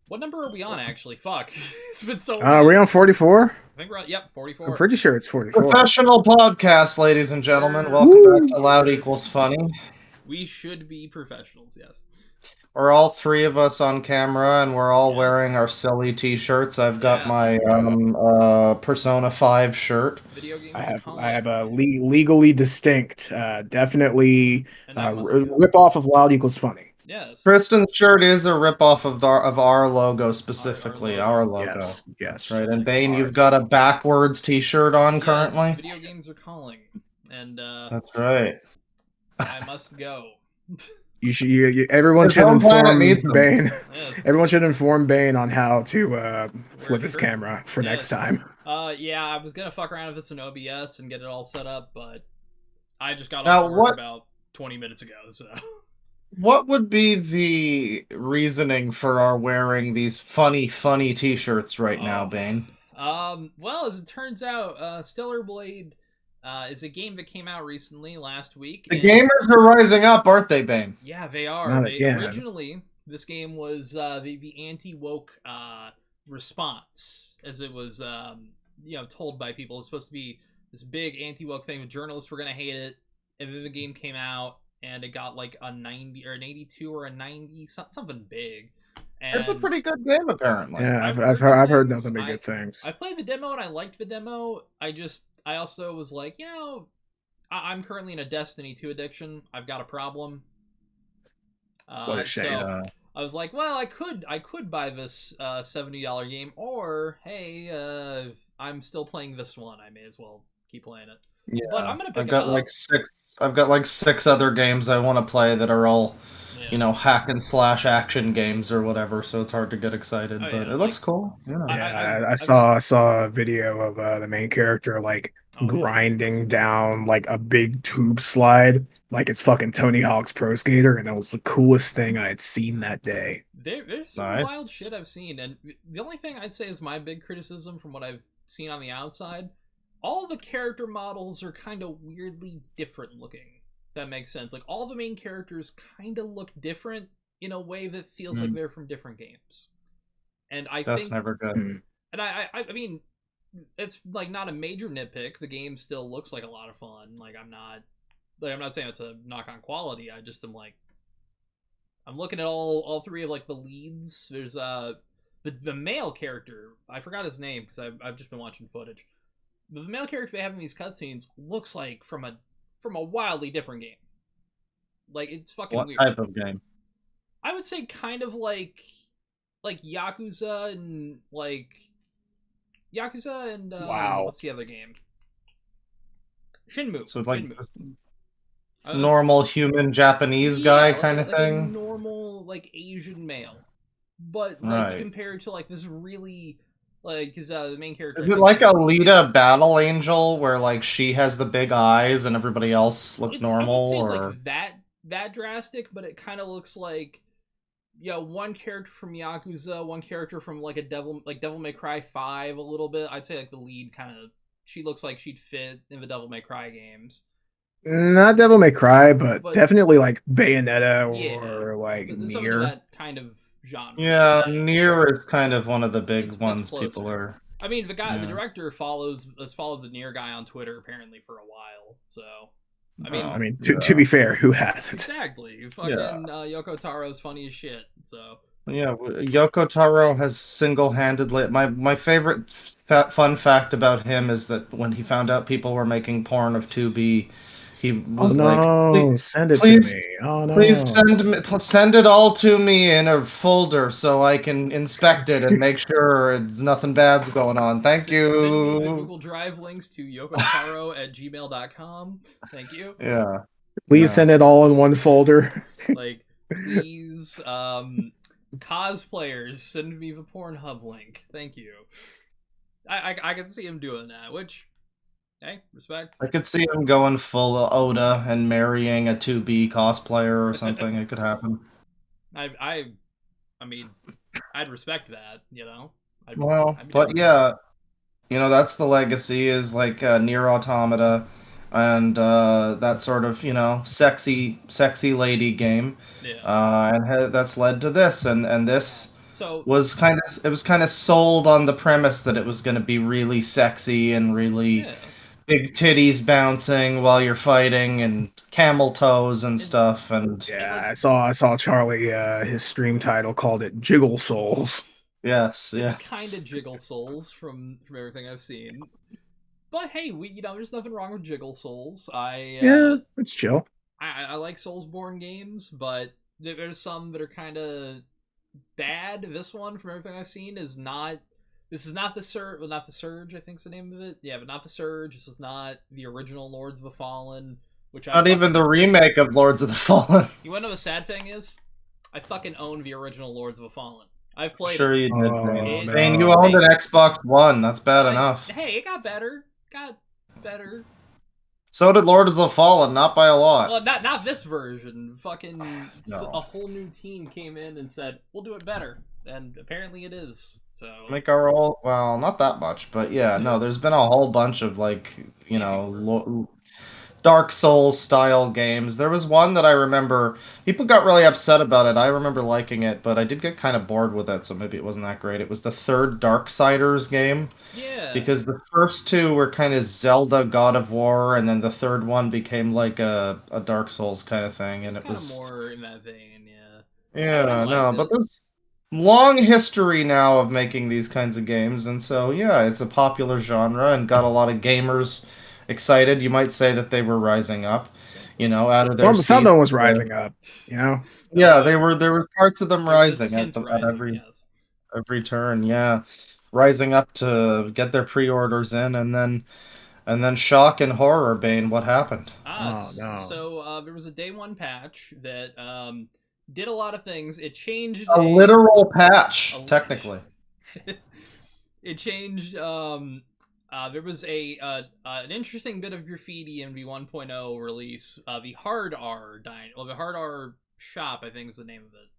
What number are we on, actually? Fuck. It's been so Are we long. on 44? I think we're on, yep, I'm 44. pretty sure it's 44. Professional podcast, ladies and gentlemen. We're, Welcome back Woo! to Loud Equals Funny. we should be professionals, yes. We're all three of us on camera, and we're all Yes. wearing our silly T-shirts. I've got Yes. my Persona 5 shirt. Video I games are have I have calling. a legally distinct, definitely And I must go. rip off of Loud Equals Funny. Yes. Kristen's shirt is a ripoff of our logo Our specifically, our logo. logo. Yes, yes. Right, and Calling Bane, you've card. got a backwards T-shirt on Yes, currently. video games are calling. And That's right. I must go. Everyone His should home planet inform needs him. Bane. Yes. Everyone should inform Bane on how to Wear flip a his shirt. camera for next Yes. time. Yeah, I was gonna fuck around with this in OBS and get it all set up, but I just got Now, off work what about 20 minutes ago, so. what would be the reasoning for our wearing these funny T-shirts right now, Bane? Well, as it turns out, Stellar Blade is a game that came out recently last week. The And gamers are rising up, aren't they, Bane? yeah, they are. Not They again. originally this game was the anti woke response, as it was told by people. It's supposed to be this big anti woke thing. The journalists were gonna hate it, and then the game came out and it got like a 90 or an 82 or a 90, something big. And It's a pretty good game, apparently. Yeah, I've I've heard things. nothing but good things. I played the demo and I liked the demo. I also was like, I'm currently in a Destiny 2 addiction. I've got a problem. What a shame. So I was like, well, I could buy this $70 game, or hey, I'm still playing this one. I may as well keep playing it. Yeah, But I'm gonna pick I've it got up. like six. I've got like six other games I want to play that are all, Yeah. hack and slash action games or whatever. So it's hard to get excited, Oh but yeah, it like looks cool. Yeah. Yeah, I I've saw a video of the main character like oh yeah. grinding down like a big tube slide, like it's fucking Tony Hawk's Pro Skater, and that was the coolest thing I had seen that day. There's some Nice. wild shit I've seen, and the only thing I'd say is my big criticism from what I've seen on the outside, all the character models are kind of weirdly different looking. If that makes sense. Like all the main characters kind of look different in a way that feels like Mhm. they're from different games. And I That's think, never good. Hmm. and I mean, it's like not a major nitpick. The game still looks like a lot of fun. I'm not saying it's a knock on quality. I just am like, I'm looking at all three of like the leads. There's the male character. I forgot his name because I've just been watching footage. The male character they have in these cutscenes looks like from a wildly different game. Like it's fucking What weird. type of game? I would say kind of like Yakuza and Wow. what's the other game? Shinmu. So it's like Shinmu. normal human Japanese guy kind of like a thing. normal like Asian male, but like Right. compared to like this really because the main character. Is it like Alita Battle Angel, where like she has the big eyes and everybody else looks I wouldn't normal, say it's or like that drastic, but it kind of looks like one character from Yakuza, one character from like Devil May Cry 5 a little bit. I'd say like the lead kind of she looks like she'd fit in the Devil May Cry games. Not Devil May Cry, but But definitely like Bayonetta yeah, or like something in Nier. that kind of genre. yeah, Nier is kind of one of the big It's ones closer. people are. I mean, the Yeah. director has followed the Nier guy on Twitter apparently for a while. So, I mean, I mean, to be fair, who hasn't? exactly. Fucking Yoko Taro's funny as shit. So, Yeah, Yoko Taro has single-handedly. My favorite fun fact about him is that when he found out people were making porn of 2B, he Oh was like, no, send it to please, me. Oh no. please send it all to me in a folder so I can inspect it and make sure there's nothing bad's going on. Thank send me the you. Google Drive links to yokotaro@gmail.com. Thank you. Yeah. Please Yeah. send it all in one folder. Like, please, cosplayers, send me the Pornhub link. Thank you. I can see him doing that, which, hey, respect. I could see him going full Oda and marrying a 2B cosplayer or something. It could happen. I mean, I'd respect that, you know. I'd be Well, down but with yeah, that's the legacy is like Near Automata and that sort of, sexy lady game. that. Yeah. And that's led to this, and this So was kind of sold on the premise that it was going to be really sexy and really yeah, big titties bouncing while you're fighting and camel toes and and stuff and and Yeah, like I saw Charlie his stream title called it Jiggle Souls. yes, it's kind of yes. Jiggle Souls from everything I've seen. But hey, there's nothing wrong with Jiggle Souls. Yeah, it's chill. I like Soulsborne games, but there's some that are kind of bad. This one, from everything I've seen, is not. This is not the Surge. Well, not the Surge. I think's the name of it. Yeah, but not the Surge. This is not the original Lords of the Fallen, which I Not even fucking. the remake of Lords of the Fallen. You wanna know the sad thing is? I fucking own the original Lords of the Fallen. I've played Sure them. you did, Bane. Oh It, Bane, you no. owned an hey, Xbox One. That's bad I, enough. hey, it got better. Got better. So did Lord of the Fallen, not by a lot. Well, not this version. Fucking No. a whole new team came in and said we'll do it better, and apparently it is. So Make our all well, not that much, but yeah, no. There's been a whole bunch of like Dark Souls style games. There was one that I remember people got really upset about it. I remember liking it, but I did get kind of bored with it, so maybe it wasn't that great. It was the third Darksiders game yeah, because the first two were kind of Zelda God of War, and then the third one became like a Dark Souls kind of thing, and it's it kind of was more in that vein. Yeah, I yeah, liked no, but it. there's long history now of making these kinds of games, and so yeah, it's a popular genre and got a lot of gamers excited. You might say that they were rising up, out of their seats. Someone was rising up, you know. Yeah, Uh, there were parts of them there was a rising at tint the at rising. Yes. every turn. Yeah, rising up to get their pre-orders in, and then shock and horror, Bane. What happened? Oh no. So there was a day one patch that did a lot of things. It changed A literal patch, a technically. it changed. There was an interesting bit of graffiti in the 1.0 release. The Hard R the Hard R shop, I think is the name of it.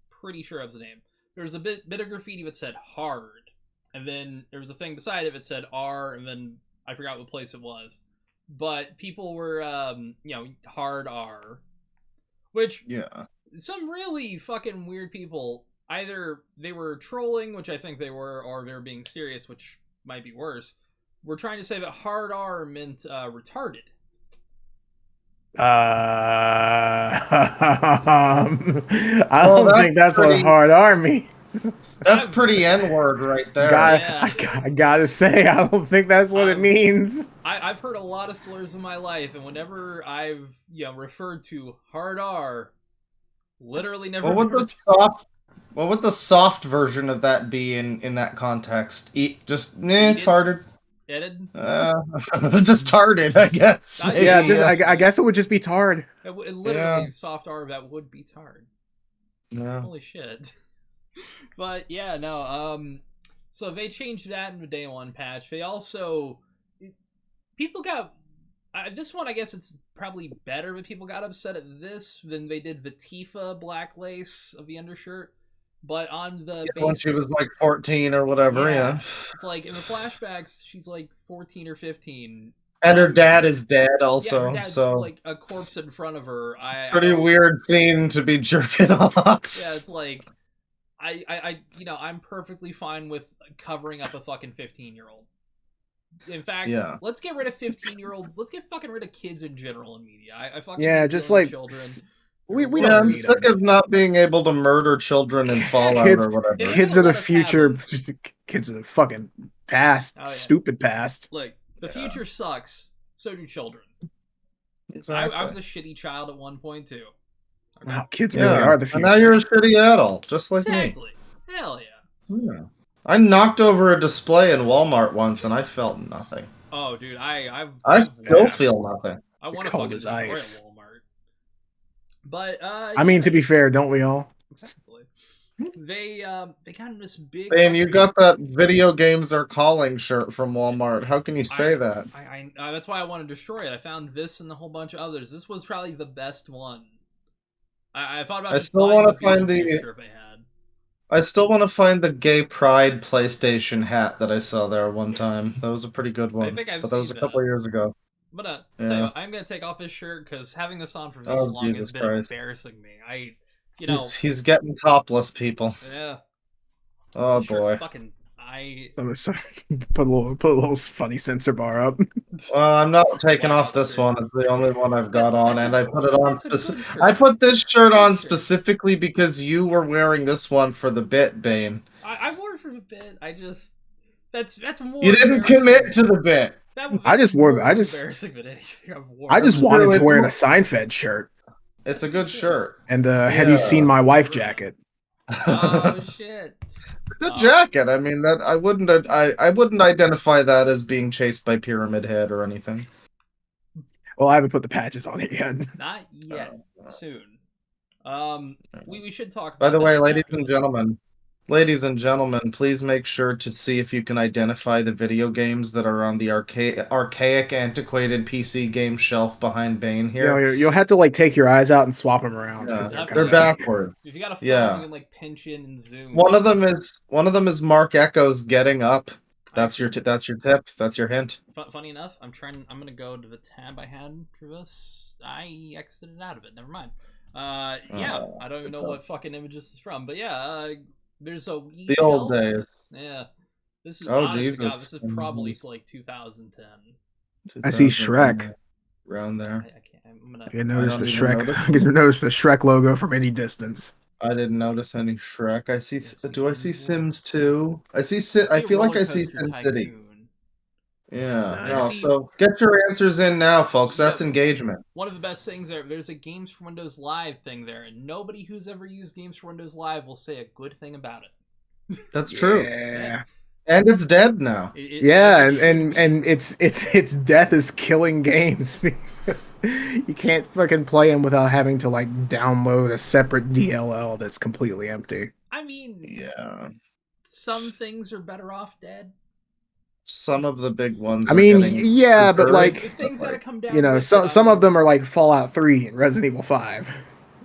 Pretty sure that's the name. There was a bit of graffiti that said hard, and then there was a thing beside it that said R, and then I forgot what place it was. But people were, hard R, which Yeah. some really fucking weird people, either they were trolling, which I think they were, or they were being serious, which might be worse, were trying to say that hard R meant retarded. I don't think that's what hard R means. That's pretty N-word right there. Yeah. I gotta say, I don't think that's what it means. I've heard a lot of slurs in my life, and whenever I've referred to hard R, literally never. What would the soft version of that be in that context? Tarded. Edited. Just tarded, I guess. Yeah, I guess it would just be tard. It literally soft R that would be tard. Yeah. Holy shit. But yeah, no. So they changed that in the day one patch. They also people got this one. I guess it's probably better, but people got upset at this than they did the Tifa black lace of the undershirt. But on the base, when she was like 14 or whatever, yeah. It's like in the flashbacks, she's like 14 or 15. And her dad is dead also. Yeah, her dad's so like a corpse in front of her. Pretty weird scene to be jerking off. Yeah, it's like I'm perfectly fine with covering up a fucking 15-year-old. In fact, let's get rid of 15-year-olds. Let's get fucking rid of kids in general in media. I fucking just like children. I'm sick of not being able to murder children in Fallout or whatever. Kids of the future, kids of the fucking past, stupid past. Look, the future sucks. So do children. Exactly. I was a shitty child at one point too. Okay. Wow, kids really are the future. And now you're a shitty adult, just like me. Hell yeah. I knocked over a display in Walmart once, and I felt nothing. Oh, dude, I still feel nothing. I want to fucking destroy Walmart. But I mean, to be fair, don't we all? Exactly. They got in this big. And you got that video games are calling shirt from Walmart. How can you say that? That's why I want to destroy it. I found this and a whole bunch of others. This was probably the best one. I thought about. I still want to find I still want to find the gay pride PlayStation hat that I saw there one time. That was a pretty good one. But that was a couple years ago. But I'm gonna take off this shirt because having this on for this long has been embarrassing me. he's getting topless, people. Yeah. Oh Sure, boy. fucking I. So put a little funny censor bar up. Well, I'm not taking off Blackout this shirt. one. It's the only one I've got on, That's and a- I put it on. that's a good shirt. I put this shirt Good on shirt. specifically because you were wearing this one for the bit, Bane. I wore it for a bit. I just that's more. You didn't commit to the bit. I just wore. more I just. embarrassing than anything I've worn. I just That's wanted true, to it's wear a- the Seinfeld shirt It's a good shirt. and have Yeah. you seen my wife True. jacket? Oh shit! Good jacket. I mean that I wouldn't identify that as being chased by Pyramid Head or anything. Well, I haven't put the patches on it yet. Not yet. Soon. We should talk. By About the way, that ladies and gentlemen, please make sure to see if you can identify the video games that are on the archaic, antiquated PC game shelf behind Bane You know, here. you'll have to like take your eyes out and swap them around Yeah, because They're they're kinda- backwards. If you got a phone, Yeah. you can like pinch in and zoom. One of them is Mark Echo's Getting Up. That's your tip. That's your hint. Funny enough, I'm gonna go to the tab I had for this. I exited out of it. Never mind. Yeah, I don't even know what fucking image this is from, but yeah, there's a Wii The shelf. old days. Yeah, this is. Oh, honest to Jesus. God, this is probably like 2010. I see Shrek. Around there. I can't. I'm gonna. You can notice the don't even Shrek. notice. You can notice the Shrek logo from any distance. I didn't notice any Shrek. I see. Yes, Do I you see can. Sims 2? I see. I a feel like Roller I see Coaster SimCity. Tycoon. Yeah. Nice. No. So get your answers in now, folks. That's Yeah. engagement. One of the best things there's a Games for Windows Live thing there, and nobody who's ever used Games for Windows Live will say a good thing about it. That's true. Yeah. And it's dead now. Yeah, it should be. and its death is killing games because you can't fucking play them without having to like download a separate DLL that's completely empty. I mean, Yeah. some things are better off dead. Some of the big ones. I are mean, getting yeah, but preserved, like The things that like, have come down. you know, with some of them are like Fallout 3 and Resident Evil 5.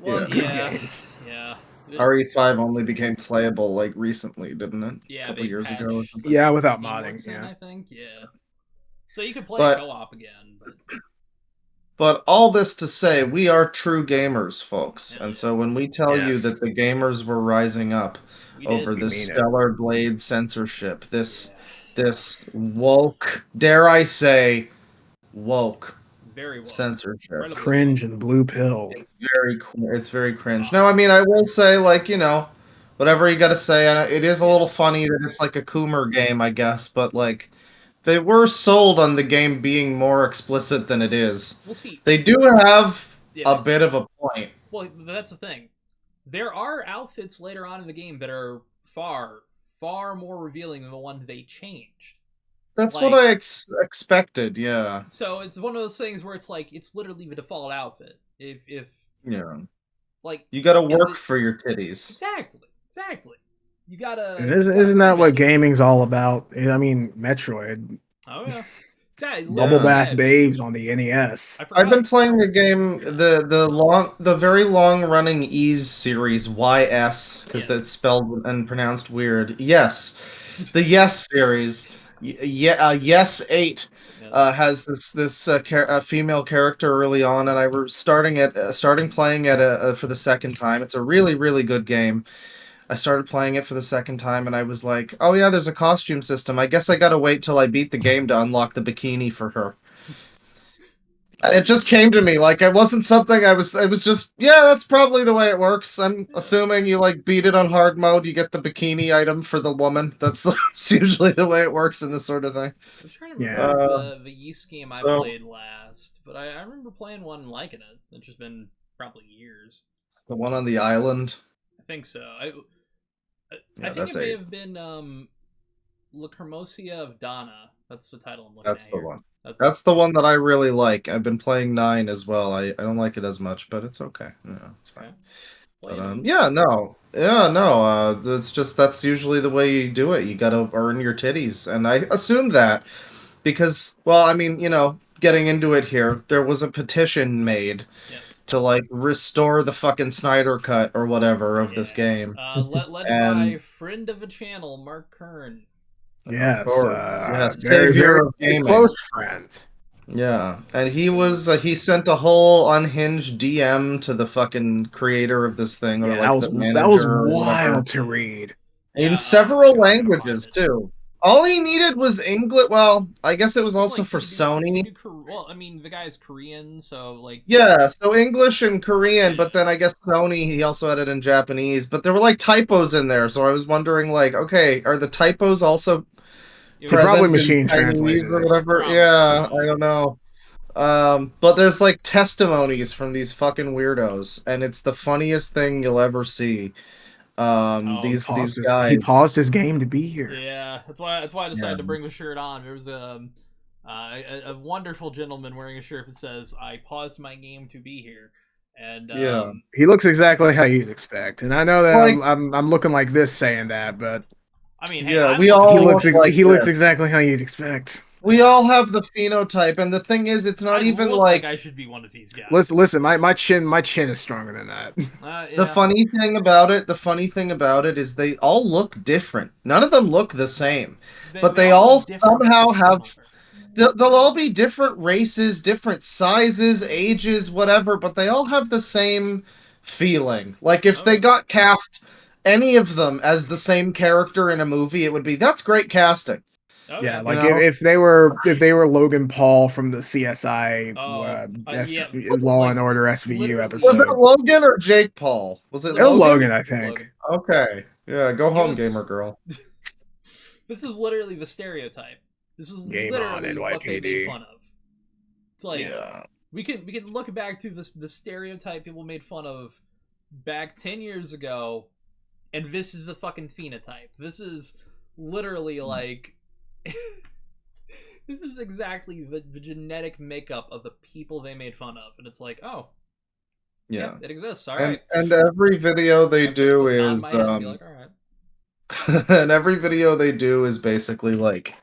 Well, Yeah. yeah, Games. yeah. RE5 only became playable like recently, didn't it? Yeah, A couple they years patched ago. Or something. Yeah, without Steam modding, Works in, yeah. I think, yeah. So you can play But- co-op again. But all this to say, we are true gamers, folks. Hell And yeah. so when we tell you Yes. that the gamers were rising up We over did. We this mean it. stellar blade censorship, this Yeah. this woke, dare I say, woke Very well. censorship. Incredibly Cringe and blue pill. It's very cringe. Now, I mean, I will say, like, you know, whatever you got to say, it is a little funny that it's like a Coomer game, I guess, but like, they were sold on the game being more explicit than it is. We'll see. They do have Yeah, a bit of a point. well, that's the thing. There are outfits later on in the game that are far, far more revealing than the one they changed. That's Like- what I expected. Yeah, So it's one of those things where it's like it's literally the default outfit. If yeah. like You got to Is work it- for your titties. exactly. You gotta. And isn't that what gaming's all about? I mean, Metroid, Oh yeah. Exactly. Bubble Yeah. Bath Babes on the NES. I forgot. I've been playing the game, the very long running Ease series, YS, because Yes. that's spelled and pronounced weird. Yes, the Yes series, Yes 8 Yeah. has this female character early on, and I was starting playing it for the second time. It's a really good game. I started playing it for the second time, and I was like, "Oh yeah, there's a costume system. I guess I gotta wait till I beat the game to unlock the bikini for her." And it just came to me like it wasn't something I was just yeah, that's probably the way it works. I'm assuming you like beat it on hard mode, you get the bikini item for the woman. That's usually the way it works in this sort of thing. I'm trying to Yeah. remember the Yeast game I so- played last, but I remember playing one and liking it. It's just been probably years. The one on the island. I think so. I think that's it may a- have been La Hermosia of Donna. That's the title I'm looking That's at the here. one. That's the one that I really like. I've been playing 9 as well. I don't like it as much, but it's okay. Yeah, it's fine. Okay. But Played it. yeah, no. It's just that's usually the way you do it. You got to earn your titties, and I assumed that because, well, I mean, you know, getting into it here, there was a petition made Yes. to like restore the fucking Snyder cut or whatever of this Yeah. game. Led And- by friend of the channel, Mark Kern. Yes, Of course. very, Savior very of gaming. close friend. Yeah, and he sent a whole unhinged DM to the fucking creator of this thing, or Yeah, like the that was manager or whatever. wild to read. In Yeah, several I gotta find languages it. too. All he needed was English. Well, I guess it was Well, also like, for did he Sony. do well, I mean, the guy's Korean, so like, Yeah, so English and Korean, yeah. but then I guess Sony he also had it in Japanese. But there were like typos in there, so I was wondering like, okay, are the typos also It He was probably present in machine Chinese translated or it. whatever? probably, Yeah, yeah. I don't know. But there's like testimonies from these fucking weirdos, and it's the funniest thing you'll ever see. Oh, These He guys. paused his game to be here. yeah. That's why I Yeah. decided to bring the shirt on. There was a wonderful gentleman wearing a shirt that says, "I paused my game to be here," and Yeah. He looks exactly how you'd expect, and I know that Like, I'm looking like this saying that, but I mean, hey, yeah, I'm we looking all like look this. like he looks this. exactly how you'd expect. We all have the phenotype, and the thing is, it's not I even look like like I should be one of these guys. Listen, my chin is stronger than that. the Yeah. funny thing about it. The funny thing about it is they all look different. None of them look the same, but They they all all look different but somehow have. similar. They'll all be different races, different sizes, ages, whatever, but they all have the same feeling. Like if Oh they yeah. got cast any of them as the same character in a movie, it would be that's great casting. Oh Yeah, yeah. You like know? if they were Logan Paul from the CSI Oh yeah. Law Like and Order SVU literally. Was that episode. Logan or Jake Paul? Was it It was Logan. Logan, I It was think. Logan. Okay. Yeah, go He home, was. gamer girl. This is literally the stereotype. This is Game on literally what they made NYPD. fun of. It's like Yeah. we can look back to the stereotype people made fun of back 10 years ago, and this is the fucking phenotype. This is literally like this is exactly the genetic makeup of the people they made fun of, and it's like, oh yeah, Yeah. it exists. All And right. and every video they I do would nod is my head and be like, all right. and every video they do is basically like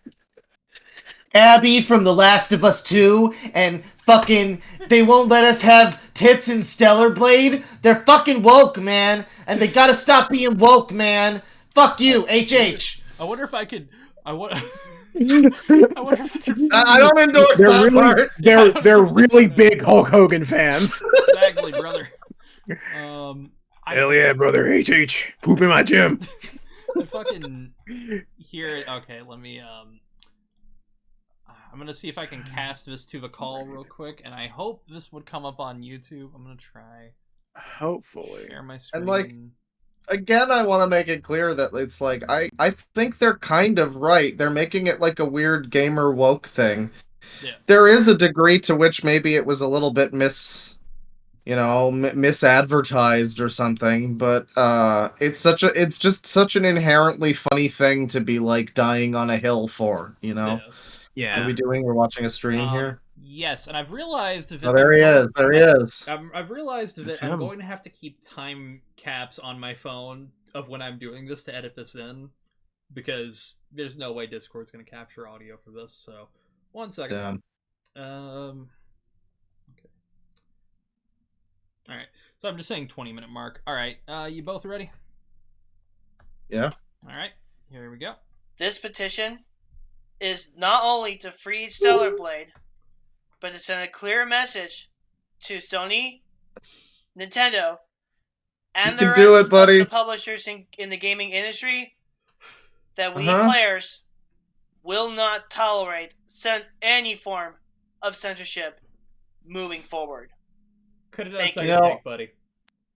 Abby from The Last of Us 2 and fucking they won't let us have tits in Stellar Blade. They're fucking woke, man. And they gotta stop being woke, man. Fuck you, HH. I wonder if I could. I wonder if I could. I don't endorse They're that really part. they're really big Hulk Hogan fans. Exactly, brother. Hell yeah, brother. HH, poop in my gym. I fucking hear it. Okay, let me. I'm gonna see if I can cast this to the call real quick, and I hope this would come up on YouTube. I'm gonna try. Hopefully. Share my screen. And like again, I want to make it clear that it's like I think they're kind of right. They're making it like a weird gamer woke thing. Yeah. There is a degree to which maybe it was a little bit misadvertised or something, but it's just such an inherently funny thing to be like dying on a hill for, you know. Yeah. We're watching a stream here. Yes, and I've realized that Oh, there he is. There he is. I've realized That's that I'm him. going to have to keep time caps on my phone of when I'm doing this to edit this in, because there's no way Discord's going to capture audio for this. So, 1 second. Damn. Okay. All right. So I'm just saying 20-minute mark. All right. You both ready? Yeah. All right. Here we go. This petition is not only to free Stellar Blade, but to send a clear message to Sony, Nintendo, and You the can rest do it, buddy. of the publishers in the gaming industry that we Uh-huh. players will not tolerate any form of censorship moving forward. Could have done a Thank second you. take, buddy.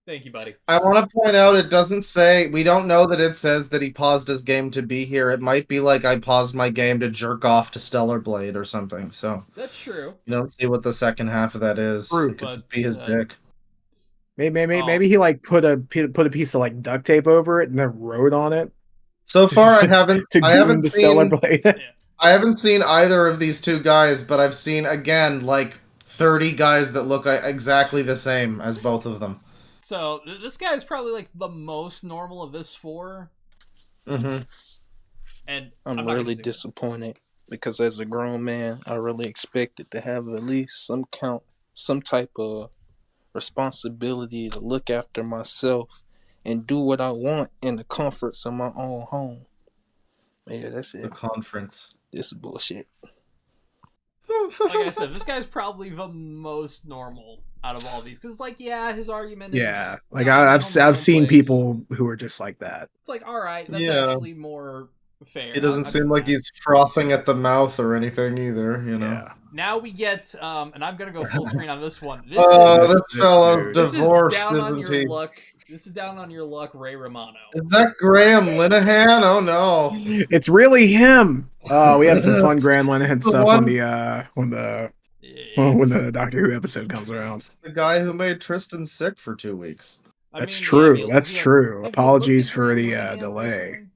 Thank you, buddy. I want to point out it doesn't say we don't know that it says that he paused his game to be here. It might be like I paused my game to jerk off to Stellar Blade or something. So That's true. you don't see what the second half of that is. True. It could But, just be his dick. Maybe he like put a piece of like duct tape over it and then wrote on it. So far, I haven't to I haven't the Stellar seen Blade. I haven't seen either of these two guys, but I've seen again like 30 guys that look exactly the same as both of them. So this guy is probably like the most normal of this four, Mm-hmm. and I'm not gonna really say- disappointed because as a grown man, I really expected to have at least some type of responsibility to look after myself and do what I want in the comforts of my own home. Yeah, that's The it. conference. This is bullshit. Like I said, this guy's probably the most normal out of all these, because it's like, yeah, his argument Yeah, is like I've I've seen people who are just like that. It's like, all right, that's Yeah. actually more fair. He doesn't I seem give like that. he's frothing at the mouth or anything either, you know. Yeah. Now we get, and I'm gonna go full screen on this one. This Oh, is this fellow's dude. this is divorced, down on isn't your he? luck. This is down on your luck, Ray Romano. Is that Graham Linehan? Oh no. It's really him. We have some fun Grand Linehan The stuff one- on the Yeah. when the Doctor Who episode comes around. The guy who made Tristan sick for 2 weeks. That's yeah, true. have you- That's have you- true. have you looked Apologies at for Graham the Linehan delay. recently?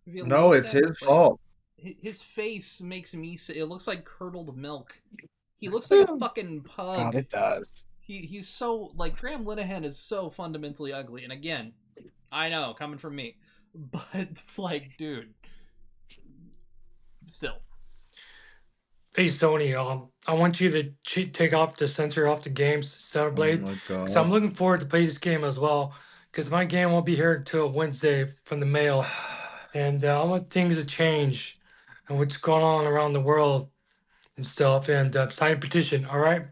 Have you No, looked it's at his like, fault. His face makes me say it looks like curdled milk. He looks like a fucking pug. God, it does. He's so like Graham Linehan is so fundamentally ugly, and again, I know coming from me, but it's like, dude, still. Hey Sony, I want you to take off the censor off the games, Stellar Blade. Oh my god. So I'm looking forward to play this game as well, because my game won't be here until Wednesday from the mail, and I want things to change, and what's going on around the world and stuff, and sign a petition, all right,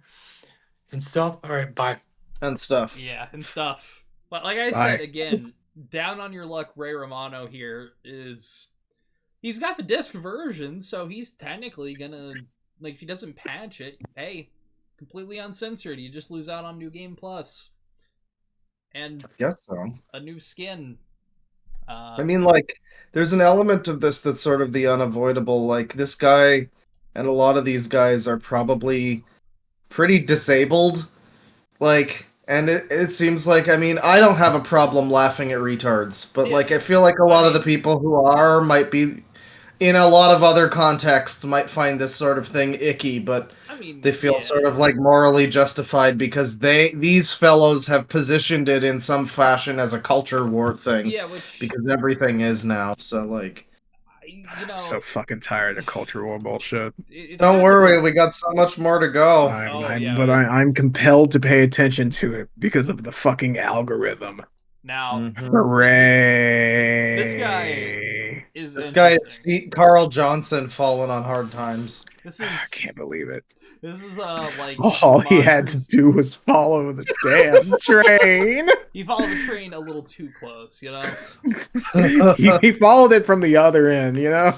and stuff. All right, bye. And stuff. Yeah, and stuff. But like I Bye. said again, down on your luck, Ray Romano here is he's got the disc version, so he's technically gonna like if he doesn't patch it, hey, completely uncensored. You just lose out on New Game Plus and Guess so. a new skin. I mean, like, there's an element of this that's sort of the unavoidable. Like, this guy and a lot of these guys are probably pretty disabled. Like, and it seems like, I mean, I don't have a problem laughing at retards, but, Yeah. like, I feel like a lot of the people who are might be, in a lot of other contexts, might find this sort of thing icky, but I mean, they feel yeah. sort of like morally justified because these fellows have positioned it in some fashion as a culture war thing. Yeah, which Because everything is now. So like, you know, I'm so fucking tired of culture war bullshit. it's don't kind of worry, a- we got so much more to go. I'm compelled to pay attention to it because of the fucking algorithm. Now, Mhm. Hooray! This guy is This guy is interesting. Carl Johnson falling on hard times. This I is can't believe it. this is like All he had to Myers. do was follow the damn train. He followed the train a little too close, you know. he followed it from the other end, you know?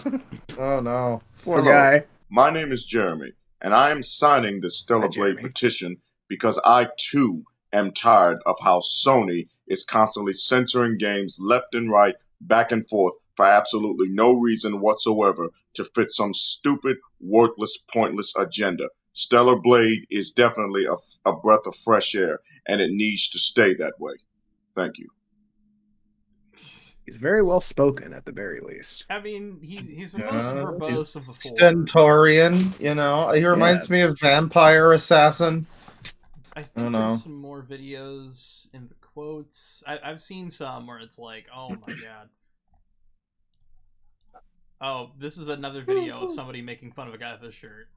Oh no. Poor Hello. guy. My name is Jeremy, and I am signing the Stellar Hi, Blade Jeremy. petition because I too am tired of how Sony is constantly censoring games left and right, back and forth, for absolutely no reason whatsoever to fit some stupid, worthless, pointless agenda. Stellar Blade is definitely a breath of fresh air, and it needs to stay that way. Thank you. He's very well spoken at the very least. I mean, he's the Yeah, most verbose of the four. Stentorian, you know. He reminds me of Vampire Assassin. I think don't know. there's some more videos in the quotes. I've seen some where it's like, oh my god. Oh, this is another video of somebody making fun of a guy with a shirt.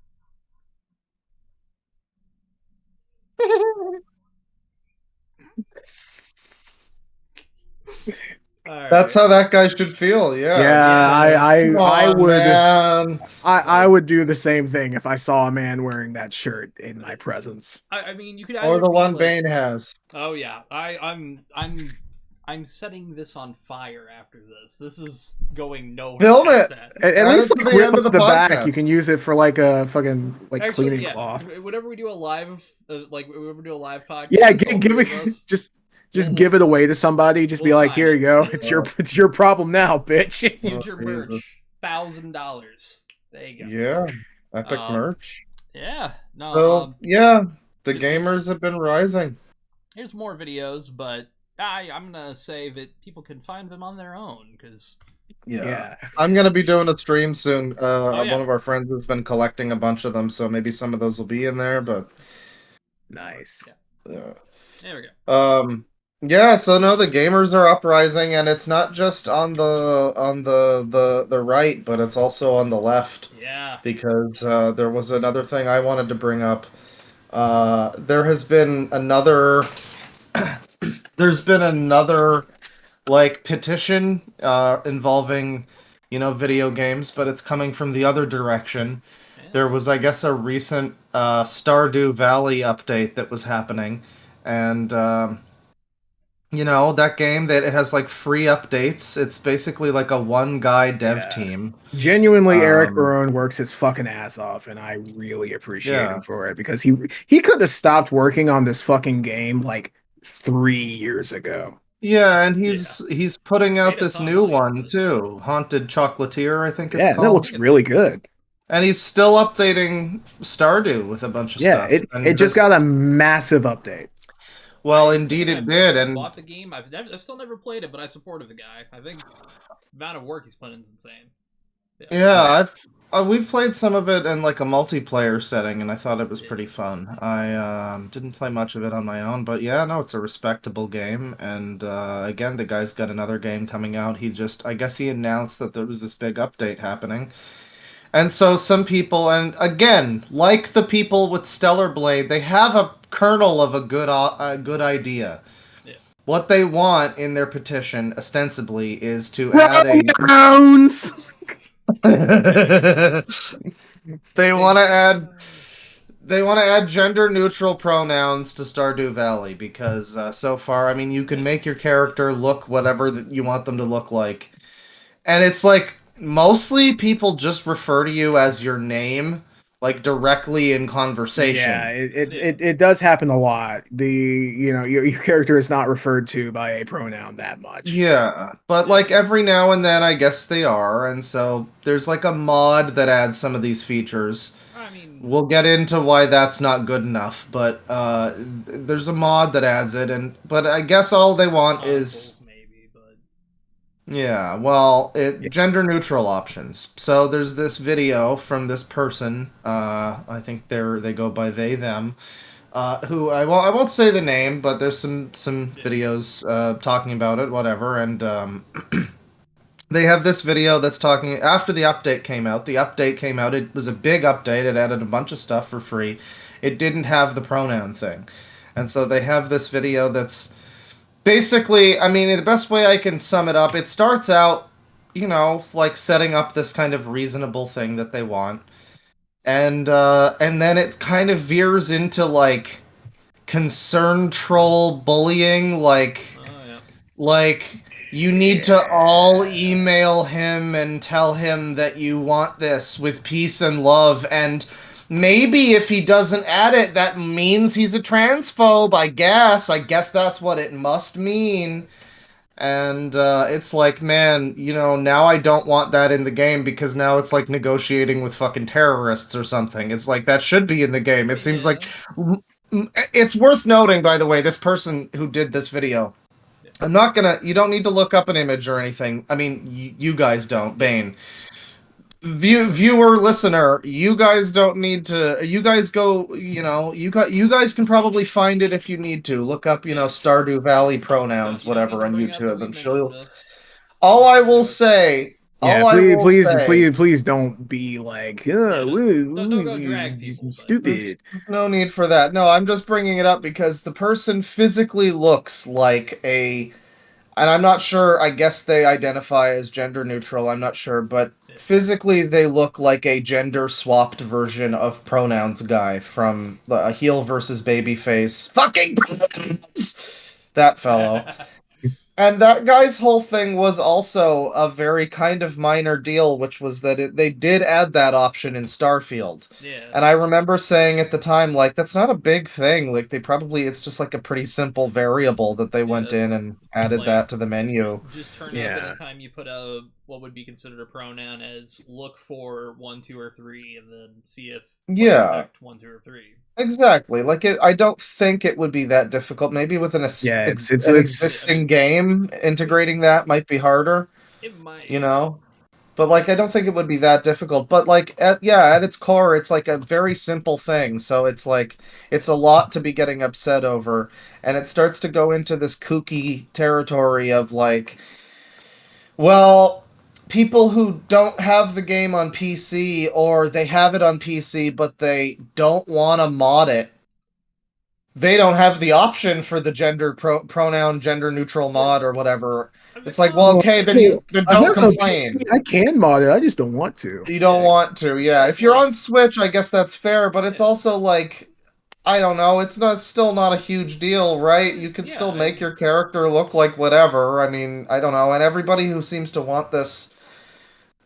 All That's right. how that guy should feel. Yeah. Yeah, Come I on, would man. I would do the same thing if I saw a man wearing that shirt in my presence. I mean, you could Or either the be one like, Bane has. oh yeah, I'm setting this on fire after this. This is going nowhere. Film past it! that. At Add least it to like the whip end of up the the back. podcast. You can use it for like a fucking like Actually, cleaning yeah. cloth. Whenever we do a live, whenever we do a live podcast, Yeah, all give three it of us, just We'll- give it away to somebody. Just be we'll like, sign here it. you go. It's your problem now, bitch. future Oh, Jesus. merch, $1,000. There you go. Yeah. Epic Um, merch. Yeah. No. So, yeah. The it- gamers have been rising. Here's more videos, but I'm gonna say that people can find them on their own because Yeah. I'm gonna be doing a stream soon. Oh, yeah. One of our friends has been collecting a bunch of them, so maybe some of those will be in there. But Nice. there we go. yeah. So no, the gamers are uprising, and it's not just on the right, but it's also on the left. Yeah. Because there was another thing I wanted to bring up. There has been another. There's been another like petition involving, video games, but it's coming from the other direction. there was, I guess, a recent Stardew Valley update that was happening, and that game that it has like free updates. It's basically like a one guy dev Yeah. team. Genuinely, Eric Um, Barone works his fucking ass off, and I really appreciate him yeah, for it because he could have stopped working on this fucking game like 3 years ago. yeah, and Yeah. he's putting Made out a this ton of new money off one this. too, Haunted Chocolatier, I think it's Yeah, and that called. looks really good. And he's still updating Stardew with a bunch of Yeah, stuff. it And just got a massive update. well, I indeed think it did. I And bought the game. I've still never played it, but I supported the guy. I think the amount of work he's put in is insane. yeah, Yeah. we've played some of it in like a multiplayer setting, and I thought it was Yeah. pretty fun. I didn't play much of it on my own, but yeah, no, it's a respectable game. And again, the guy's got another game coming out. I guess he announced that there was this big update happening. And so some people, and again, like the people with Stellar Blade, they have a kernel of a good idea. Yeah. What they want in their petition, ostensibly, is to add a. Browns. They want to add. They want to add gender neutral pronouns to Stardew Valley because so far, I mean, you can make your character look whatever that you want them to look like. And it's like mostly people just refer to you as your name, like directly in conversation. Yeah, it does happen a lot. Your character is not referred to by a pronoun that much. Yeah, but Yeah, like it's- every now and then I guess they are, and so there's like a mod that adds some of these features. I mean, We'll get into why that's not good enough, but there's a mod that adds it, but I guess all they want is both maybe, but yeah, well, Yeah. gender neutral options. So there's this video from this person. I think they go by they them. Who I won't say the name, but there's some Yeah. videos talking about it, whatever, and they have this video that's talking after the update came out. The update came out. It was a big update. It added a bunch of stuff for free. It didn't have the pronoun thing, and so they have this video that's basically, I mean, the best way I can sum it up, it starts out, like setting up this kind of reasonable thing that they want, and then it kind of veers into like concern troll bullying, oh yeah. like you need to all email him and tell him that you want this with peace and love, and maybe if he doesn't add it, that means he's a transphobe, I guess. I guess that's what it must mean. And it's like, man, now I don't want that in the game because now it's like negotiating with fucking terrorists or something. It's like that should be in the game. It seems like it's worth noting, by the way, this person who did this video. You don't need to look up an image or anything. I mean, you guys don't, Bane. Viewer, listener, you guys don't need to. You guys go. You guys can probably find it if you need to. Look up, Stardew Valley pronouns, whatever, on YouTube. I'm sure you'll. All I will say. Yeah, All I will please, say. please don't be like, don't go drag people, but- stupid. No need for that. No, I'm just bringing it up because the person physically looks like and I'm not sure, I guess they identify as gender neutral, I'm not sure, but physically they look like a gender swapped version of pronouns guy from the heel versus babyface. Fucking pronouns! That fellow. And that guy's whole thing was also a very kind of minor deal, which was that they did add that option in Starfield. Yeah. And I remember saying at the time, like, that's not a big thing. Like, it's just like a pretty simple variable that they went in and added like, that to the menu. Just turn up anytime you put a what would be considered a pronoun as look for 1, 2, or 3, and then see if Yeah. 1, 2, or 3. Exactly. Like I don't think it would be that difficult. Maybe with an existing game, integrating that might be harder. It might. But like I don't think it would be that difficult. But like at its core, it's like a very simple thing. So it's like it's a lot to be getting upset over, and it starts to go into this kooky territory of like, well, people who don't have the game on PC or they have it on PC but they don't want to mod it, they don't have the option for the pronoun gender neutral mod or whatever. I mean, It's like, well, not- okay, then I don't have no complain. PC. I can mod it. I just don't want to. You don't want to, yeah. If you're like- on Switch, I guess that's fair, but it's also like, I don't know, it's still not a huge deal, right? You can still make your character look like whatever. I mean, I don't know, and everybody who seems to want this,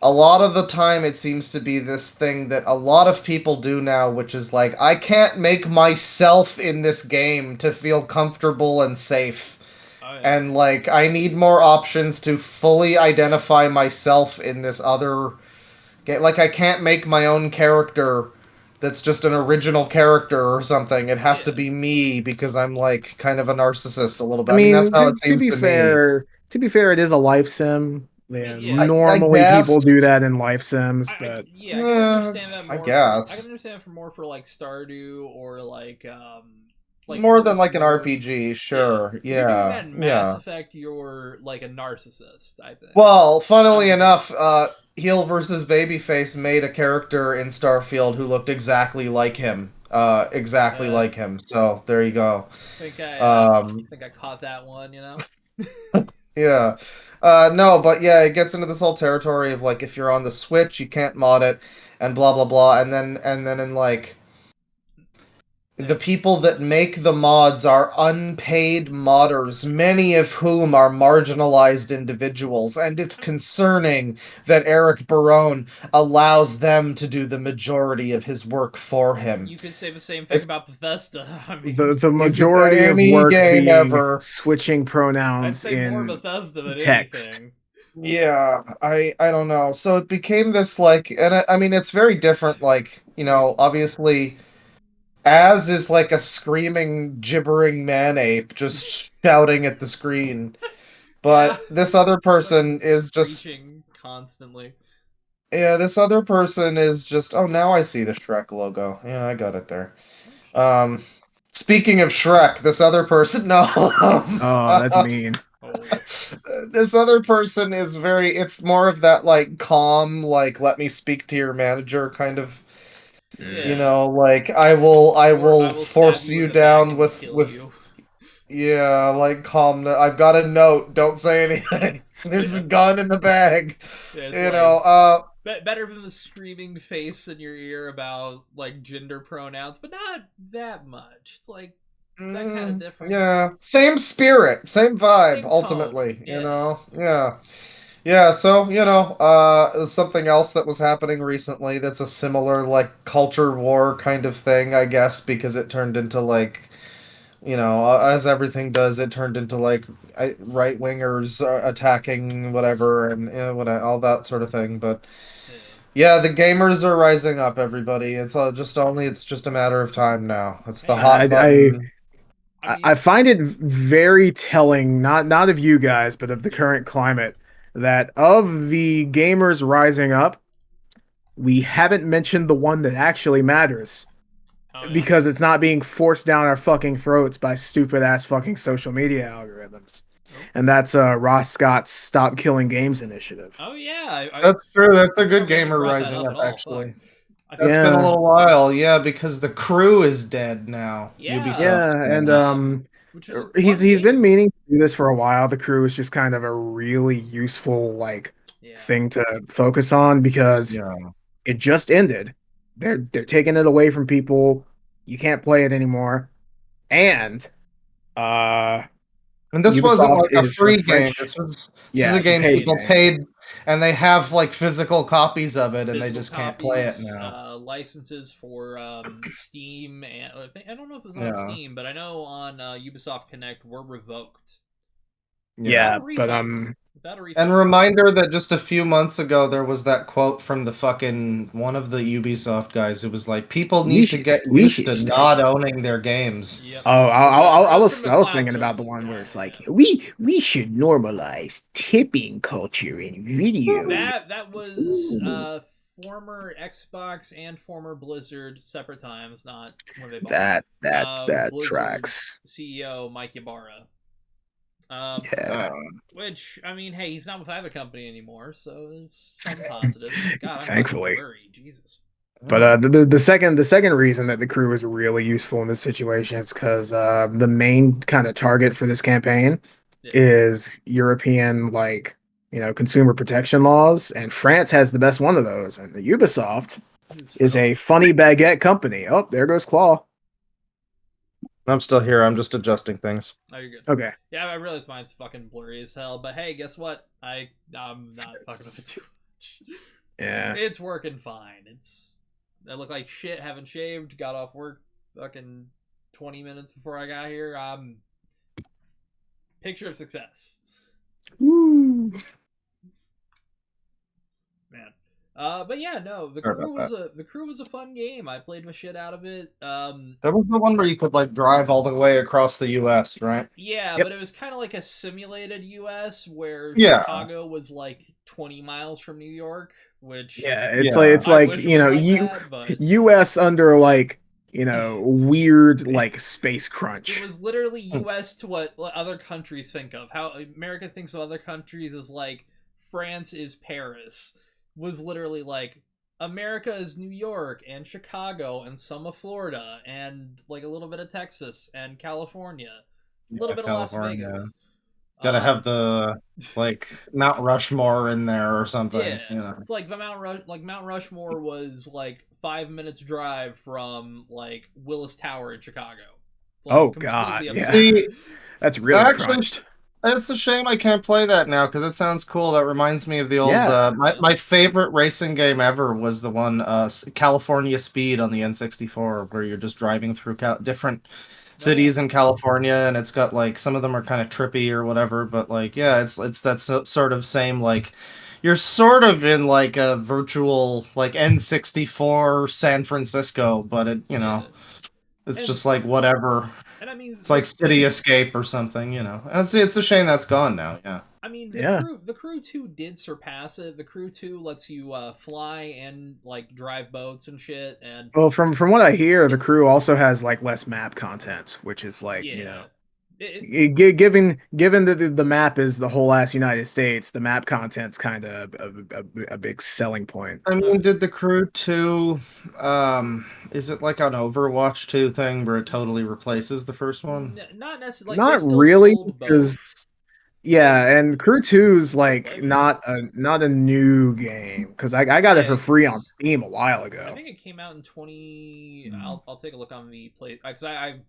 a lot of the time it seems to be this thing that a lot of people do now, which is like, I can't make myself in this game to feel comfortable and safe. Oh, yeah. And like, I need more options to fully identify myself in this other game. Like, I can't make my own character that's just an original character or something. It has to be me because I'm like kind of a narcissist a little bit. I I mean, that's mean, how it to seems be to me. fair, it is a life sim. Yeah, Yeah. normally I people guess. do that in life sims, but I can understand that more. I guess. I can understand it for more for like Stardew or like more than just like an more- RPG, sure. If you're doing Yeah. that in Mass Effect, you're like a narcissist, I think. Well, funnily enough, Heel versus Babyface made a character in Starfield who looked exactly like him. Exactly like him. So there you go. I think I caught that one, you know? Yeah. No, but yeah, it gets into this whole territory of like if you're on the Switch, you can't mod it, and blah blah blah, and then in like the people that make the mods are unpaid modders, many of whom are marginalized individuals, and it's concerning that Eric Barone allows them to do the majority of his work for him. You could say the same thing about Bethesda. I mean, the majority of work being switching I'd pronouns say more in Bethesda than text. anything. Yeah, I don't know. So it became this like, and I mean, it's very different. Like, you know, obviously, Az is like a screaming, gibbering man ape just shouting at the screen, but this other person is just screeching constantly. Yeah, this other person is just. Oh, now I see the Shrek logo. Yeah, I got it there. Speaking of Shrek, this other person. No. Oh, that's mean. This other person is very. It's more of that like calm, like let me speak to your manager kind of. Yeah. You know, like I will force you down with you. Yeah, like calm. I've got a note. Don't say anything. There's a gun in the bag. Yeah, you know, better than the screaming face in your ear about like gender pronouns, but not that much. It's like that kind of difference. Yeah, same spirit, same vibe. Same ultimately, tone. you know. Yeah. So something else that was happening recently. That's a similar like culture war kind of thing, I guess, because it turned into like. As everything does, it turned into like right wingers attacking whatever and all that sort of thing. But yeah, the gamers are rising up. Everybody, it's just a matter of time now. It's the hot button. I find it very telling, not of you guys, but of the current climate, that of the gamers rising up, we haven't mentioned the one that actually matters. Because it's not being forced down our fucking throats by stupid ass fucking social media algorithms. And that's Ross Scott's Stop Killing Games initiative. Oh yeah, that's true. That's a good gamer rising up actually. That's been a little while, yeah, because the crew is dead now. Ubisoft. Yeah, and he's been meaning to do this for a while. The crew is just kind of a really useful thing to focus on because it just ended. They're taking it away from people. You can't play it anymore. And this Ubisoft wasn't like a free game. French. This was a game people paid, and they have like physical copies of it, and they just can't play it now. Licenses for Steam, and I don't know if it's on Steam, but I know on Ubisoft Connect were revoked. Yeah, but and reminder that just a few months ago there was that quote from the fucking one of the Ubisoft guys who was like, "People need to get used to not owning their games." Yep. Oh, I was thinking about the one where it's like we should normalize tipping culture in video. That was former Xbox and former Blizzard separate times, not when they bought that Blizzard tracks. CEO Mike Ybarra. Which, I mean, hey, he's not with either company anymore, so it's some positive. God, I'm thankfully. worried. Jesus. But the second reason that the crew was really useful in this situation is because the main kind of target for this campaign is European consumer protection laws, and France has the best one of those. And the Ubisoft is a funny baguette company. Oh, there goes Claw. I'm still here. I'm just adjusting things. Oh, you're good. Okay. Yeah, I realize mine's fucking blurry as hell, but hey, guess what? I'm not fucking with it too much. Yeah. It's working fine. I look like shit, haven't shaved, got off work fucking 20 minutes before I got here. Picture of success. Woo. Man. But yeah, no, the crew was a fun game. I played my shit out of it. That was the one where you could like drive all the way across the U.S., right? Yeah, Yep. but it was kind of like a simulated U.S. where Yeah. Chicago was like 20 miles from New York, which Yeah, it's Yeah. like I wish it was like that, but US under weird space it crunch. was literally U.S. to what other countries think of. How America thinks of other countries is like France is Paris. Was literally like America is New York and Chicago and some of Florida and like a little bit of Texas and California, a little bit of Las California. Vegas. Gotta have the Mount Rushmore in there or something. Yeah, You know. it's like Mount Rushmore was like 5 minutes drive from like Willis Tower in Chicago. It's, like, Oh completely God, yeah. absurd. See, That's really actually, crunched. it's a shame I can't play that now because it sounds cool. That reminds me of the old. Yeah. My favorite racing game ever was the one California Speed on the N64, where you're just driving through different cities in California, and it's got like some of them are kind of trippy or whatever, but like yeah, it's that sort of same like you're sort of in like a virtual like N64 San Francisco, but it it's And- just like whatever. And I mean, It's like City Escape or something, And it's a shame that's gone now. Yeah. I mean, Yeah. the Crew 2 did surpass it. The Crew 2 lets you fly and like drive boats and shit. And Well, from what I hear, the crew also has less map content, which is yeah, given that the map is the whole ass United States, the map content's kind of a big selling point. I mean, did the Crew 2 is it like an Overwatch 2 thing where it totally replaces the first one? Not necessarily. Not they still really, sold both. because yeah, and Crew 2's play not a new game, because I got it for free on Steam a while I ago. think it came out in 20. I'll take a look on the play because I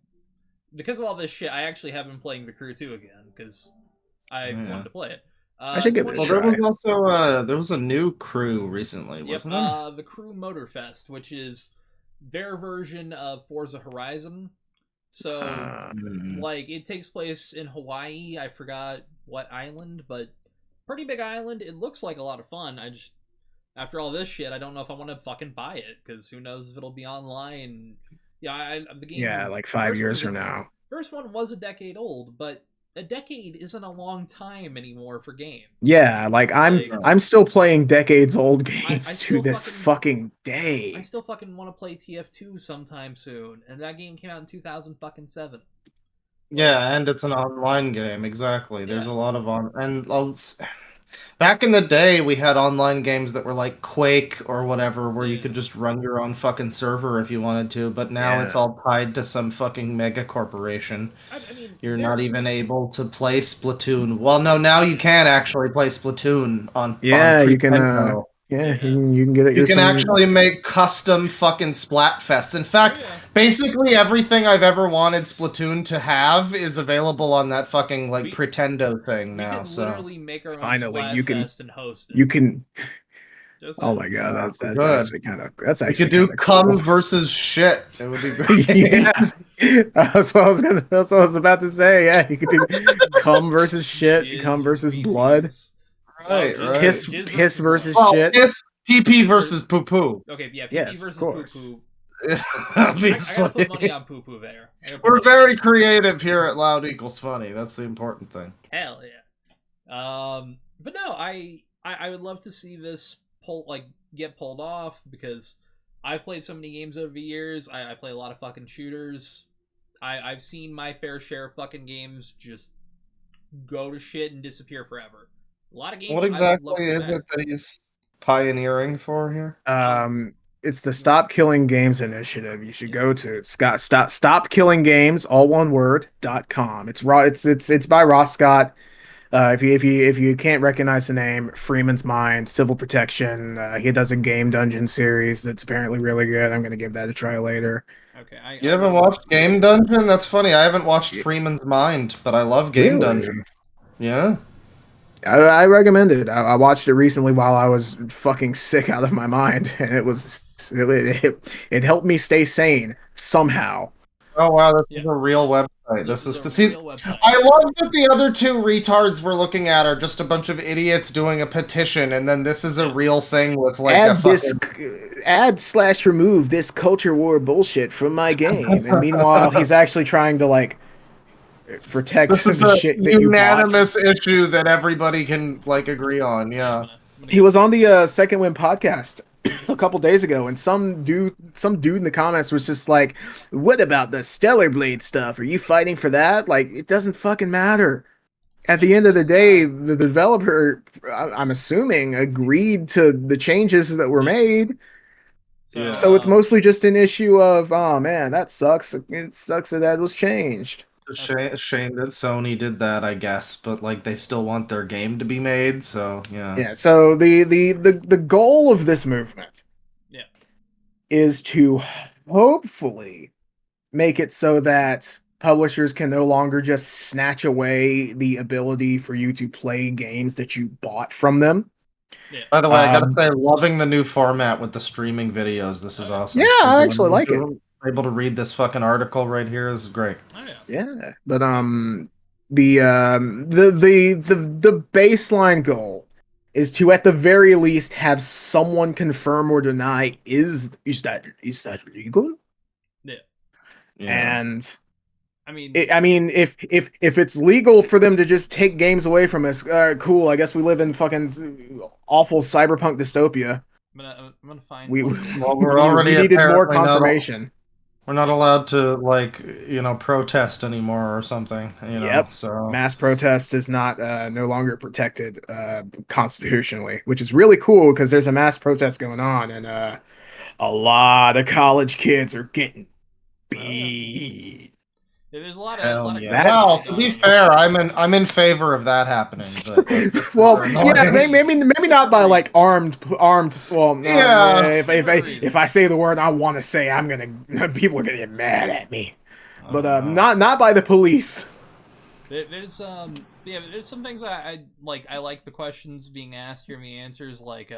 because of all this shit, I actually have been playing the Crew 2 again because I wanted to play it. I should give it a Well, try. there was also there was a new Crew recently, wasn't there? The Crew Motorfest, which is their version of Forza Horizon. So, like, it takes place in Hawaii. I forgot what island, but pretty big island. It looks like a lot of fun. I just, after all this shit, I don't know if I want to fucking buy it because who knows if it'll be online. Yeah, the game. Yeah, like 5 years from now. First one was a decade old, but a decade isn't a long time anymore for games. Yeah, I'm still playing decades old games to this fucking day. I still fucking want to play TF2 sometime soon, and that game came out in 2007. Yeah, and it's an online game. Exactly. There's a lot of back in the day, we had online games that were like Quake or whatever, where you could just run your own fucking server if you wanted to. But now it's all tied to some fucking mega corporation. I mean, you're not even able to play Splatoon. Well, no, now you can actually play Splatoon on. Yeah, on you can. You can get it. You can actually make custom fucking Splatfests. In fact, basically everything I've ever wanted Splatoon to have is available on that fucking like Pretendo thing now. We can literally make our own finally you can and host it. You can. Just oh my god, that's good. actually kind of we could do cum versus shit. It would be great. Yeah, that's what I was about to say. Yeah, you could do cum versus shit, cum versus blood. Right. Piss versus shit. Piss, pee versus poo poo. Okay, yeah, pee versus poo poo. Obviously. I gotta put money on poo poo there. We're very creative here at Loud Equals Funny. That's the important thing. Hell yeah. But no, I would love to see this get pulled off because I've played so many games over the years. I play a lot of fucking shooters. I've seen my fair share of fucking games just go to shit and disappear forever. A lot of games. What exactly is it that he's pioneering for here? It's the Stop Killing Games initiative. You should go to Stop Killing Games, all one word, .com. It's raw. It's by Ross Scott. If you can't recognize the name, Freeman's Mind, Civil Protection. He does a game dungeon series that's apparently really good. I'm gonna give that a try later. Okay, You haven't watched Game Dungeon? That's funny. I haven't watched Freeman's Mind, but I love Game Really? Dungeon. Yeah. I recommend it. I watched it recently while I was fucking sick out of my mind, and it helped me stay sane somehow. Oh wow, this Yeah. is a real website. This This is a is see, real website. I love that the other two retards we're looking at are just a bunch of idiots doing a petition, and then this is a real thing with like a Add/remove this culture war bullshit from my game, and meanwhile he's actually trying to like protect This is the a shit that you bought. unanimous issue that everybody can like agree on. Yeah. I'm gonna He was on the Second Win podcast a couple days ago, and some dude in the comments was just like, "What about the Stellar Blade stuff? Are you fighting for that? Like, it doesn't fucking matter." At the end of the day, the developer, I'm assuming, agreed to the changes that were made. So, So it's mostly just an issue of, oh man, that sucks. It sucks that was changed. Shame that Sony did that, I guess, but like they still want their game to be made, so yeah. Yeah. So the goal of this movement, Yeah. is to hopefully make it so that publishers can no longer just snatch away the ability for you to play games that you bought from them. Yeah. By the way, I gotta say, loving the new format with the streaming videos. This is awesome. Yeah, I actually like it. Able to read this fucking article right here. This is great. Oh, yeah. Yeah, but the baseline goal is to at the very least have someone confirm or deny is that legal? Yeah. And I mean, if it's legal for them to just take games away from us, cool. I guess we live in fucking awful cyberpunk dystopia. I'm gonna find. We already needed more apparently not confirmation. We're not allowed to like protest anymore or something. Yep. So Mass protest is not no longer protected constitutionally, which is really cool because there's a mass protest going on, and a lot of college kids are getting beat. There's a lot hell of yeah. Well, to be fair, I'm in favor of that happening. But well, yeah, maybe not by like armed. Well, no, Yeah. If I say the word I want to say, people are gonna get mad at me. But not by the police. There's some things I like. I like the questions being asked here and the answers. Like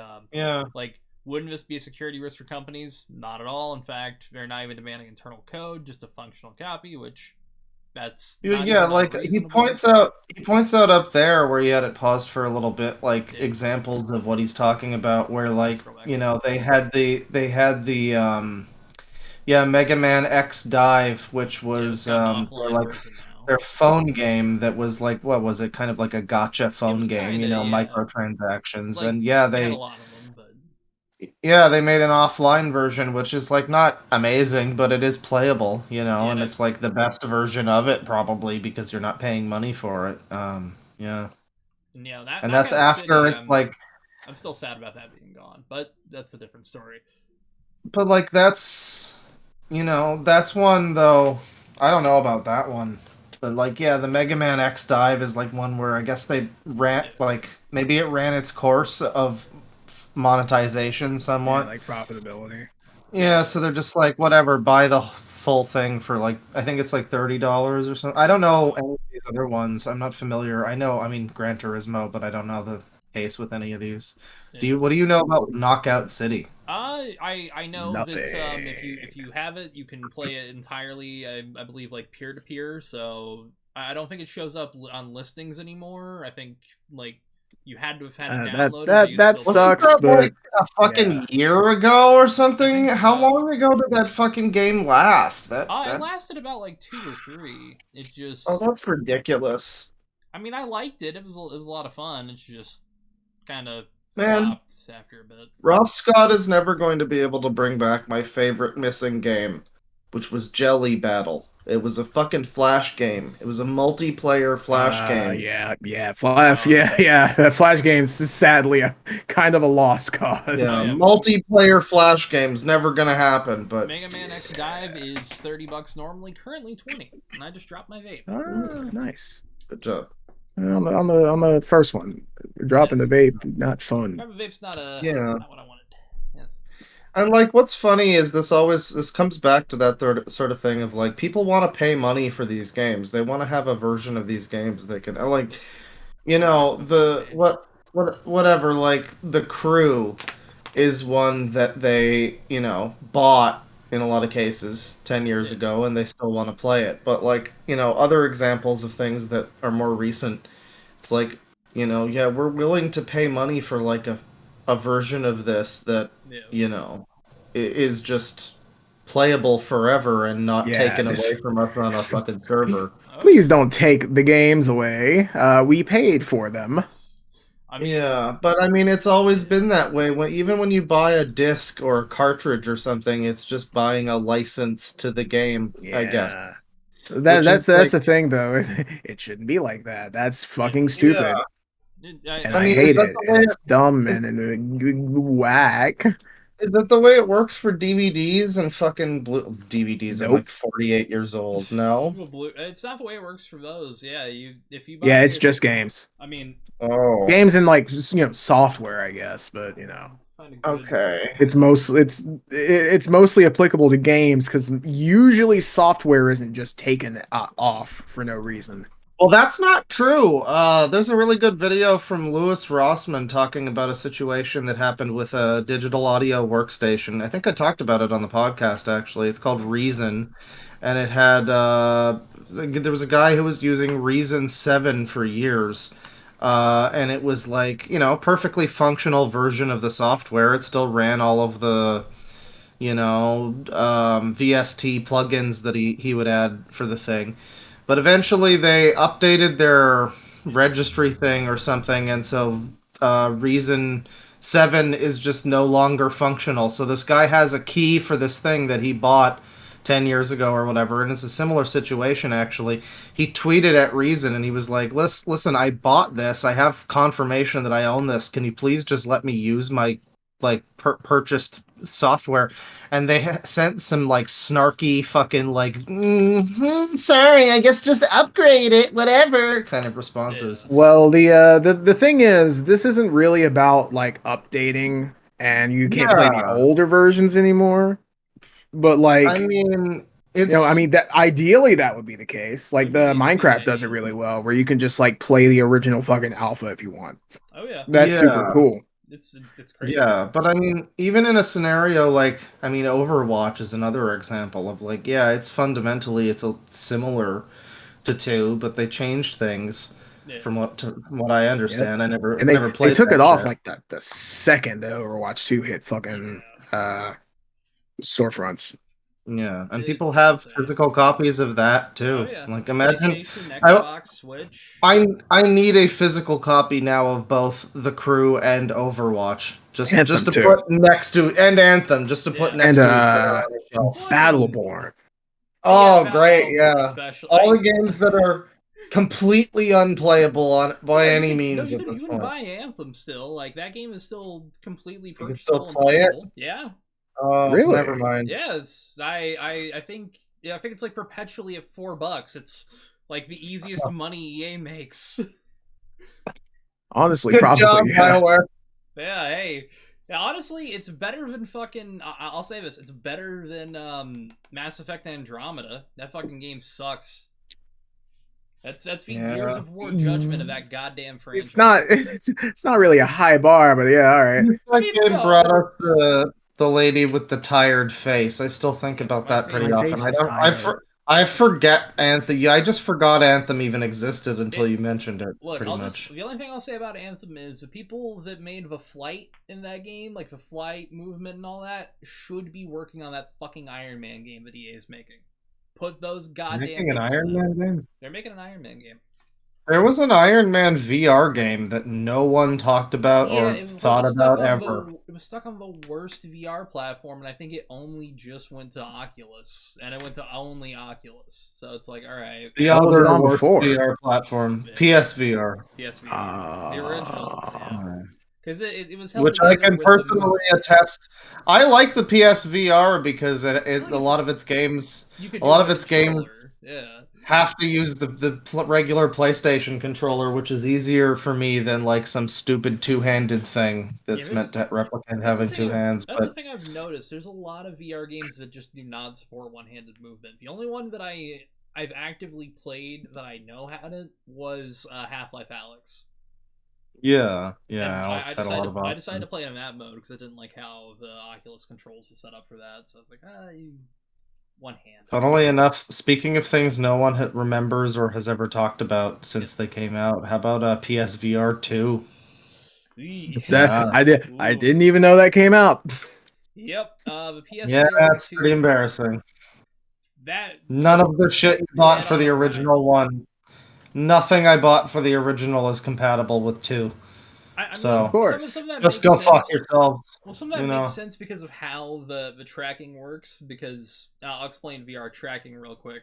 like, wouldn't this be a security risk for companies? Not at all. In fact, they're not even demanding internal code, just a functional copy, which that's not yeah, even like unreasonable. he points out up there where he had it paused for a little bit, like examples of what he's talking about, where like they had the Mega Man X Dive, which was their phone game that was like, what was it, kind of like a gotcha phone game, microtransactions, Like, and they had a lot of them, but they made an offline version, which is like not amazing, but it is playable, and it's like the best version of it probably because you're not paying money for it. and and that's after it's like, I'm still sad about that being gone, but that's a different story. But like that's one though. I don't know about that one. But like, yeah, the Mega Man X Dive is like one where I guess they ran like maybe it ran its course of monetization somewhat, like profitability. Yeah, so they're just like, whatever, buy the full thing for like, I think it's like $30 or something. I don't know any of these other ones. I'm not familiar. I mean Gran Turismo, but I don't know the case with any of these. What do you know about Knockout City? I know Nothing. that if you have it, you can play it entirely. I believe like peer to peer. So I don't think it shows up on listings anymore. I think like you had to have had it downloaded. That sucks. Wasn't that like But a fucking year ago or something? How long ago did that fucking game last? It lasted about like 2 or 3. It just that's ridiculous. I mean, I liked it. It was a lot of fun. It's just kind of flopped after a bit. Ross Scott is never going to be able to bring back my favorite missing game, which was Jelly Battle. It was a fucking Flash game. It was a multiplayer Flash game. Yeah, Flash, yeah. That Flash game's sadly kind of a lost cause. Yeah, yeah. multiplayer Flash games never gonna happen. But Mega Man X Dive is $30 normally, currently 20, and I just dropped my vape. Nice. good job. On the first one, dropping the vape, not fun. Dropping vape's not not what I wanted. Yes. And like, what's funny is this comes back to that third sort of thing of like people want to pay money for these games. They want to have a version of these games they can like, whatever. Like the Crew is one that they bought in a lot of cases 10 years ago, and they still want to play it. But like other examples of things that are more recent, it's like yeah, we're willing to pay money for like a version of this that is just playable forever and not taken away from us on a fucking server. Please don't take the games away. We paid for them. I mean, Yeah, but I mean, it's always been that way. Even when you buy a disc or a cartridge or something, it's just buying a license to the game, I guess. That's the thing, though. It shouldn't be like that. That's fucking stupid. And I hate it. And it's dumb and whack. Is that the way it works for DVDs and fucking DVDs? Nope. I'm like 48 years old. No, it's not the way it works for those. Yeah, if you buy it's just games. I mean, games and like software, I guess, but okay. It's mostly applicable to games because usually software isn't just taken off for no reason. Well, that's not true. There's a really good video from Louis Rossman talking about a situation that happened with a digital audio workstation. I think I talked about it on the podcast, actually. It's called Reason, and it had there was a guy who was using Reason 7 for years, and it was like perfectly functional version of the software. It still ran all of the VST plugins that he would add for the thing. But eventually they updated their registry thing or something, and so Reason 7 is just no longer functional. So this guy has a key for this thing that he bought 10 years ago or whatever, and it's a similar situation, actually. He tweeted at Reason, and he was like, listen, I bought this. I have confirmation that I own this. Can you please just let me use my purchased software? And they sent some like snarky fucking like sorry, I guess just upgrade it, whatever kind of responses. Well, the thing is, this isn't really about like updating, and you can't play the older versions anymore. But like, I mean, it's that ideally that would be the case. Like the Minecraft does it really well, where you can just like play the original fucking alpha if you want. Oh yeah, that's super cool. It's crazy. Yeah, but I mean, even in a scenario like, Overwatch is another example of like, yeah, it's fundamentally it's a similar to 2, but they changed things from what I understand. I never played. They took it off like the second the Overwatch 2 hit fucking storefronts. Yeah, and people have physical copies of that too. Oh, yeah. Like, imagine Xbox, Switch. I need a physical copy now of both The Crew and Overwatch, just to put next to, and Anthem, just to put next to each other on the shelf. Battleborn. Oh, great! Yeah, Especially. all the games that are completely unplayable by any means at this you point. can buy Anthem still. Like, that game is still completely You can still purchasable. play it? Yeah. Oh, really? Never mind. Yeah, I think it's like perpetually at $4. It's like the easiest money EA makes. Honestly, Good probably. job, BioWare. Yeah, hey. Yeah, honestly, it's better than fucking. I'll say this: it's better than Mass Effect Andromeda. That fucking game sucks. That's years of war judgment of that goddamn franchise. It's not really a high bar, but yeah, all right. That game brought us the lady with the tired face. I still think about that pretty often. I forget Anthem. I just forgot Anthem even existed until you mentioned it. Look, pretty much. The only thing I'll say about Anthem is the people that made the flight in that game, like the flight movement and all that, should be working on that fucking Iron Man game that EA is making. Put those goddamn. Making an Iron Man game? They're making an Iron Man game. There was an Iron Man VR game that no one talked about or thought about ever. It was stuck on the worst VR platform, and I think it only just went to Oculus, and it went to only Oculus. So it's like, all right, The What was it other on worst before? VR platform, Yeah. PSVR. PSVR, the original, yeah, because it was held Which I together can with the personally Move. attest. I like the PSVR because a like lot of its games, You could a do lot it of with its a games controller. Yeah. have to use the regular PlayStation controller, which is easier for me than like some stupid two-handed thing that's meant to replicate having two hands. That's the But thing I've noticed. There's a lot of VR games that just do not support one-handed movement. The only one that I've actively played that I know had it was Half-Life Alyx. yeah, And Alex had a lot of I decided to options. play in that mode because I didn't like how the Oculus controls were set up for that. So I was like, one hand. Funnily enough, speaking of things no one remembers or has ever talked about since Yes. they came out, how about PSVR 2? That Yeah. I didn't even know that came out. Yep. The Yeah, PSVR it's 2. pretty embarrassing. That None of the shit you bought dead for on the original arrival. one. Nothing I bought for the original is compatible with 2. I mean, Of So course. some of that just makes go fuck sense. yourselves. Well, some of You that makes know. sense because of how the tracking works. Because I'll explain VR tracking real quick.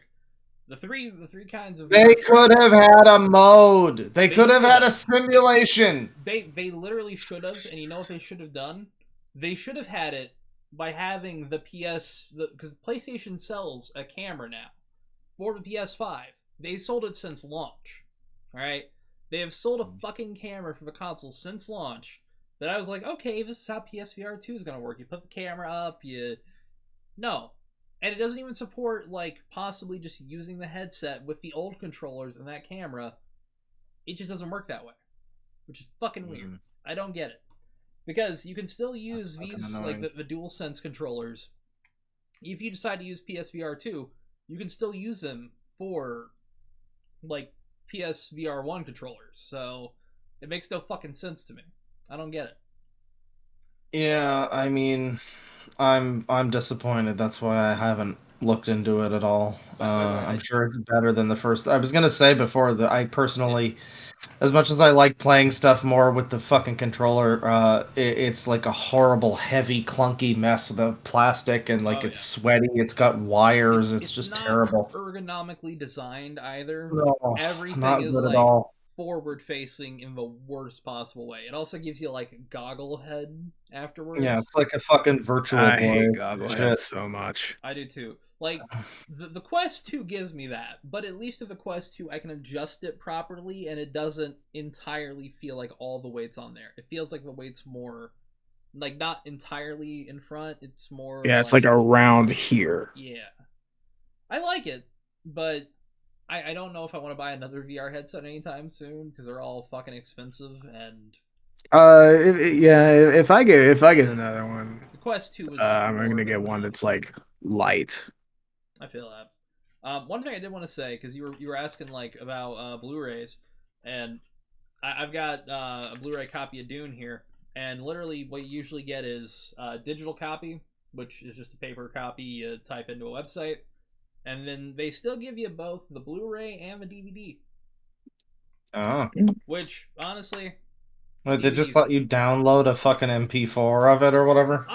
The three kinds of They VR could have had a mode. They could have had a simulation. They literally should have, and you know what they should have done? They should have had it by having the because PlayStation sells a camera now for the PS5. They sold it since launch. All right, they have sold a fucking camera for the console since launch. That I was like, okay, this is how PSVR 2 is gonna work. You put the camera up, no. And it doesn't even support, like, possibly just using the headset with the old controllers and that camera. It just doesn't work that way. Which is fucking weird. I don't get it. Because you can still use these, like, the DualSense controllers. If you decide to use PSVR 2, you can still use them for, like, PSVR 1 controllers. So, it makes no fucking sense to me. I don't get it. Yeah, I mean, I'm disappointed. That's why I haven't looked into it at all. I'm sure it's better than the first. I was gonna say before that I personally, as much as I like playing stuff more with the fucking controller, it's like a horrible, heavy, clunky mess with plastic and like it's sweaty. It's got wires. It's just not terrible. ergonomically designed either. No, Everything not is good at like all. forward facing in the worst possible way. It also gives you like a goggle head afterwards. Yeah, it's like a fucking virtual I boy. hate goggleheads so much. I do too. Like the Quest 2 gives me that, but at least with the Quest 2 I can adjust it properly and it doesn't entirely feel like all the weight's on there. It feels like the weight's more like not entirely in front, it's more Yeah, it's like around here. Yeah. I like it, but I don't know if I want to buy another VR headset anytime soon because they're all fucking expensive and If I get another one, the Quest 2 is I'm more gonna get than one that. that's like light. I feel that. One thing I did want to say because you were asking like about Blu-rays, and I've got a Blu-ray copy of Dune here, and literally what you usually get is a digital copy, which is just a paper copy you type into a website, and then they still give you both the Blu-ray and the DVD. Oh. Which honestly, Like they just let you download a fucking MP4 of it or whatever.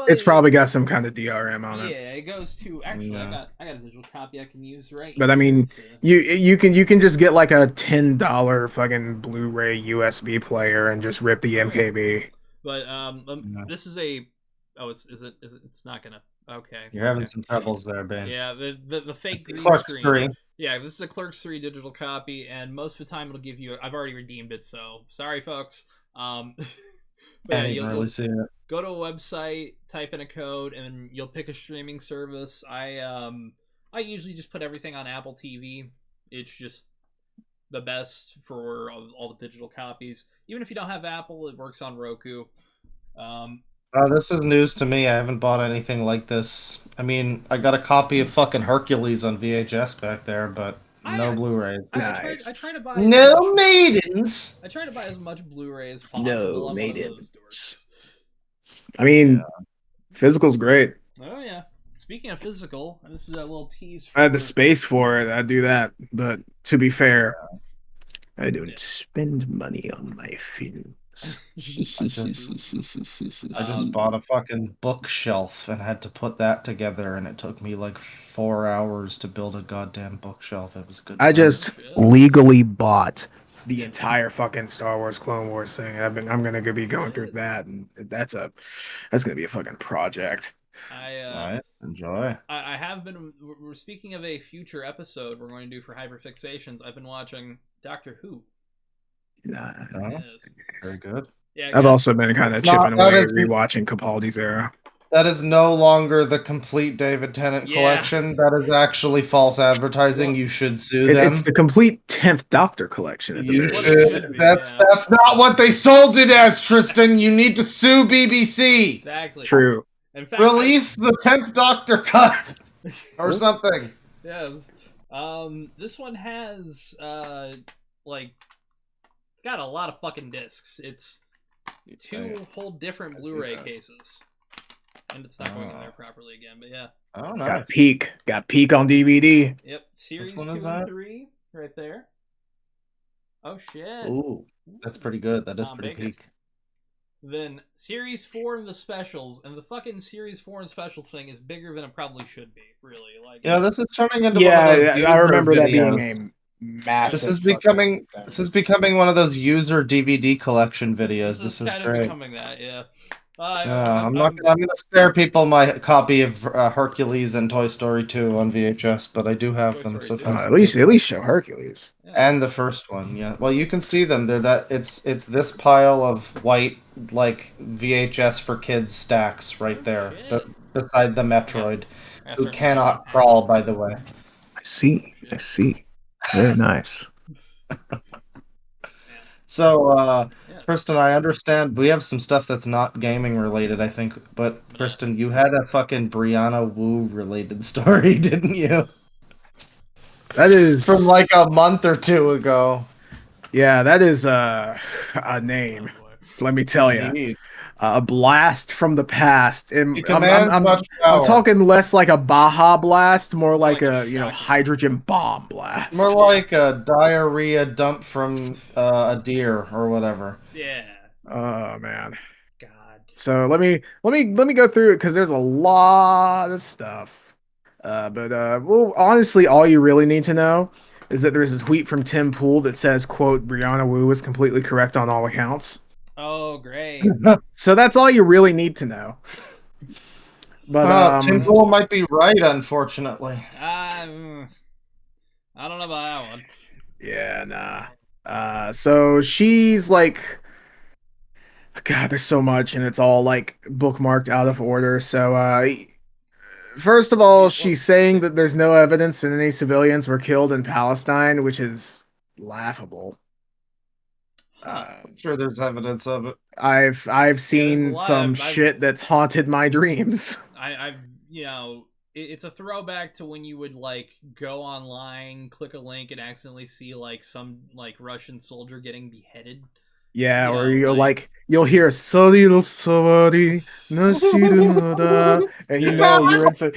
It's probably got some kind of DRM on it. Yeah, it goes to actually. I got a digital copy I can use right. But I mean, you can just get like a $10 fucking Blu-ray USB player and just rip the MKB. But this is a. Oh, it's not gonna. Okay. You're having some troubles there, Ben. Yeah, the fake green Clerks screen. 3. Yeah, this is a Clerks 3 digital copy, and most of the time it'll give you. I've already redeemed it, so sorry, folks. But yeah, you'll see it. go to a website, type in a code, and you'll pick a streaming service. I usually just put everything on Apple TV. It's just the best for all the digital copies. Even if you don't have Apple, it works on Roku. This is news to me. I haven't bought anything like this. I mean, I got a copy of fucking Hercules on VHS back there, but no Blu-rays. I try to buy no maidens. I try to buy as much Blu-ray as possible. No maidens. I mean, physical's great. Oh yeah. Speaking of physical, and this is a little tease. I had the space for it. I'd do that. But to be fair, I don't spend money on my film. I just bought a fucking bookshelf and had to put that together, and it took me like 4 hours to build a goddamn bookshelf. It was a good. I time. just Shit. legally bought the entire fucking Star Wars Clone Wars thing. I'm gonna be going through that, and that's gonna be a fucking project. Nice, enjoy. I have been. We're speaking of a future episode we're going to do for hyperfixations. I've been watching Doctor Who. Nah. Yes. Very good. Yeah, I've also been kind of chipping that away is- rewatching Capaldi's era. That is no longer the complete David Tennant Yeah. collection. That is actually false advertising. Well, You should sue them. It's the complete 10th Doctor collection. At the You very what should. it should be, That's yeah. that's not what they sold it as, Tristan. You need to sue BBC. Exactly. True. In fact, Release the 10th Doctor cut or something. Yes. This one has like it's got a lot of fucking discs. It's two whole different I see Blu-ray that. cases, and it's not going in there properly again. But yeah. Oh, Got Peak on DVD. Yep. Series one 2 is and that? 3 right there. Oh shit. Ooh, that's pretty good. That is Tom pretty Baker. peak. Then Series 4 and the specials, and the fucking Series 4 and specials thing is bigger than it probably should be, really. Like, Yeah, this is turning into one of Yeah, those I user remember that videos. being a massive. This is fucking becoming thing. this is becoming one of those user DVD collection videos. this is This is kind of great. becoming that, yeah. I'm gonna spare people my copy of Hercules and Toy Story 2 on VHS, but I do have Toy them. Story So 2. thanks At to least people. show Hercules. Yeah. And the first one, yeah. Well, you can see them. They're that. It's this pile of white like VHS for kids stacks right Oh, there, shit. beside the Metroid, I who certainly cannot don't have crawl, it. by the way. I see. Very nice. So, Yeah. Kristen, I understand we have some stuff that's not gaming related, I think. But Kristen, you had a fucking Brianna Wu related story, didn't you? That is From like a month or two ago. yeah. That is a name. Oh, boy. Let me tell you. Indeed. A blast from the past. And It commands much power. I'm talking less like a Baja blast, more like like a a shotgun. hydrogen bomb blast. More like a diarrhea dump from a deer or whatever. Yeah. Oh man. God. So let me go through it because there's a lot of stuff. Well, honestly, all you really need to know is that there's a tweet from Tim Pool that says, "quote Brianna Wu was completely correct on all accounts." Oh, great. So that's all you really need to know. But Tim Pool might be right, unfortunately. I don't know about that one. yeah, nah. So she's like, God, there's so much, and it's all like bookmarked out of order. So, first of all, she's saying that there's no evidence that any civilians were killed in Palestine, which is laughable. I'm sure there's evidence of it. I've seen there's a lot some of- I've- shit that's haunted my dreams. I've it's a throwback to when you would like go online, click a link, and accidentally see like some like Russian soldier getting beheaded. Yeah, You or know, you'll hear "Sorry, somebody, and you're into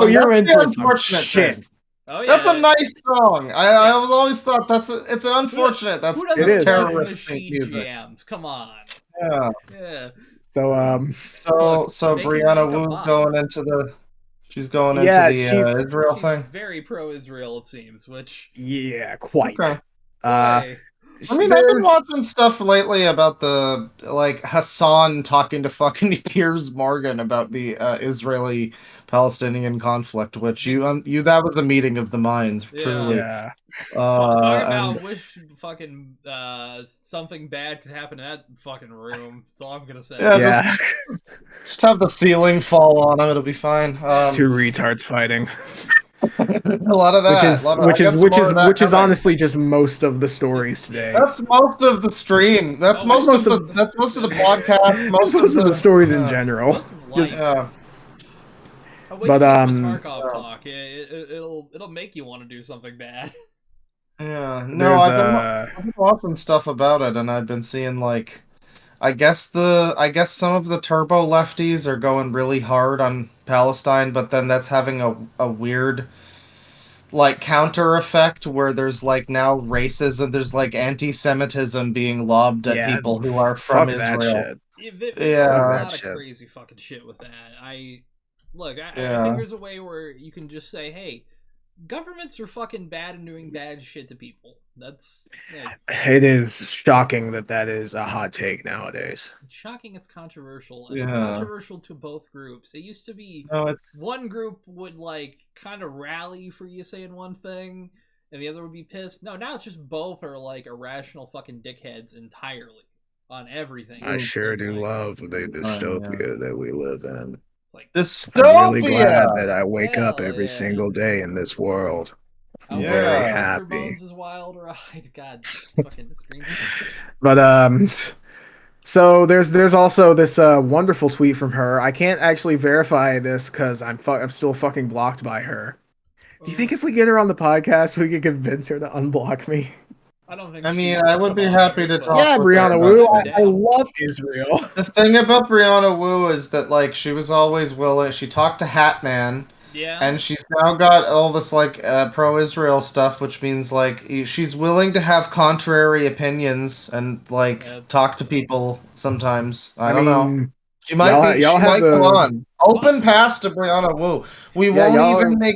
you're into some unfortunate shit. thing. Oh yeah, That's a nice song. I was always thought it's an unfortunate. That's Who doesn't It is. love terrorist machine music. jams? Come on. Yeah. Yeah. So Look, So they can Brianna make a Wu bot. going into the. She's going Yeah, into the Israel She's thing. very pro-Israel, it seems. Which yeah, quite. Okay. boy, I mean, I've been watching stuff lately about the like Hassan talking to fucking Piers Morgan about the Israeli-Palestinian conflict, which that was a meeting of the minds, Yeah. truly. Yeah. talk about and- wish fucking something bad could happen in that fucking room. That's all I'm gonna say. Yeah, Yeah. just have the ceiling fall on him; it'll be fine. Two retards fighting. a lot of that, Which is coming. honestly just most of the stories today. That's most of the stream. That's Oh, most most of of- the that's most of the podcast. Most of the stories in yeah. general. Most of life. Just Yeah. Oh, wait but, till um, Tarkov talk. It'll make you want to do something bad. Yeah, no, there's I've been watching stuff about it, and I've been seeing like, I guess some of the turbo lefties are going really hard on Palestine, but then that's having a weird like counter effect where there's like now racism, there's like anti-Semitism being lobbed at Yeah, people who are from fuck that Israel. shit. Yeah, Vince Yeah. does a Fuck lot that of shit. crazy fucking shit with that. I Yeah. think there's a way where you can just say, hey, governments are fucking bad and doing bad shit to people. That's like, It is shocking that is a hot take nowadays. it's shocking, it's controversial, and it's Yeah. controversial to both groups. It used to be No, it's one group would like kind of rally for you saying one thing, and the other would be pissed. No, now it's just both are like irrational fucking dickheads entirely on everything. I sure It's do like, love the dystopia that we live in. it's like I'm really dystopia. glad that I wake up hell every yeah. single day in this world. I'm very Yeah. Mr. happy. Bones' wild ride. God, fucking screen. But so there's also this wonderful tweet from her. I can't actually verify this because I'm still fucking blocked by her. Do you think if we get her on the podcast, we could convince her to unblock me? I don't think. I she mean, would I would come be on happy here, to but- talk Yeah, with her Brianna about Wu. that. I love Israel. The thing about Brianna Wu is that like she was always willing. She talked to Hatman, Yeah. and she's now got all this like pro-Israel stuff, which means like she's willing to have contrary opinions and like That's- talk to people sometimes. I I don't know. mean, She might be. y'all She have might come the on. Open Possible. pass to Brianna Wu. We Yeah, won't y'all even are- make.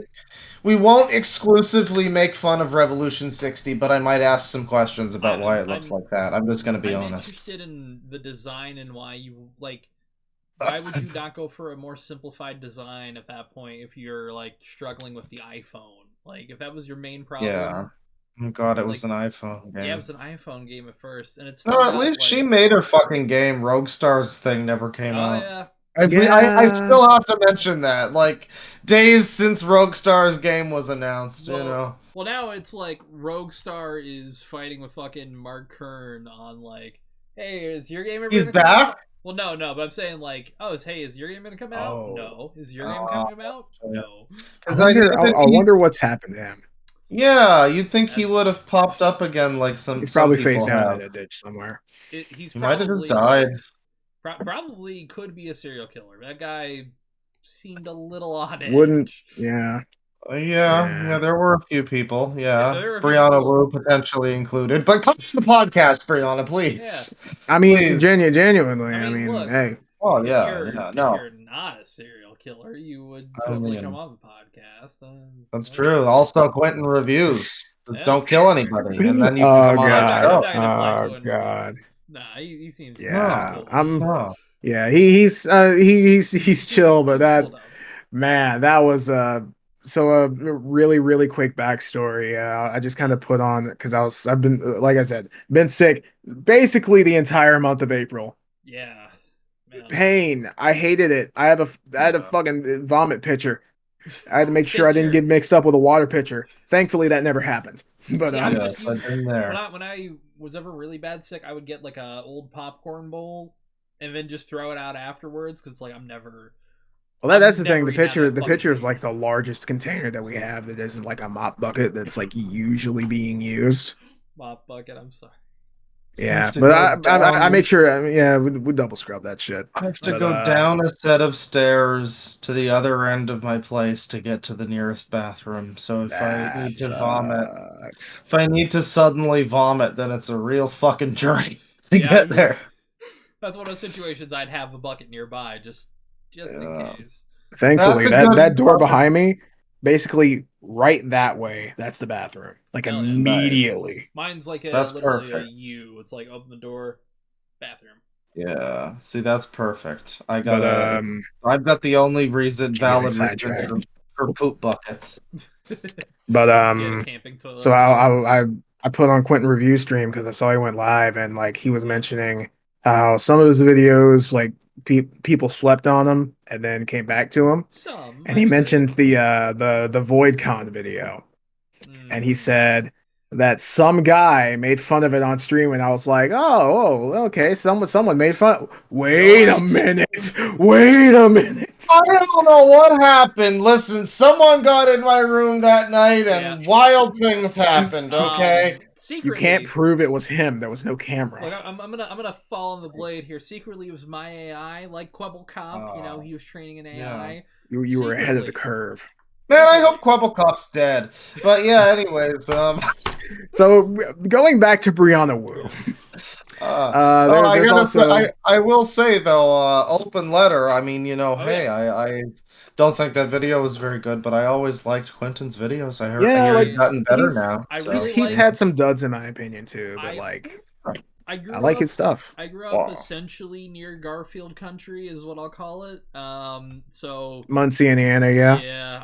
We won't exclusively make fun of Revolution 60, but I might ask some questions about why it looks like that. I'm just gonna be I'm honest. interested in the design and why you like. Why would you not go for a more simplified design at that point if you're like struggling with the iPhone? Like if that was your main problem. Yeah. Oh god, it was Like, an iPhone game. Yeah, it was an iPhone game at first, and it's No, still at got, least she like- made her fucking game. Roguestar's thing never came Oh out. yeah. I Yeah. still have to mention that. Like, days since Roguestar's game was announced, you know. Well, now it's like Roguestar is fighting with fucking Mark Kern on like, hey, is your game ever He's gonna come back? out? Well, no, but I'm saying like, is your game gonna come out? Oh. No. Is your game coming out? No. Because I wonder what's happened to him. Yeah, you'd think he That's- would have popped up again like some He's probably people face down have. in a ditch somewhere. He's He might have probably just died. Probably could be a serial killer. That guy seemed a little on edge. Wouldn't. Yeah. Yeah, there were a few people. Yeah, there were a few Brianna people. Wu potentially included. But come to the podcast, Brianna, please. I mean, Please. genuinely. I mean, look, hey. Oh if yeah, you're, yeah, if no, you're not a serial killer, you would I totally mean, come on the podcast. that's true. Also, Quentin reviews. Yes. Don't kill anybody, and then you Oh, can come on God. our I'm show. not gonna play Oh, Quentin God. Reviews. Nah, he seems Yeah, cool. No. Yeah, he's chill, but that Cool, though. man, that was so a really quick backstory. I just kind of put on because I've been like I said, been sick basically the entire month of April. Yeah. Man. Pain. I hated it. I had a fucking vomit pitcher. I had to make sure I didn't get mixed up with a water pitcher. Thankfully, that never happened. But See, I'm with Yes, you. I've been there. When I was ever really bad sick, I would get like a old popcorn bowl and then just throw it out afterwards because like I'm never. well, that's the thing. never eating out of that The pitcher fucking is like the largest container that we have. That isn't like a mop bucket that's like usually being used. mop bucket. I'm sorry. Yeah, have to but go I down- make sure. I mean, yeah, we double scrub that shit. I have to But, go down a set of stairs to the other end of my place to get to the nearest bathroom. So if I need to vomit, sucks. if I need to suddenly vomit, then it's a real fucking journey to Yeah, get there. That's one of those situations I'd have a bucket nearby just in Yeah. case. Thankfully, That's a good that door bucket. behind me, basically right that way, that's the bathroom. Like Hell yeah. immediately. Mine's like That's literally a perfect. U. It's like open the door, bathroom. Yeah, see, that's perfect. But I've got the only valid reason sidetracked. for poop buckets. but Yeah, camping toilet. so I put on Quentin review stream because I saw he went live and like he was mentioning how some of his videos like people slept on him and then came back to him. Some. And he mentioned the VoidCon video, and he said that some guy made fun of it on stream, and I was like, oh, okay, someone made fun. Wait a minute. I don't know what happened. Listen, someone got in my room that night and wild things happened, okay? Secretly, You can't prove it was him. There was no camera. Look, I'm gonna fall on the blade here. Secretly, it was my AI, like Quebble Cop. You know, he was training an AI. You were ahead of the Secretly. curve. Man, I hope Quebblecop's dead. But yeah, anyways, So going back to Brianna Wu. There's also I will say though, open letter. I mean, hey, yeah. I don't think that video was very good, but I always liked Quentin's videos. I Yeah, hear like, he's gotten better he's now. I so, really he's like- had some duds in my opinion too, but I grew I like up, his stuff. I grew up Wow. essentially near Garfield country, is what I'll call it. So Muncie, Indiana, yeah.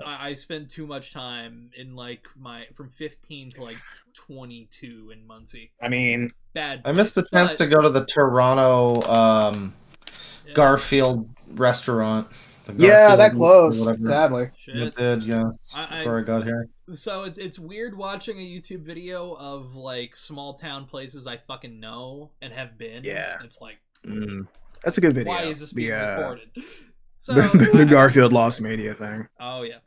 I spent too much time in like from 15 to like 22 in Muncie. I mean, Bad. I missed the place, chance but- to go to the Toronto Yeah. Garfield restaurant. The yeah, that Garfield or closed, whatever. sadly. Shit. It did, yeah. Before I got here. So it's weird watching a YouTube video of like small town places I fucking know and have been. Yeah. It's like, That's a good video. why is this being recorded? So The I Garfield Lost Media thing. Oh yeah,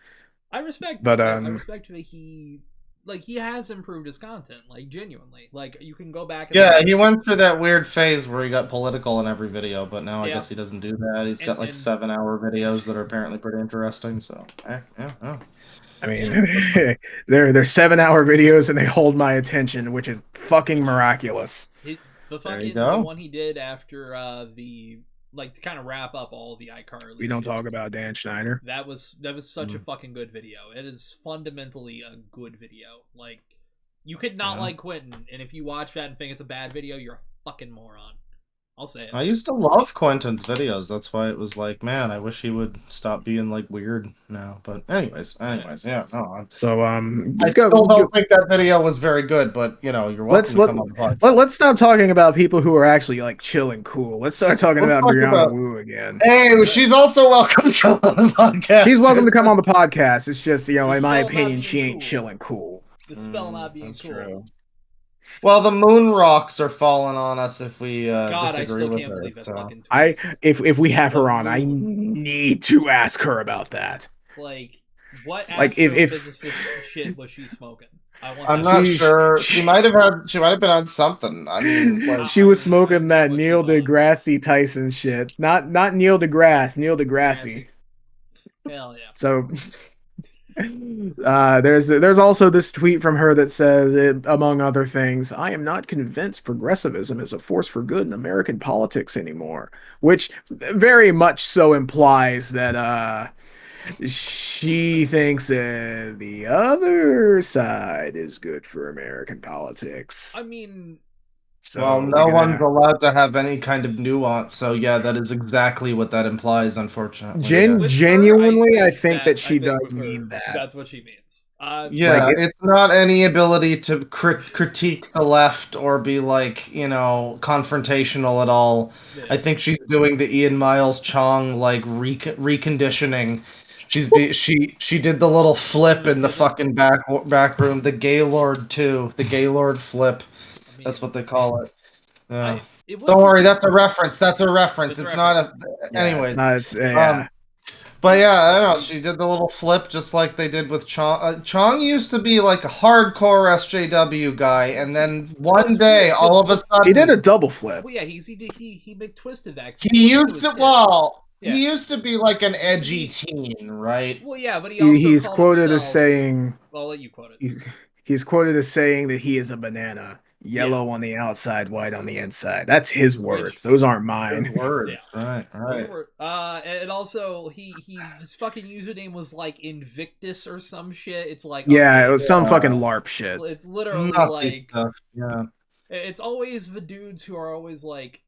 I respect. But, I respect that he has improved his content, like genuinely. Like you can go back. And Yeah, he went through that weird phase where he got political in every video, but now I Yeah. guess he doesn't do that. He's got like And- 7-hour videos that are apparently pretty interesting. So, yeah. I mean, they're 7-hour videos and they hold my attention, which is fucking miraculous. the There you fucking go. the one he did after the to kind of wrap up all the iCarly. We don't shit. talk about Dan Schneider. That was such a fucking good video. It is fundamentally a good video. Like you could not like Quentin, and if you watch that and think it's a bad video, you're a fucking moron. I'll say it. I used to love Quentin's videos. That's why it was like, man, I wish he would stop being like weird now. But anyways, yeah. No, So I still don't think that video was very good, but you're welcome to come on the podcast. let's stop talking about people who are actually like chill and cool. Let's start talking Let's about talk Brianna about- Wu again. Hey, she's also welcome to come on the podcast. She's welcome to come on the podcast. It's just, in my It's not opinion, being she ain't cool. chill and cool. The spell not being That's cool. true. Well, the moon rocks are falling on us if we God, I disagree still with can't her. believe that's So. fucking. If we have The her on, I moon. need to ask her about that. It's like what Like, if- astrophysicist shit was she smoking? I want I'm that not She- sure. she- She might have been on something. I mean, like, She was smoking that What Neil she's on. deGrasse Tyson shit. Not Neil deGrasse, Neil deGrasse. Hell yeah. So there's also this tweet from her that says, among other things, I am not convinced progressivism is a force for good in American politics anymore, which very much so implies that she thinks the other side is good for American politics. I mean, So well, we're no gonna- one's allowed to have any kind of nuance. So yeah, that is exactly what that implies. Unfortunately, yeah. with her, Genuinely, I think that she I think does with her, mean that. That's what she means. Yeah, Like, it's not any ability to critique the left or be like, confrontational at all. yeah. I think she's doing the Ian Miles Chong like reconditioning. She did the little flip in the fucking back room, the Gaylord 2, the Gaylord flip. I mean, That's what they call it. Yeah. it Don't worry, wasn't- that's a reference. That's a reference. It's It's a not a. Yeah, Anyways, yeah. but yeah, I don't know. She did the little flip just like they did with Chong. Chong used to be like a hardcore SJW guy, and then one day, all of a sudden, He did a double flip. Well, yeah, he McTwisted that. He used to. Well, Yeah. he used to be like an edgy teen, right? Well, yeah, but he also He's called quoted as himself- saying I'll let you quote it. he's quoted as saying that he is a banana, yellow on the outside, white on the inside. That's his words. Those aren't mine. Good words. Yeah. Right. And also his fucking username was like Invictus or some shit. It's like Yeah, okay, it was some fucking LARP shit. It's literally Nazi like stuff. Yeah. it's always the dudes who are always like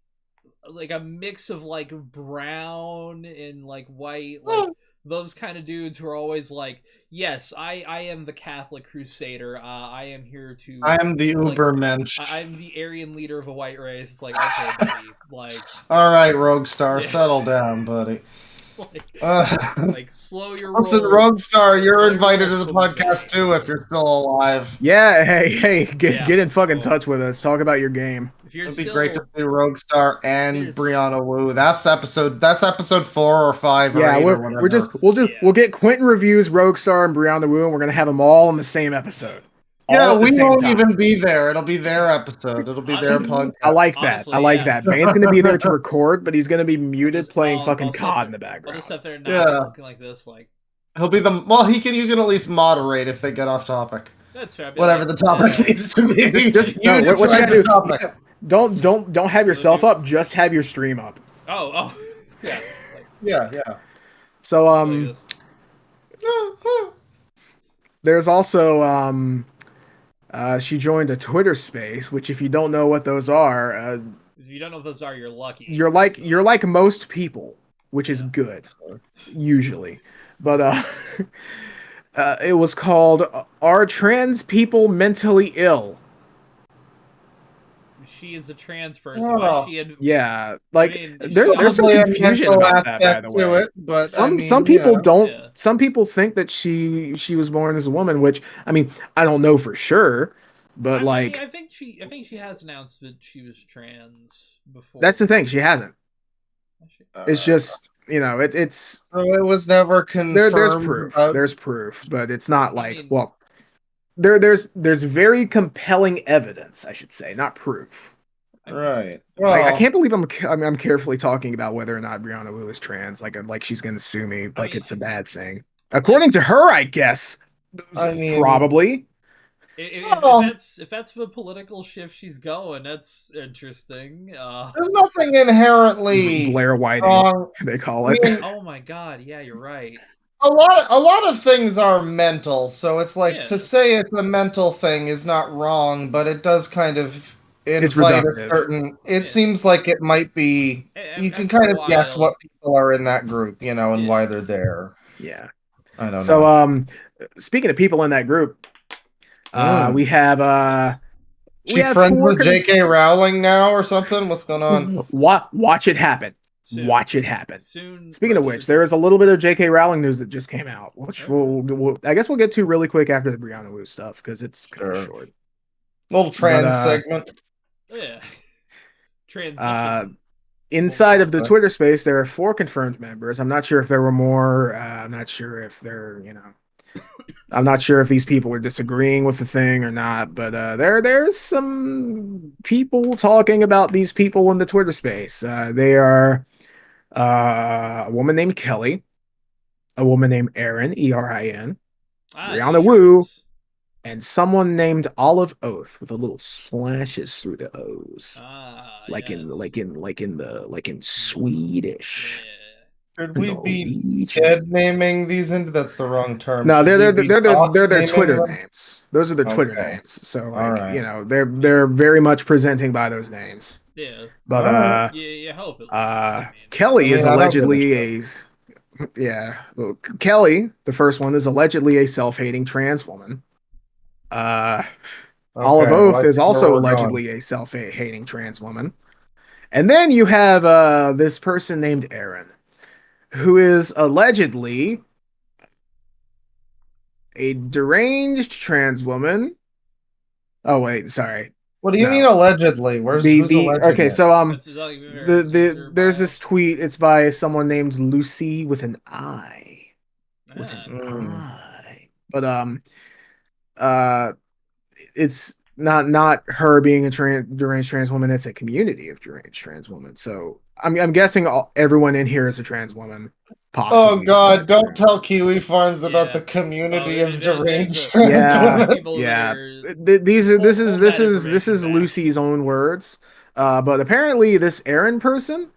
a mix of like brown and like white, like those kind of dudes who are always like, yes, I am the Catholic Crusader. I am here to. I am the like, Ubermensch. I'm the Aryan leader of a white race. It's like, okay, buddy, like, All right, Rogue Star, Yeah. settle down, buddy. it's Uh, like slow your listen, roll. Rogue Star, you're Slow your invited to roll, the Jose. podcast too if you're still alive. Yeah, hey, get Yeah. in fucking Cool. touch with us. Talk about your game. If you're It'd be still, great to see Rogue Star and Here's- Brianna Wu. That's episode 4 or 5 or Yeah, 8 or we'll whatever. we'll get Quentin reviews Rogue Star and Brianna Wu, and we're gonna have them all in the same episode. All Yeah, at the we same won't time. even be there. It'll be their episode. It'll be their podcast. I like that. Honestly, I like yeah. that. Van's gonna be there to record, but he's gonna be muted Just- playing I'll fucking sit COD there- in the I'll background. just sit there and Yeah. looking like this, like He'll be the well. He can. You can at least moderate if they get off topic. That's fair. I'd be Whatever like, the topic needs to be. Just You no. What you decide gotta the do? topic. Yeah, don't have yourself up. Just have your stream up. oh, yeah. Like, Yeah, yeah. So like this. there's also she joined a Twitter space, which if you don't know what those are, If you don't know what those are, you're lucky. you're like most people, which is good usually. But it was called "Are Trans People Mentally Ill?" She is a trans person. Why is she in? Yeah, like I mean, there's some Probably a confusion mental about that, by aspect the to way. it, but Some people don't. Yeah. Some people think that she was born as a woman, which I mean I don't know for sure, but like I think she has announced that she was trans before. that's the thing. She hasn't. It's just it's so it was never confirmed. there's proof. about- There's proof, but it's not like mean- well, there's very compelling evidence, I should say, not proof. right. I can't believe I'm carefully talking about whether or not Brianna Wu is trans. Like she's gonna sue me like mean, it's a bad thing. According to her, I guess. I mean- Probably. If that's the political shift she's going, that's interesting. There's nothing inherently Blair Whiting, wrong. they call I it. mean, Oh my god, yeah, you're right. a lot of things are mental, so it's like Yeah. to say it's a mental thing is not wrong, but it does kind of It's invite a reductive. certain. It Yeah. seems like it might be. You can After kind a of guess while- what people are in that group, and Yeah. why they're there. Yeah. I don't So know. speaking of people in that group, Mm. we have She friends with J.K. Rowling now or something? What's going on? Watch it happen. Soon. Watch it happen. Soon. Speaking of which, there is a little bit of J.K. Rowling news that just came out, which I guess we'll get to really quick after the Brianna Wu stuff because it's kind of Sure. short. Little trans But, segment. Yeah. Transition. Inside of the Twitter space, there are 4 confirmed members. I'm not sure if there were more. I'm not sure if they're, I'm not sure if these people are disagreeing with the thing or not. But there's some people talking about these people in the Twitter space. They are a woman named Kelly, a woman named Erin, Erin, Brianna Wu, and someone named Olive Oath with a little slashes through the O's, like in Swedish. Should we be dead naming these into? That's the wrong term. No, Should they're we be their naming Twitter them? names. Those are their Twitter Okay. names. So All like right. they're very much presenting by those names. Yeah. But you hope it. Kelly is I don't allegedly well, Kelly, the first one, is allegedly a self-hating trans woman. Olive Oath is also allegedly a self-hating trans woman. And then you have this person named Erin, who is allegedly a deranged trans woman. Oh wait, sorry. What do you mean allegedly? Who's alleged? Okay, so the there's this tweet. It's by someone named Lucy with an I. With an I. But it's not her being a deranged trans woman. It's a community of deranged trans women. So I'm guessing everyone in here is a trans woman. Oh God! Don't tell Kiwi Farms about the community of deranged trans women. Yeah. This is Lucy's own words. But apparently this Erin person,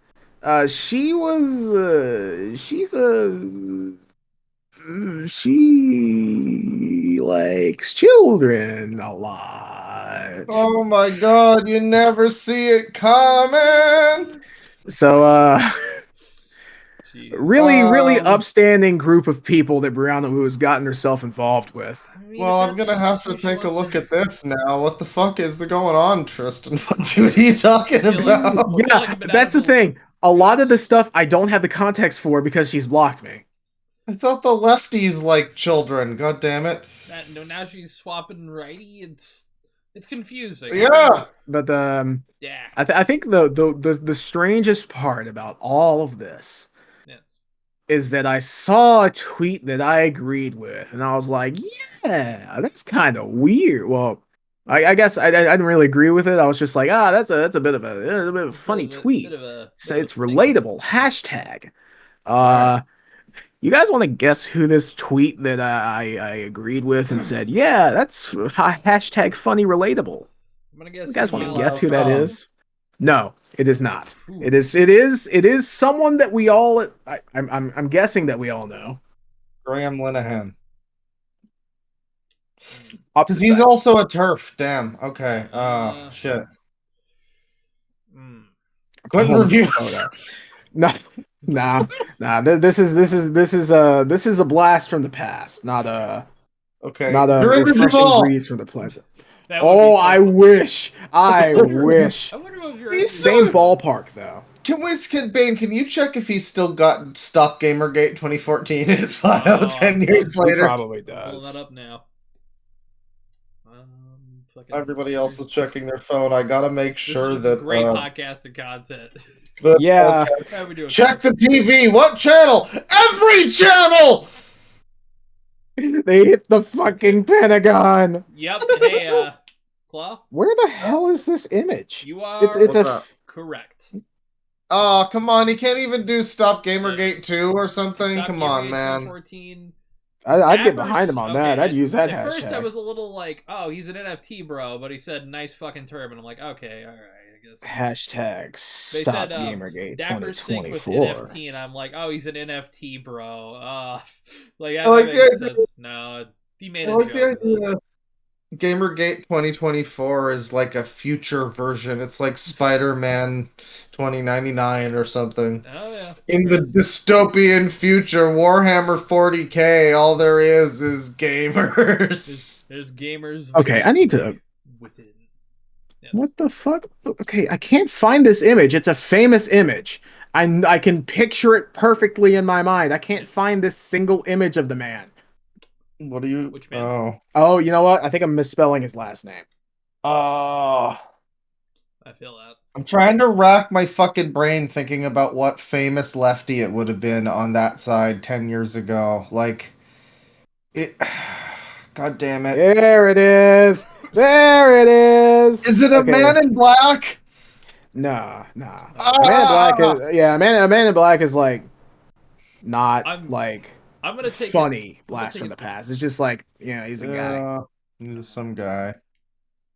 she likes children a lot. Oh my God! You never see it coming. So really upstanding group of people that Brianna Wu has gotten herself involved with. Well, I'm gonna have to take a look at this now. What the fuck is going on, Tristan? What are you talking about? Yeah, that's the thing. A lot of the stuff I don't have the context for because she's blocked me. I thought the lefties like children. God damn it! No, now she's swapping righty. It's confusing. Yeah, but yeah, I think the strangest part about all of this is that I saw a tweet that I agreed with, and I was like, yeah, that's kind of weird. Well, I guess I didn't really agree with it. I was just like, that's a bit of a funny tweet. So it's relatable. Hashtag. You guys want to guess who this tweet that I agreed with and said, yeah, that's hashtag funny relatable. I'm gonna guess You guys want to Miles guess who that Teller. is? No, it is not. Ooh. It is someone that we all. I'm guessing that we all know. Graham Linehan. Because Opposite he's side. also a turf. Damn. Okay. Shit. Quentin Hold on. reviews. No, nah. This is a blast from the past, not a Okay. not a Very refreshing Duvall. breeze from the pleasant. That would be Oh, so I funny. wish. I wish. I wonder if you're He's Same so- ballpark though. Bane, can you check if he's still got Stop Gamergate 2014 in his file Oh, 10 years He later? probably pulling does. that up now. Fucking Everybody else is checking their phone. I gotta make sure this is that. great podcasting content. Yeah. How we doing? Check the TV. What channel? Every channel. They hit the fucking Pentagon. Yep. Hey, Claw, Where the hell is this image? you are It's What's a up? correct. Oh, come on. He can't even do Stop Gamergate 2 or something? Stop Come on, Gamergate man. 2014. I'd get Dappers- behind him on that. okay, I'd use that at first, I hashtag. was a little like, "Oh, he's an NFT bro," but he said "nice fucking term," and I'm like, "Okay, all right, I guess." Hashtag They stop said Gamergate Dapper Sync with 2024. NFT, and I'm like, "Oh, he's an NFT bro." Like that, I like that the makes idea. sense. No, he made I a like joke. the with it. idea. Gamergate 2024 is like a future version. It's like Spider-Man 2099 or something. Oh yeah. In the dystopian future, Warhammer 40k, all there is gamers. There's gamers. Okay, I need to. Within. Yes. What the fuck? Okay, I can't find this image. It's a famous image. I can picture it perfectly in my mind. I can't find this single image of the man. What do you? Which man? Oh, Oh, you know what? I think I'm misspelling his last name. oh. I feel that. I'm trying to rack my fucking brain thinking about what famous lefty it would have been on that side 10 years ago. Like, it. God damn it. There it is. There it is. Is it a Okay. man in black? Nah. Ah! A Man in Black is, yeah, a man in Black is like not like I'm gonna take funny it, blast from the past. It's just like, you know, he's a guy. He's just some guy.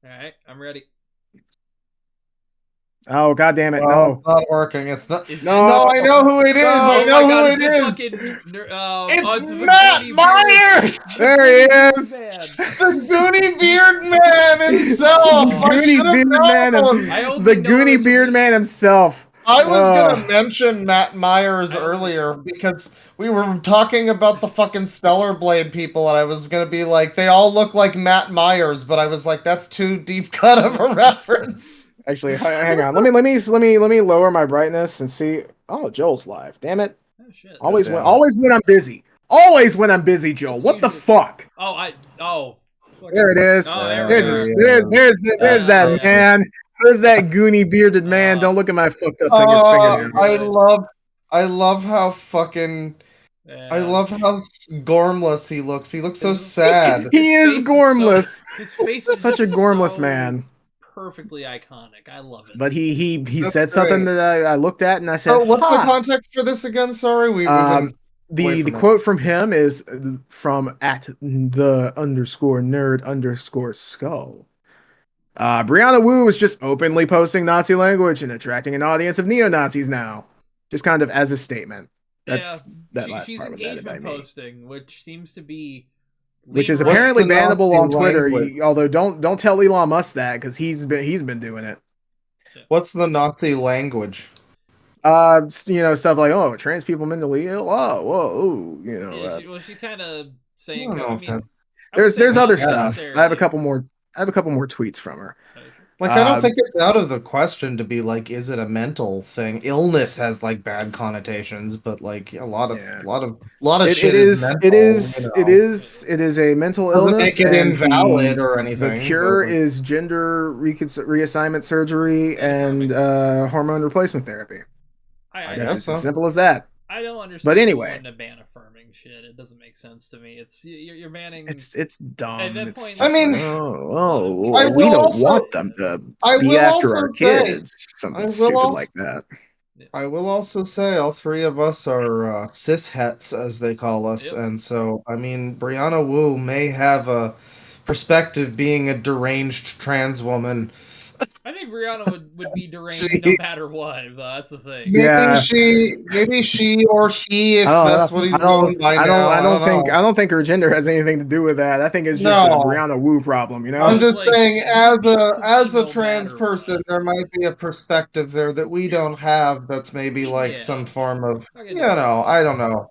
All right, I'm ready. Oh, god damn it. Well, No. it's not working. It's not. Is No. No, I know who it is. I Oh know my God, who is it it is. fucking It's the Matt Goonie Myers! Beard- There he Goonie is. Man. The Goonie Beard Man himself. Oh. I should Goonie have Beard Man. known. I only The know Goonie this Beard week. Man himself. I was Oh. gonna mention Matt Myers I only- earlier because we were talking about the fucking Stellar Blade people, and I was gonna be like, they all look like Matt Myers, but I was like, that's too deep cut of a reference. Actually, hang on. Let me lower my brightness and see. Oh, Joel's live. Damn it. Oh shit. Always damn when it. always when I'm busy. Always when I'm busy, Joel. It's What the usually- fuck? Oh. Fucking- There it is. Oh, there There's we There go. he is. there's that Yeah. man. There's that Goonie bearded man. Don't look at my fucked up fingernail. I love how fucking I love how gormless he looks. He looks so sad. He His is face gormless. His face is Such a just gormless so man. Perfectly iconic. I love it. But he That's said something great. that I looked at and I said, So what's the "Huh." context for this again? Sorry, we've been away The from it. quote from him is from at the underscore nerd underscore skull. Brianna Wu is just openly posting Nazi language and attracting an audience of neo-Nazis now. Just kind of as a statement. That last she's part was added by engagement me. posting, which seems to be Which is lean right- apparently What's the bannable Nazi on Twitter. language? Although don't tell Elon Musk that because he's been doing it. What's the Nazi language? Stuff like, oh, trans people mentally ill. Oh, whoa, ooh, Yeah, she kind of saying. I don't know I if mean, that's- I would say there's not other stuff. necessarily. I have a couple more tweets from her. Like, I don't think it's out of the question to be like, is it a mental thing? Illness has like bad connotations, but like a lot of shit is mental, it is a mental Doesn't illness. make it and invalid or anything, The cure but, like- is gender reassignment surgery and hormone replacement therapy. I That's guess it's so. as simple as that. I don't understand. But anyway. To ban affirming shit, it doesn't make sense to me. It's you're banning. It's dumb. At that It's point, just I mean, like, I we will don't also- want them to I be will after also our say- kids. I Something will stupid also- like that. I will also say all three of us are cis hets, as they call us, Yep. and so I mean, Brianna Wu may have a perspective being a deranged trans woman. I think Brianna would be deranged She, no matter what. But that's the thing. Yeah. maybe she or he, if that's what he's going by now. I don't know. I don't think her gender has anything to do with that. I think it's just a No, Brianna Wu problem, you know? I'm It's just like, saying, you get to as be a no trans matter person, what. there might be a perspective there that we don't have. That's maybe like Yeah. some form of, I you can see know, that. I don't know.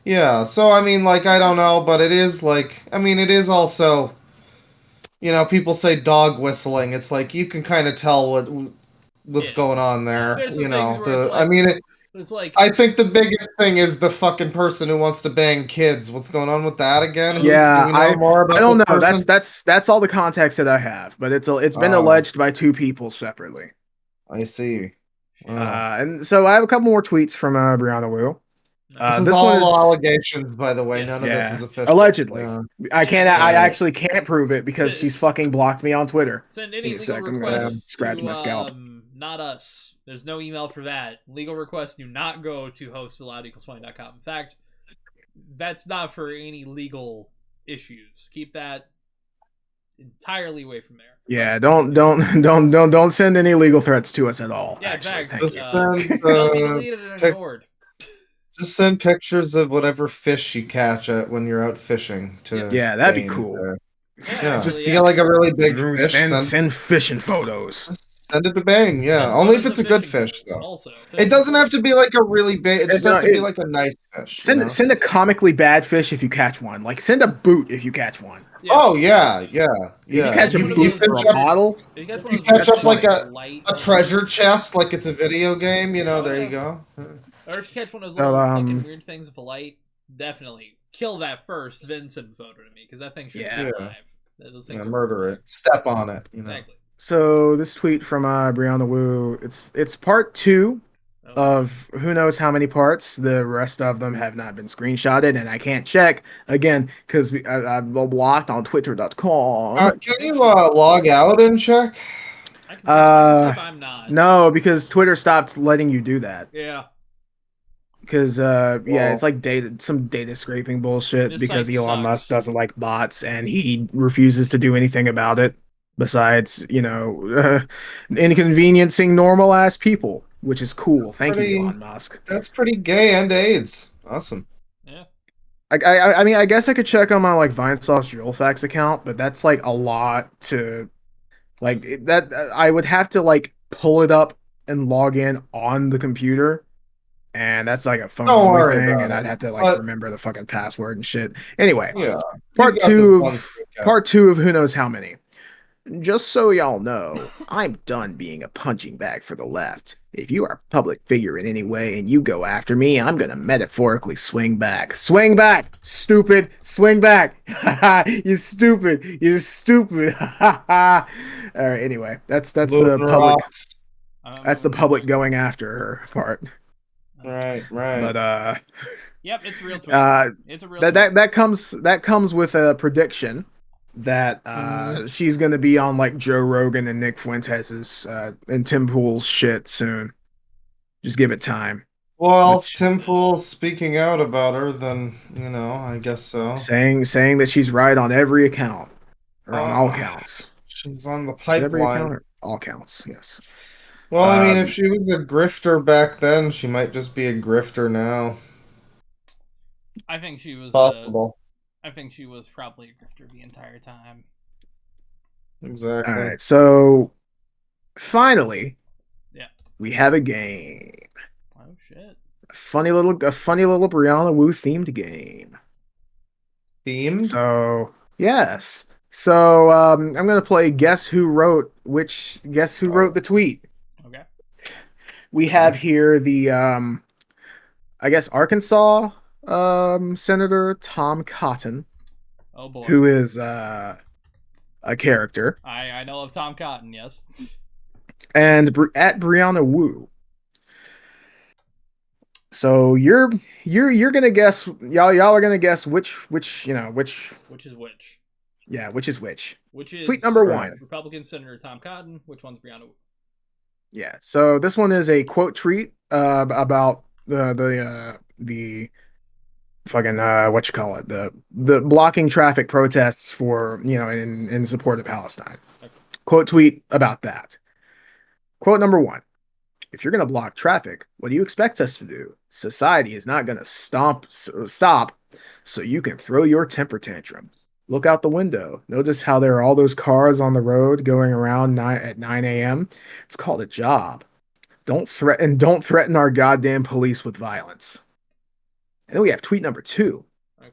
Yeah, so I mean, like, I don't know, but it is like, I mean, it is also, people say dog whistling. It's like you can kind of tell what's Yeah. going on there. There's some things where it's I like, mean, it's like, I think the biggest thing is the fucking person who wants to bang kids. What's going on with that again? Do Yeah, we know more I about don't the know. person? That's all the context that I have, but it's been Oh, alleged by two people separately. I see. Wow. And so I have a couple more tweets from Brianna Wu. This is This one all is allegations, by the way. Yeah. None of this yeah, is official. allegedly. Yeah. I Right. actually can't prove it because she's fucking blocked me on Twitter. Send Give any me a legal sec, I'm gonna requests scratch to my scalp. not us. There's no email for that. Legal requests do not go to hostaloud.com. In fact, that's not for any legal issues. Keep that entirely away from there. Yeah, But, don't send any legal threats to us at all. Yeah, in Actually, fact, thank Just you. they'll be deleted and ignored. just send pictures of whatever fish you catch when you're out fishing to Yeah, that'd be Bane cool. there. Yeah, Yeah, actually, just yeah. get like a really big fish. Send fishing photos. Send it to Bang. Yeah, Send only if photos it's a of good fishing fish photos though. also. It Fishing doesn't have photos. to be like a really big. It just No, has to be like a nice fish. Send a comically bad fish if you catch one. Like send a boot if you catch one. Yeah. Oh yeah, yeah, If you yeah. catch a one of boot those for a weird- bottle, If you catch If one you of those catch weird up like things, light a ones, treasure chest, like it's a video game, Oh, there yeah. you go. or if you catch one of those So, little fucking weird things with a light, definitely kill that first, then send a photo to me because that thing should Yeah. be alive. Those things are Murder rare. it. Step on it. Exactly. so this tweet from Brianna Wu, it's part 2 of who knows how many parts. The rest of them have not been screenshotted, and I can't check again because I'm blocked on Twitter.com. Can you log out and check? I can see if I'm not. No, because Twitter stopped letting you do that. Yeah. Because it's like some data scraping bullshit This because site Elon sucks. Musk doesn't like bots and he refuses to do anything about it besides inconveniencing normal ass people, which is cool. Thank you, Elon Musk. That's pretty gay and AIDS. Awesome. Yeah. I mean, I guess I could check on my like Vinesauce DrillFacts account, but that's like a lot to that. I would have to like pull it up and log in on the computer. And that's like a phone Don't only worry thing, about and I'd it. have to like But- remember the fucking password and shit. Anyway, Yeah. part You've got two this one of freak out. part 2 of who knows how many. Just so y'all know, I'm done being a punching bag for the left. If you are a public figure in any way and you go after me, I'm gonna metaphorically swing back. Swing back, stupid! Swing back! You stupid! You stupid! All right. Anyway, that's the Moon public. rocks. That's the public going after her part. Right. But Yep, it's a real tweet. It's a real tweet. that comes with a prediction that she's gonna be on like Joe Rogan and Nick Fuentes's and Tim Pool's shit soon. Just give it time. Well, if Tim Pool's speaking out about her, then I guess so. Saying that she's right on every account or on all counts. She's on the Every account pipeline. or all counts. Yes. Well, I mean, if she was a grifter back then, she might just be a grifter now. I think she was Possible. I think she was probably a grifter the entire time. Exactly. All right. So finally, yeah, we have a game. Oh shit! A funny little Brianna Wu themed game. Themed? So yes. So I'm gonna play Guess Who Wrote the tweet. Okay. We have here the I guess Arkansas Senator Tom Cotton. Oh boy. Who is a character. I know of Tom Cotton, yes. And at Brianna Wu. So you're gonna guess y'all are gonna guess which is which. Yeah, which is which. Which is tweet number 1. Republican Senator Tom Cotton. Which one's Brianna Wu? Yeah. So this one is a quote tweet about the fucking what you call it, the blocking traffic protests for, in support of Palestine. Okay. Quote tweet about that. Quote number one: if you're going to block traffic, what do you expect us to do? Society is not going to stop so you can throw your temper tantrum. Look out the window. Notice how there are all those cars on the road going around at 9 a.m. It's called a job. Don't threaten our goddamn police with violence. And then we have tweet number two. Okay.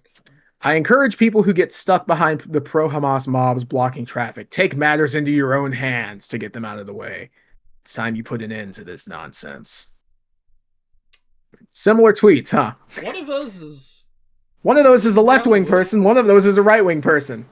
I encourage people who get stuck behind the pro-Hamas mobs blocking traffic. Take matters into your own hands to get them out of the way. It's time you put an end to this nonsense. Similar tweets, huh? One of those is One of those is a left-wing Probably. person. One of those is a right-wing person.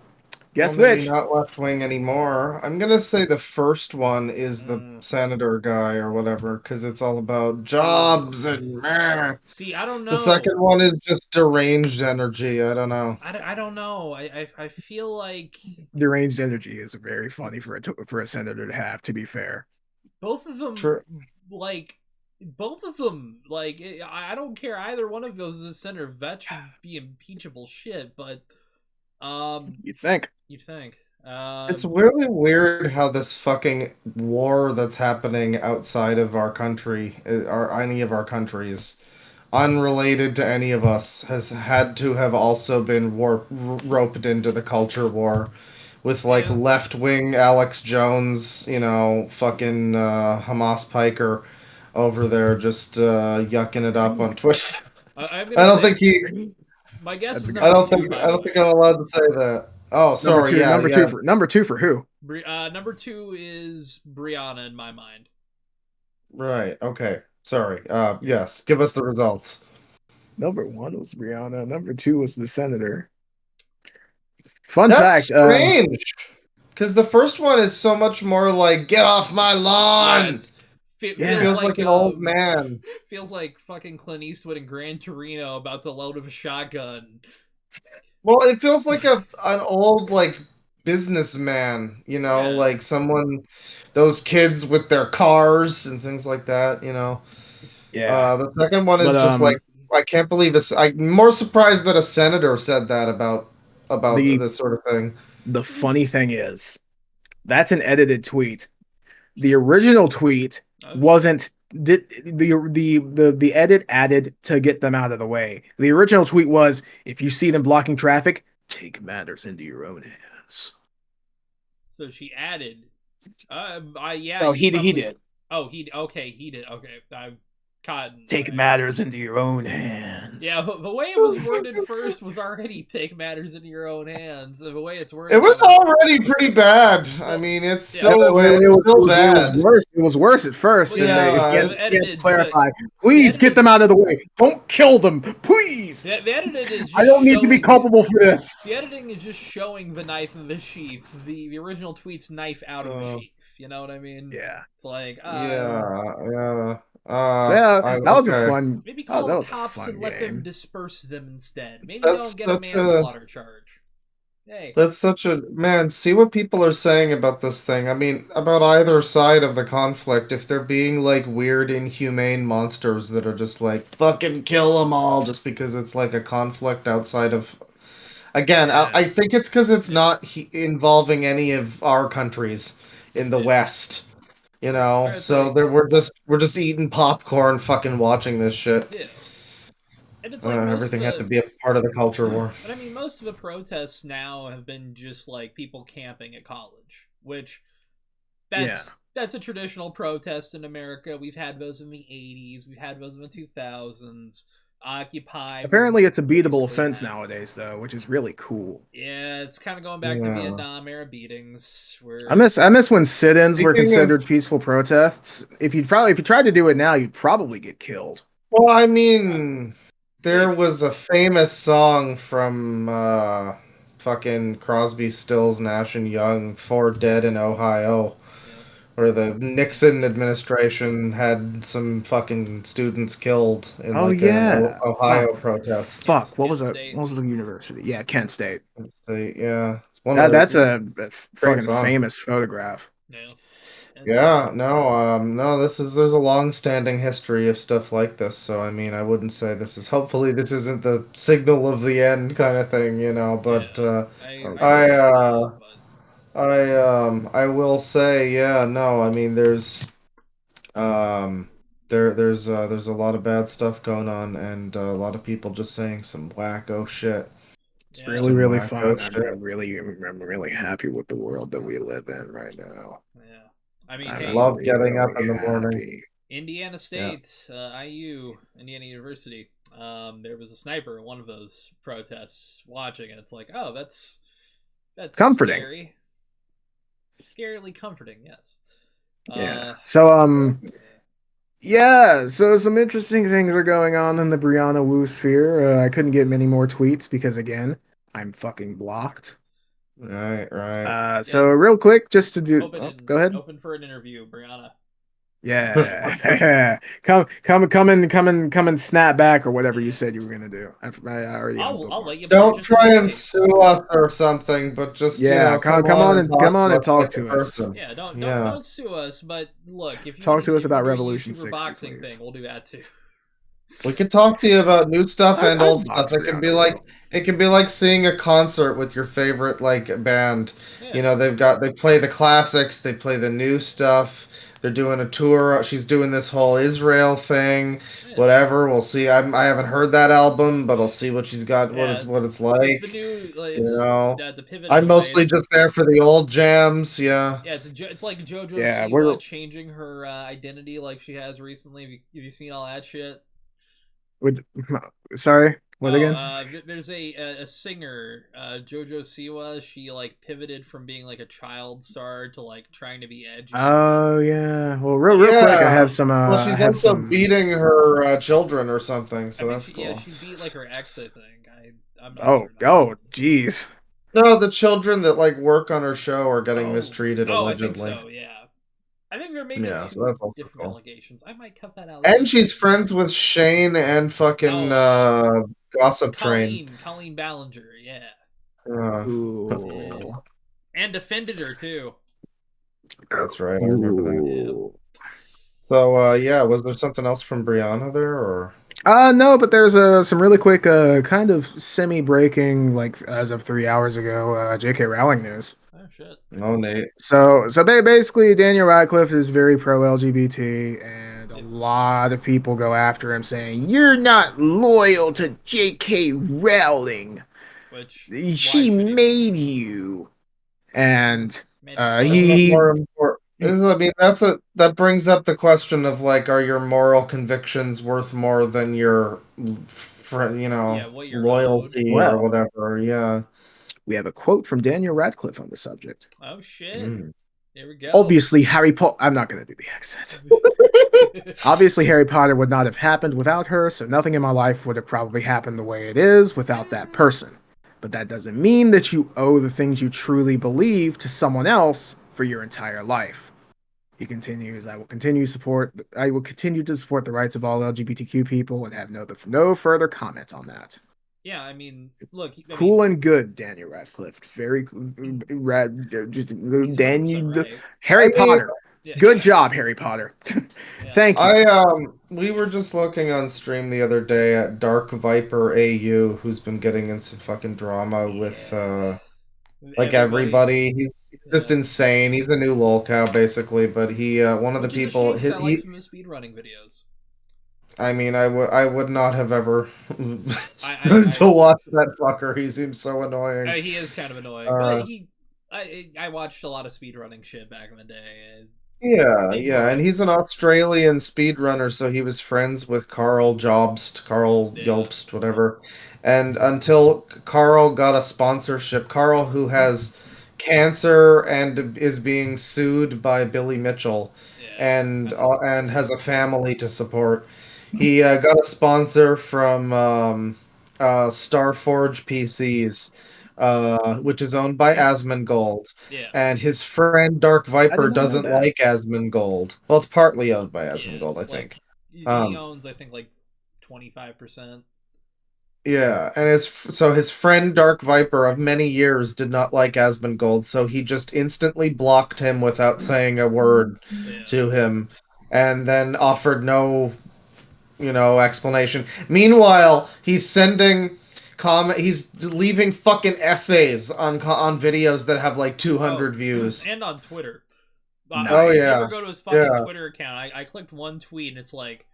Guess Well, maybe which? not left wing anymore. I'm gonna say the first one is the senator guy or whatever, because it's all about jobs and meh. See, I don't know. The second one is just deranged energy. I don't know. I don't know. I feel like Deranged energy is very funny for a senator to have. To be fair, both of them, True. like, I don't care. Either one of those as a senator. That should be impeachable shit. But, you'd think. you'd think. It's really weird how this fucking war that's happening outside of our country, or any of our countries, unrelated to any of us, has had to have also been roped into the culture war with like Yeah. left wing Alex Jones, fucking Hamas Piker over there just yucking it up on Twitch. I'm I gonna don't say think he. my guess That's is a good I number don't one. two. think. By I the don't way, think I'm allowed to say that. Oh, sorry. Yeah, yeah. Number two for who? number two is Brianna in my mind. Right. Okay. Sorry. Yes. Give us the results. Number one was Brianna. Number two was the senator. Fun That's fact. strange. Because the first one is so much more like, get off my Yeah, lawn! it's It Yeah. feels like an old man. Feels like fucking Clint Eastwood in Gran Torino about to load of a shotgun. Well, it feels like an old, like, businessman, Yeah. like someone, those kids with their cars and things like that. Yeah. The second one is But just like, I can't believe it's, I'm more surprised that a senator said that about the this sort of thing. the funny thing is, that's an edited tweet. The original tweet wasn't did the edit added to get them out of the way. The original tweet was, if you see them blocking traffic, take matters into your own hands. So she added. Yeah. Oh, you he probably- did. Oh, he did. Okay, I've caught. Take matters into your own hands. Yeah, the way it was worded first was already take matters into your own hands. The way it's worded, It was already pretty bad. I mean, it's still bad. worse. It was worse at first, Well, and yeah, they had to clarify. Please get them out of the way. Don't kill them, please. The edited is. Just I don't need to be showing- culpable for this. The editing is just showing the knife in the sheath. The original tweet's knife out of the sheath. You know what I mean? Yeah. It's like, yeah. So yeah, that was a fun. Maybe call that the was a cops fun and let them game. disperse them instead. Maybe That's don't get a such a- manslaughter charge. Hey. That's such a man. See what people are saying about this thing. I mean, about either side of the conflict. If they're being like weird, inhumane monsters that are just like fucking kill them all, just because it's like a conflict outside of. Again, I think it's because it's not involving any of our countries in the West. So we're just eating popcorn, fucking watching this shit. Yeah. And it's like Everything had to be a part of the culture war. But I mean, most of the protests now have been just like people camping at college, which that's a traditional protest in America. We've had those in the 80s, we've had those in the 2000s. Occupy. Apparently, it's a beatable offense nowadays, though, which is really cool. Yeah, it's kind of going back to Vietnam era beatings. Where I miss when sit-ins were Speaking considered peaceful protests. If you tried to do it now, you'd probably get killed. Well, I mean, there was a famous song from fucking Crosby, Stills, Nash and Young, "4 Dead in Ohio," where the Nixon administration had some fucking students killed in Ohio protests. Fuck, what was the university? Yeah, Kent State. Yeah, That's a fucking song. famous photograph. Yeah. Yeah, no, there's a long-standing history of stuff like this, so I mean, I wouldn't say hopefully this isn't the signal of the end kind of thing, but yeah, I I hope it's not, but I will say, yeah, no, I mean, there's a lot of bad stuff going on, and a lot of people just saying some wacko shit. It's yeah, really, Some really wacko fun. shit. I'm really happy with the world that we live in right now. yeah. I mean, I'm hey, Love getting up really in the morning. happy. Indiana Yeah. State, IU, Indiana University. There was a sniper in one of those protests watching, and it's like, oh, that's Comforting. scary, scarily comforting. Yes. Yeah. Uh, So yeah. yeah, so some interesting things are going on in the Brianna Wu sphere. I couldn't get many more tweets because again, I'm fucking blocked. Right. So real quick, just to do. Open Oh, go ahead. open for an interview, Brianna. Yeah, come and snap back or whatever you said you were gonna do. I already I'll let you Don't purchase try the and space. sue us or something, but just, Yeah, come come on on and and come talk to on and us talk like a to us. person. Yeah, Yeah. don't sue us, but look, if you Talk want to us if you about want to do a Revolution YouTuber 60, boxing please. thing, we'll do that too. We can talk to you about new stuff and I'd old stuff. box Brianna Wu. It can be like seeing a concert with your favorite like band. Yeah, They play the classics, they play the new stuff. They're doing a tour. She's doing this whole Israel thing. yeah, Whatever. We'll see. I haven't heard that album, but I'll see what she's got. yeah. What it's It's the like. new You it's know. the pivoting I'm away. mostly It's just there for the old jams. Yeah. yeah, it's like JoJo Yeah, Siwa changing her identity like she has recently. Have you seen all that shit? with sorry, what Oh, again? there's a singer, JoJo Siwa. She like pivoted from being like a child star to like trying to be edgy. Oh yeah. Well, real quick, Yeah. Well, I she's have also some. beating her children or something, I so think that's yeah, cool. she beat like her ex. I think I'm not Oh, certain. I don't oh, know. jeez. No, the children that like work on her show are getting Oh, mistreated oh, I think allegedly. so. Yeah, I think there may be Yeah, so two that's also different cool. allegations. I might cut that And allegation. she's friends with Shane and fucking Oh, Gossip Train. Colleen Ballinger. Yeah, Uh, yeah, Ooh. and defended her too. that's right, I remember that. Yeah. Ooh. So yeah, was there something else from Brianna there or No, but there's some really quick, kind of semi-breaking, like as of 3 hours ago, J.K. Rowling news. Oh shit. no Nate? So basically, Daniel Radcliffe is very pro LGBT, and a Yeah. lot of people go after him, saying you're not loyal to J.K. Rowling. Which why She should he be? made you, and Made himself. Isn't it he, more important? I mean, that brings up the question of like, are your moral convictions worth more than your, Yeah, what you're owed. loyalty or well, whatever? Yeah. we have a quote from Daniel Radcliffe on the subject. Oh shit. Mm. Here we go. Obviously, Harry Potter. I'm not going to do the accent. Obviously, Harry Potter would not have happened without her, so nothing in my life would have probably happened the way it is without that person. But that doesn't mean that you owe the things you truly believe to someone else for your entire life. He continues, I will continue to support the rights of all LGBTQ people and have no further comment on that. Yeah, I mean, look, I Cool mean, and good, Daniel Radcliffe. Very just he's 100% Daniel right. Harry I mean, Potter. Yeah, Good job, Harry Potter. yeah, Thank you. we were just looking on stream the other day at Dark Viper AU, who's been getting in some fucking drama with yeah. like Everybody. everybody. He's just Yeah. insane. He's a new lolcow basically, but he one of the Which is a people shame because I like some of the speedrunning videos. I mean, I would not have ever I to watch that fucker. He seems so annoying. he is kind of annoying, but Uh, I watched a lot of speedrunning shit back in the day. And yeah, and enjoyed. he's an Australian speedrunner, so he was friends with Carl Yeah, Jobst, whatever. And until Carl got a sponsorship, Carl, who has cancer and is being sued by Billy Mitchell, yeah. and has a family to support, he got a sponsor from Starforge PCs, which is owned by Asmongold. Yeah, And his friend Dark I Viper did not know doesn't that. like Asmongold. Well, it's partly owned by yeah. Asmongold, I It's like think. he Um, owns, I think, like 25%. Yeah, and his friend Dark Viper of many years did not like Asmongold, so he just instantly blocked him without saying a word Yeah. to him, and then offered no, explanation. Meanwhile, he's leaving fucking essays on videos that have like 200 views. And on Twitter. Oh If you yeah, ever go to his fucking yeah. Twitter account, I clicked one tweet and it's like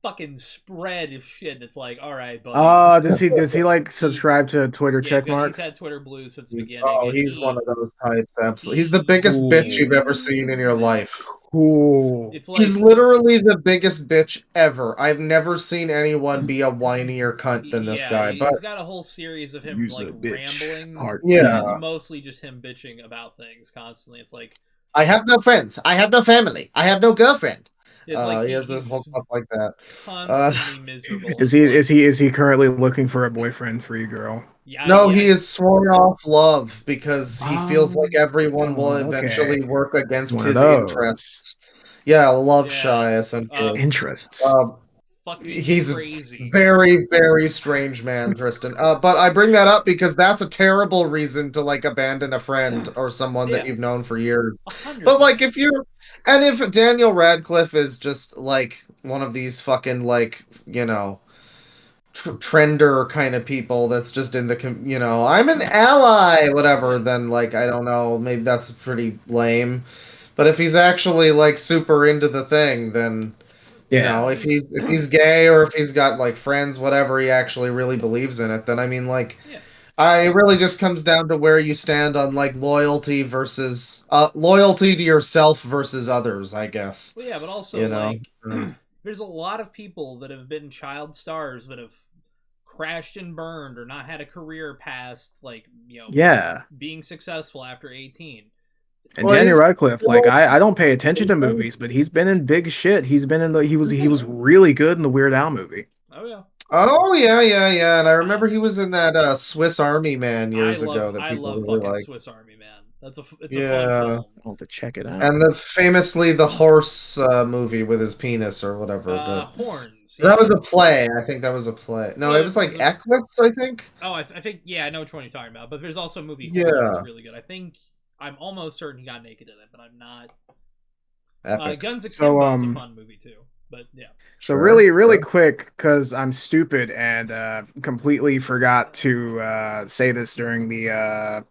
fucking spread of shit. And it's like, all right, buddy. Does he like subscribe to a Twitter Yeah, he's checkmark? had Twitter Blue since the beginning. And He's one of those types. Absolutely, he's the biggest bitch Cool. you've ever seen in your life. Cool. it's like He's literally the biggest bitch ever. I've never seen anyone be a whinier cunt than this guy. But he's got a whole series of him Use like a bitch. rambling. Part Yeah. And it's mostly just him bitching about things constantly. It's like I have no friends. I have no family. I have no girlfriend. it's like He has this whole he's stuff like that. constantly miserable. Is It's like, is he currently looking for a boyfriend for you, girl? No, yeah, he is sworn off love because he feels like Oh, everyone will okay. eventually work against One of his those. interests. Yeah, love Yeah. shy, His essentially. interests. fucking He's crazy. a very, very strange man, Tristan. But I bring that up because that's a terrible reason to like abandon a friend or someone that Yeah. you've known for years. 100%. But like if Daniel Radcliffe is just like one of these fucking like, trender kind of people that's just in the I'm an ally, whatever, then like I don't know, maybe that's pretty lame. But if he's actually like super into the thing, then Yeah. if he's gay or if he's got like friends, whatever, he actually really believes in it, then I mean like Yeah. it really just comes down to where you stand on like loyalty to yourself versus others, I guess. Well, yeah, but also like Mm. there's a lot of people that have been child stars that have crashed and burned or not had a career past like Yeah. being successful after 18. And Well, Daniel he's Radcliffe, like I don't pay attention to movies, but he's been in big shit. He's been in he was really good in the Weird Al movie. Oh yeah. Oh yeah, and I remember he was in that Swiss Army Man years ago that I people love really fucking liked. Swiss Army Man. It's a fun Yeah, film. I'll have to check it out. and famously the horse movie with his penis or whatever. But Horns. that was a play. I think that was a play. No, Well, it was like Equus, I think. Oh, I think I know which one you're talking about. But there's also a movie Horns Yeah. that's really good. I think I'm almost certain he got naked in it, but I'm not. Epic. Guns So, Akimbo's a fun movie too. But yeah. So Sure, really sure. quick, because I'm stupid and completely forgot to say this during the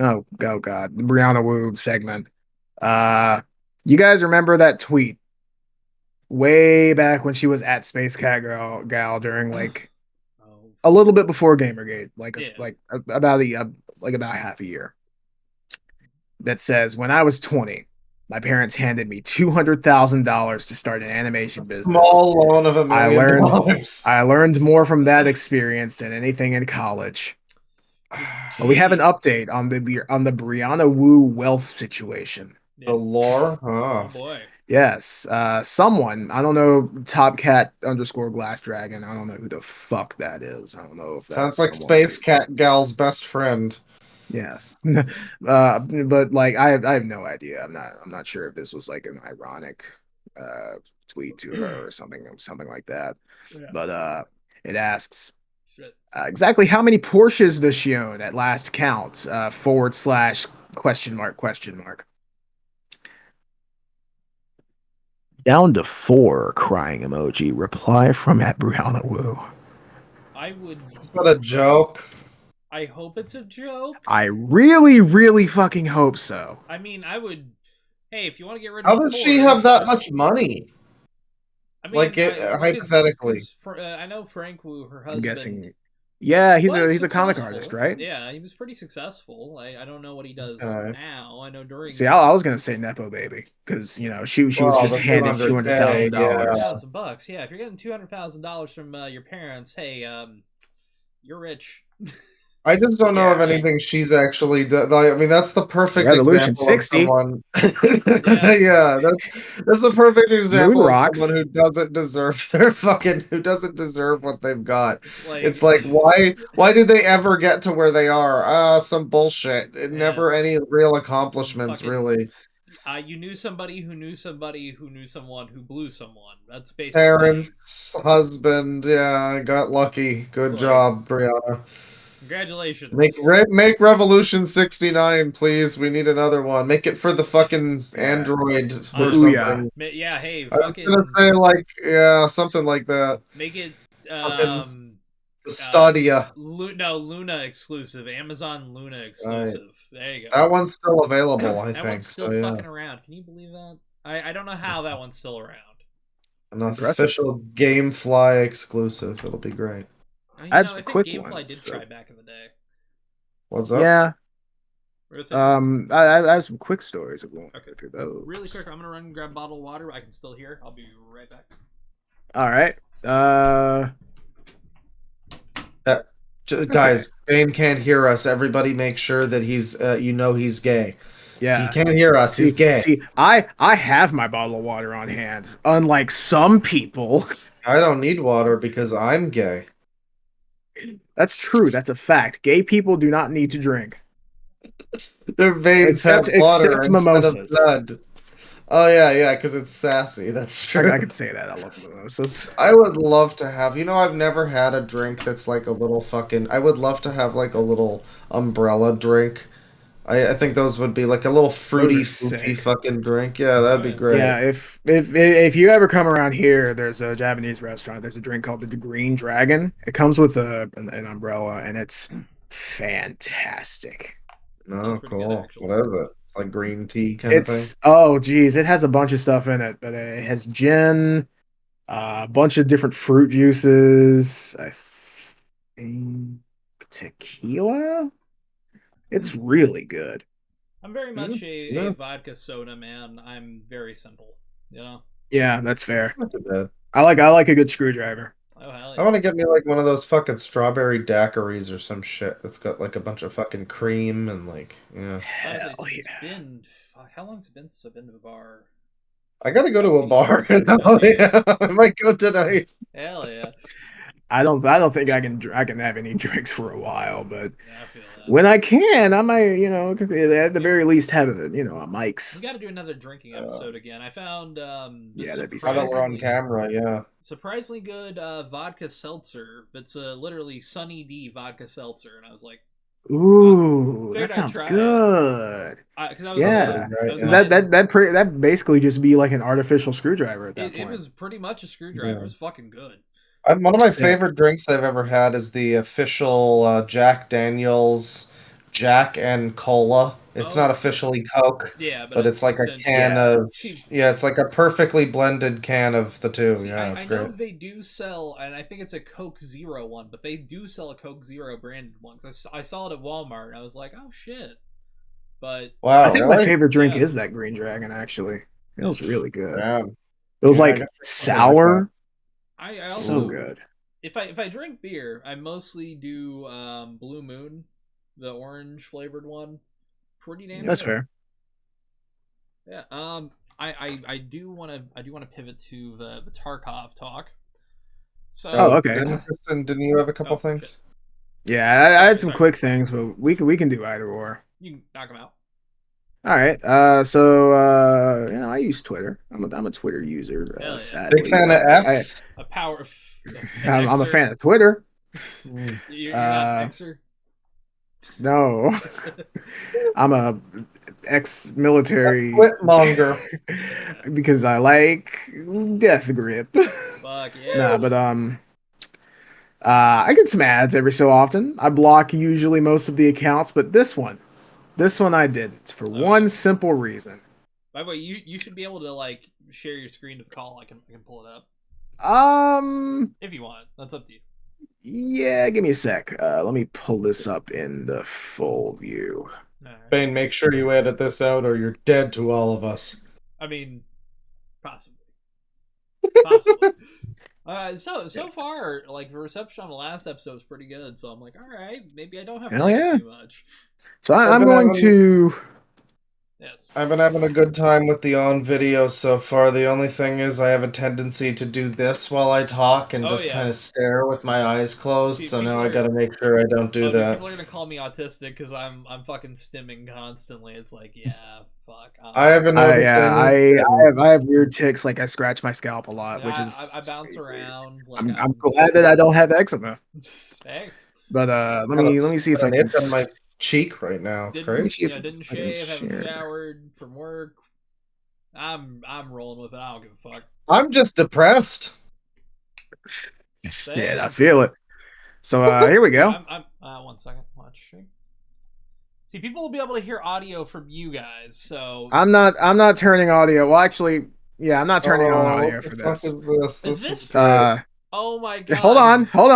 oh god, the Brianna Wu segment. You guys remember that tweet way back when she was at Space Cat Gal during like Oh. a little bit before Gamergate, Yeah. about half a year. That says, when I was 20, my parents handed me $200,000 to start an animation business. Small loan of $1 million. I learned more from that experience than anything in college. But we have an update on the Brianna Wu wealth situation. The lore? Oh Oh. boy. Yes, someone, I don't know, Topcat _Glass Dragon. I don't know who the fuck that is. I don't know if Sounds that's like someone Space Cat Gal's best friend. Yes. But like I have no idea. I'm not sure if this was like an ironic tweet to her or something like that. Yeah. But it asks Shit. exactly how many Porsches does she own at last count? / question mark. Down to 4 crying emoji. Reply from at Brianna Wu. Is that a joke? I hope it's a joke. I really fucking hope so. I mean, I would. Hey, if you want to get rid of How a does she Porsche, have that much money? I mean, Like, hypothetically. I know Frank Wu, her husband. I'm guessing. Yeah, he's was a comic successful. artist, right? Yeah, he was pretty successful. I don't know what he does Okay. now. I know during. See, I was gonna say nepo baby because she was just the handed $200,000, $200,000. $200,000. Yeah, if you're getting $200,000 from your parents, hey, you're rich. I just don't know Yeah, of anything she's actually done. I mean, that's the perfect Revolution example 60. of someone. Yeah. Yeah, that's a perfect example Moon of rocks. someone who doesn't deserve who doesn't deserve what they've got. Like, It's like why did they ever get to where they are? Some bullshit. Yeah. Never any real accomplishments, fucking- really. You knew somebody who knew somebody who knew someone who blew someone. That's basically Parents, husband, yeah, got lucky. Good It's like- job, Brianna. Congratulations. Make Revolution 69, please. We need another one. Make it for the fucking Android or Booyah. something. Yeah, hey, I was fucking gonna say like, yeah, something like that. make it Fucking The Stadia. Luna exclusive. Amazon Luna exclusive. There you go. That one's still available, I That think. one's still So, yeah. fucking around. Can you believe that? I don't know how that one's still around. An Impressive. official GameFly exclusive. It'll be great. You I had know, some I think quick GameFly ones, did so- try back in the day. What's up? Yeah. We're gonna say- I have some quick stories. I won't Okay. go through those. Really quick, I'm gonna run and grab a bottle of water. I can still hear. I'll be right back. All right. Guys, Bane can't hear us. Everybody make sure that he's, he's gay. Yeah. He can't hear us. He's gay. See, I have my bottle of water on hand. Unlike some people. I don't need water because I'm gay. That's true. That's a fact. Gay people do not need to drink. Their veins Except- have water except instead mimosas. of blood. Oh yeah, because it's sassy. That's true. I can say that. I love mimosas. I would love to have. I've never had a drink that's like a little fucking. I would love to have like a little umbrella drink. I think those would be like a little fruity, Those are foofy sick. fucking drink. Yeah, that'd be great. Yeah, if you ever come around here, there's a Japanese restaurant. There's a drink called the Green Dragon. It comes with an umbrella, and it's fantastic. Sounds Oh, pretty good, cool. actually. What is it? It's like green tea kind of thing. It's oh geez, it has a bunch of stuff in it, but it has gin, a bunch of different fruit juices, I think tequila. It's really good. I'm very much yeah. a vodka soda man. I'm very simple. You know? Yeah, that's fair. Not too bad. I like a good screwdriver. Oh hell I yeah. want to get me like one of those fucking strawberry daiquiris or some shit that's got like a bunch of fucking cream and like, yeah. Honestly, Hell it's yeah. been how long has it been since I've been to a bar? I gotta go to a bar. Yeah, I might go tonight. Hell yeah. I don't think I can have any drinks for a while, but Yeah, I feel that. when I can, I might, at the very least have a We mic's. got to do another drinking episode again. I found Yeah, that'd be Now that we're on surprisingly- camera, yeah. surprisingly good vodka seltzer. It's literally Sunny D vodka seltzer, and I was like, Ooh, figured that I'd sounds try it. good. because I was Yeah, Right, I was Is yeah. that basically just be like an artificial screwdriver at that it point? was pretty much a screwdriver. Yeah. It was fucking good. One of my Sick. favorite drinks I've ever had is the official Jack Daniels Jack and Cola. It's Oh, not officially Coke, Yeah, but it's like a essentially- can Yeah. of it's like a perfectly blended can of the two. See, Yeah, I it's know great. they do sell, and I think it's a Coke Zero one, but they do sell a Coke Zero branded one. 'Cause I saw it at Walmart, and I was like, oh shit. But Wow, I think my really? favorite drink Yeah. is that Green Dragon. Actually, it feels really good. Yeah. It was Yeah, I like got sour, I so also good. if I drink beer, I mostly do Blue Moon, the orange flavored one. Pretty damn That's good. fair. Yeah. I do want to pivot to the Tarkov talk. So Oh, okay. Kristen, didn't you have a couple Oh, things? Yeah, I had some Sorry. quick things, but we can do either or. you can knock them out. All right. So I use Twitter. I'm a Twitter user. Hell yeah. Sadly, Big fan of X. A power. I'm a fan of Twitter. You're not an Uh, Xer? No, I'm a ex-military Whitmonger. because I like Death Grip. Fuck yeah. Nah, but I get some ads every so often. I block usually most of the accounts, but this one I didn't for one simple reason. By the way, you should be able to like share your screen to the call. I can pull it up if you want. That's up to you. Yeah, give me a sec. Let me pull this up in the full view. Alright. Bane, make sure you edit this out or you're dead to all of us. I mean, possibly. Possibly. So far, like the reception on the last episode was pretty good. So I'm like, all right, maybe I don't have to Hell edit yeah. too much. So I've I'm been going having- to Yes. I've been having a good time with the on video so far. The only thing is I have a tendency to do this while I talk and Oh, just yeah. kind of stare with my eyes closed. So now I People gotta make sure I don't do dude, that. people are gonna call me autistic because I'm fucking stimming constantly. It's like, yeah, fuck. I haven't noticed I have weird tics. Like I scratch my scalp a lot, which is I bounce around. Like I'm glad that I don't have eczema. Hey, But let me see if I an can. itch on my cheek right now. It's crazy. didn't I can shave, haven't share. showered from work. I'm rolling with it. I don't give a fuck. I'm just depressed. Yeah, I feel it. So here we go. I'm 1 second. Watch. See, people will be able to hear audio from you guys. So I'm not turning audio. Well, actually, yeah, I'm not turning on audio what for the fuck this. is this? Is This is this- great. oh my god. Hold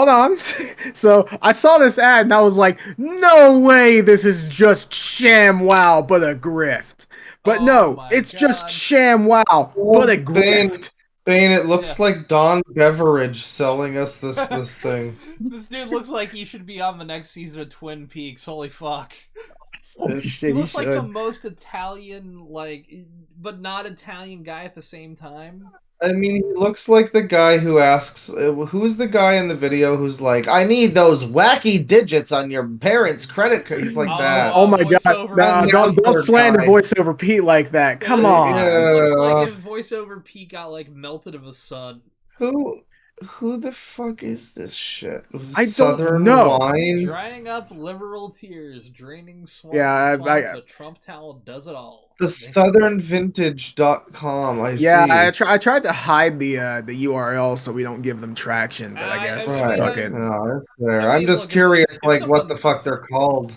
on. So I saw this ad and I was like, no way, this is just ShamWow, but a grift. But Oh no, my it's just God. ShamWow, but a grift. Bane, it looks Yeah. like Don Beveridge selling us this thing. This dude looks like he should be on the next season of Twin Peaks. Holy fuck. Holy It's- shit, He he looks like the should. most Italian, like, but not Italian guy at the same time. I mean, he looks like the guy who asks, who's the guy in the video who's like, I need those wacky digits on your parents' credit card. He's like that. Oh my god! voiceover No, Pete. don't slander guy. voiceover Pete like that. Come Yeah, on. This looks Yeah. like if voiceover Pete got like melted in the sun. Who the fuck is this shit? I don't Southern know. wine? Drying up liberal tears, draining swamp. Yeah, The Trump towel does it all. The southernvintage.com. I Yeah, see. I tried to hide the URL so we don't give them traction, but I guess I mean, fuck Right. it. No, it's there. I I'm mean, just look, curious, if like, what the someone's- fuck they're called.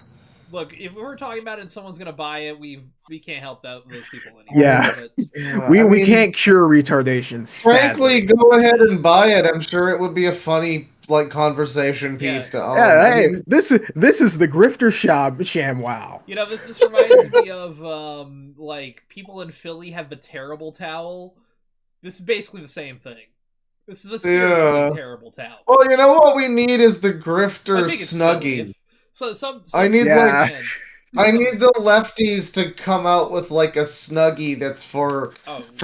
Look, if we're talking about it and someone's gonna buy it, we can't help those people anymore. Yeah. But, I We mean, can't cure retardation. Frankly, Sadly. go ahead and buy it. I'm sure it would be a funny, like, conversation piece to own. Yeah, I hey, mean, this is the grifter shop ShamWow. you know, this reminds me of like people in Philly have the terrible towel. This is basically the same thing. This is the spiritually terrible towel. well, you know what we need is the grifter I think it's snuggie. I need I need the lefties to come out with like a snuggie that's for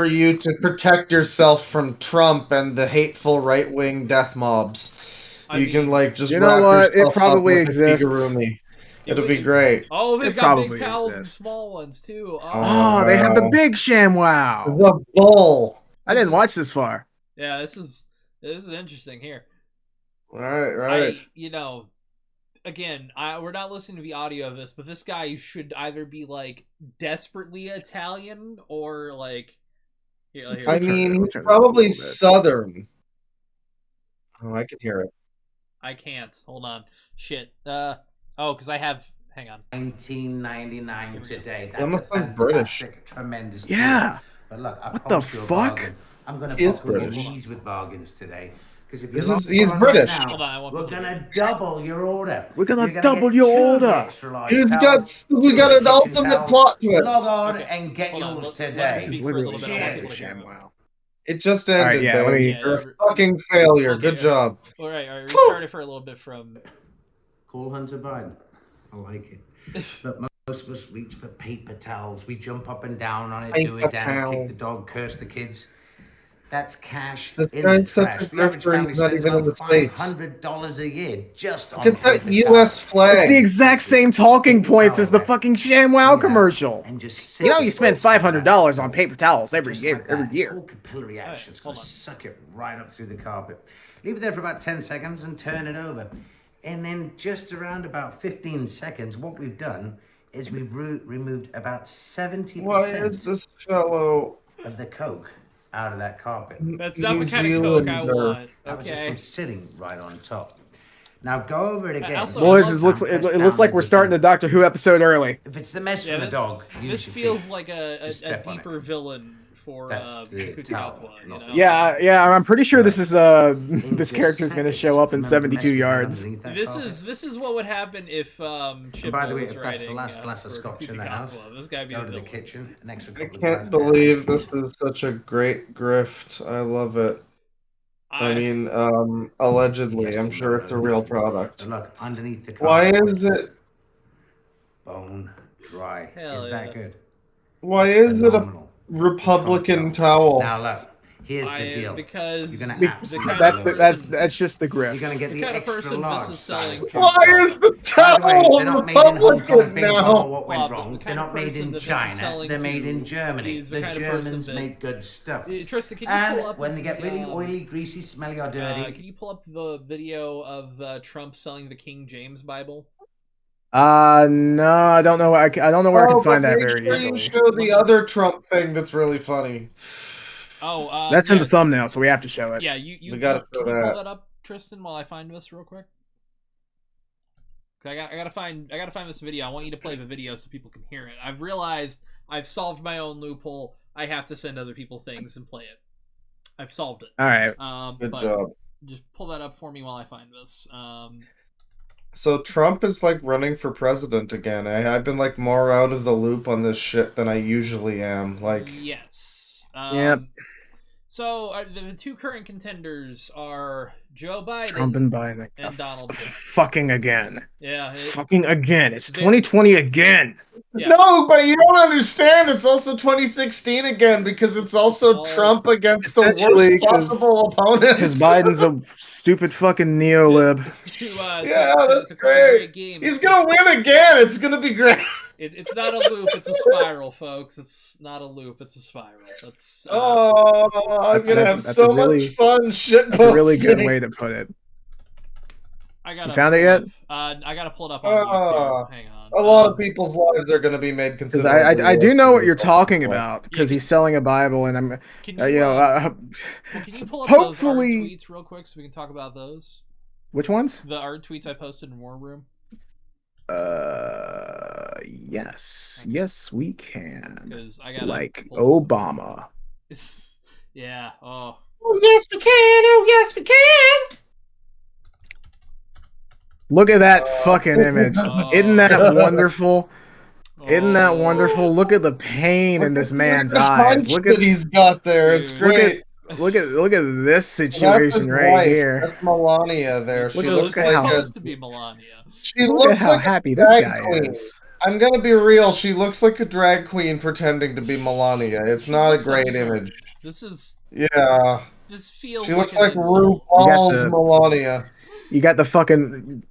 you to protect yourself from Trump and the hateful right wing death mobs. You can like just you know wrap what? It yourself probably up with exists. a kigurumi. It'll be great. Oh, they've It got big probably towels and exists. small ones too. Oh, they have the big ShamWow. The bowl. I didn't watch this far. Yeah, this is interesting here. Right. You know, again, we're not listening to the audio of this, but this guy should either be like desperately Italian or like. Here, I mean, he's probably Southern. Oh, I can hear it. I can't. Hold on. Shit. Because I have. Hang on. 1999 today. That's almost a sounds British. tremendous Yeah. deal. But look, I What the promise you a fuck? bargain. I'm going He to is buckle your British. knees with bargains today. Because if This you're is- he's right British. now, Hold on, I want we're people to going to double your order. We're gonna You're gonna double get your 2 order. extra large We towels, got 2 an kitchen ultimate towels. plot twist. Log on Okay. and get Hold on, yours let me today. This is speak for a literally little just bit. like I a want people to hear me. ShamWow. It just All right, ended, yeah, let baby. me- Yeah, You're yeah, a fucking failure. okay, Good okay. job. All right. Restart it for a little bit from. Call Hunter Biden. I like it. But most of us reach for paper towels. We jump up and down on it, do a Paper dance, towel. kick the dog, curse the kids. That's cash This in guy's the such trash. a The average grifter, family he's not spends even in about the States. $500 a year just on Look at that paper US towels. flag. It's the exact same talking Paper points towel as the rack. fucking Bring ShamWow it out commercial. and just You know, sit you it spend on $500 that on stove. paper towels every Just year. like that. Every It's year. called capillary action. It's hold going to on. suck it right up through the carpet. Leave it there for about 10 seconds and turn it over. And then just around about 15 seconds, what we've done is we've removed about 70% Why is this fellow of the coke out of that carpet. That's New not the kind of Coke I Zealander? want. That was just Okay. from sitting right on top. Now go over it again. Also, Boys, I it love- looks like we're starting the Doctor Who episode early. If it's the mess Yeah, from a this, dog, this use your feels feet. like a Just step on it. deeper villain for That's the Kukuatwa, towel, you not know? the Yeah, I'm pretty sure this is In this just character is going to seconds. show up in Remember the 72 mess we had yards. underneath that This carpet? is what would happen if Chip By the way, was if that's the writing, last glass of for scotch in the Kukuatwa. house, This guy be go a to the villain. kitchen, an extra I couple of can't glass believe bears. this is such a great grift. I love it. I mean, You allegedly, guessed I'm it, sure no it's a real difference. product. And look, underneath the Why carpet, is it? bone dry. Hell is yeah. that good? Why It's is it a phenomenal. Republican Trump towel? Now look, here's the deal. Because You're gonna the absolutely kind of love it. That's just the You're grift. gonna get the the kind of extra person this large is selling size. Trump Why is the By the way, towel they're not made in Hong Kong. Republican Bing now? bong, what went Bob, wrong? the They're kind of not made person in that this is China. selling They're made to in Germany. is The kind of person Germans that- make good stuff. Tristan, can you pull And up when they get really the, oily, greasy, smelly, or dirty, can you pull up the video of Trump selling the King James Bible? No, I don't know. I don't know where I can find that make very sure you easily. show the other Trump thing that's really funny. Oh, That's yeah, in the thumbnail, so we have to show it. Yeah, you We gotta can show you pull that. that up, Tristan, while I find this real quick? 'Cause I gotta find this video. I want you to play the video so people can hear it. I've realized I've solved my own loophole. I have to send other people things and play it. I've solved it. All right. Good but job. Just pull that up for me while I find this. So Trump is like running for president again. I've been like more out of the loop on this shit than I usually am. Like, yes. Yep. So the two current contenders are Joe Biden, Trump and Biden. and Donald Trump. Fucking again. Yeah. Fucking again. It's 2020 again. Yeah. no, but you don't understand. It's also 2016 again because it's also Trump against the Essentially, worst possible opponent. Because Biden's a stupid fucking neolib. Yeah, that's to play a great. great game. He's gonna win again. It's gonna be great. It's not a loop. It's a spiral, folks. It's not a loop. It's a spiral. That's. I'm gonna have that's so a really- much fun shit That's a really good posting. way to put it. I gotta You found it pull yet? up- I gotta pull it up on YouTube. Hang on. A lot of people's lives are going to be made Because considerably I do worse know than what you're this. talking about. Because he's selling a Bible, and I'm, Can you you, know, well, can you pull up hopefully. those art tweets real quick so we can talk about those? Which ones? The art tweets I posted in War Room. Yes, we can. 'Cause I gotta Like pull this up. Obama. Yeah. Oh. Oh, yes, we can. Oh, yes, we can. Look at that fucking image. Isn't that wonderful? Isn't that wonderful? Look at the pain in this man's eyes. Look at that he's got there. It's Dude. great. look at this That's situation his right wife. here. That's Melania there. It's She Look looks at like how- a, supposed to be Melania. she Look at looks how like happy a this drag guy queen. is. I'm gonna be real. She looks like a drag queen pretending to be Melania. It's She not a looks great absurd. image. This feels. She like looks an like insult. RuPaul's the- Melania. You got the fucking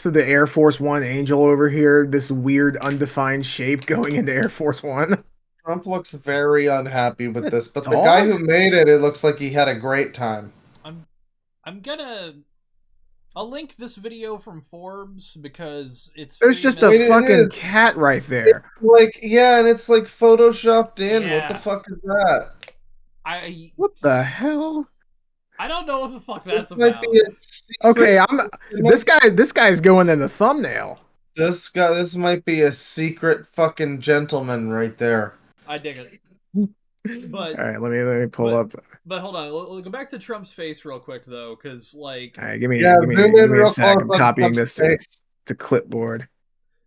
the Air Force One angel over here. This weird undefined shape going into Air Force One. Trump looks very unhappy with this, but the Dog? guy who made it, it looks like he had a great time. I'll link this video from Forbes because it's. There's free just and a it's- fucking cat right there. Like, yeah, and it's like photoshopped in. What Yeah. the fuck is that? What the hell? I don't know what the fuck that's This might about. be a secret- Okay, this guy's going in the thumbnail. This might be a secret fucking gentleman right there. I dig it. But All right, let me pull up. But hold on, we'll go back to Trump's face real quick though, because like. All right, give me zoom in a real sec. close I'm on copying Trump's this face. to clipboard.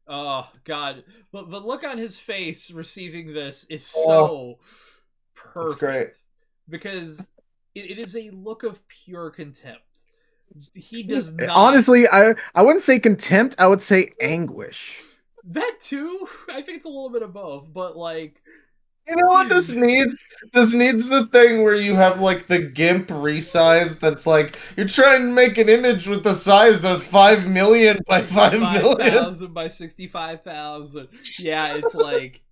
Oh God, but the look on his face receiving this is so perfect. That's great. Because it is a look of pure contempt. He does not. Honestly, I wouldn't say contempt. I would say anguish. That too. I think it's a little bit of both, but like. You know what this needs? This needs the thing where you have like the GIMP resize that's like you're trying to make an image with the size of 5 million by 5 million. 5,000 by 65,000. Yeah, it's like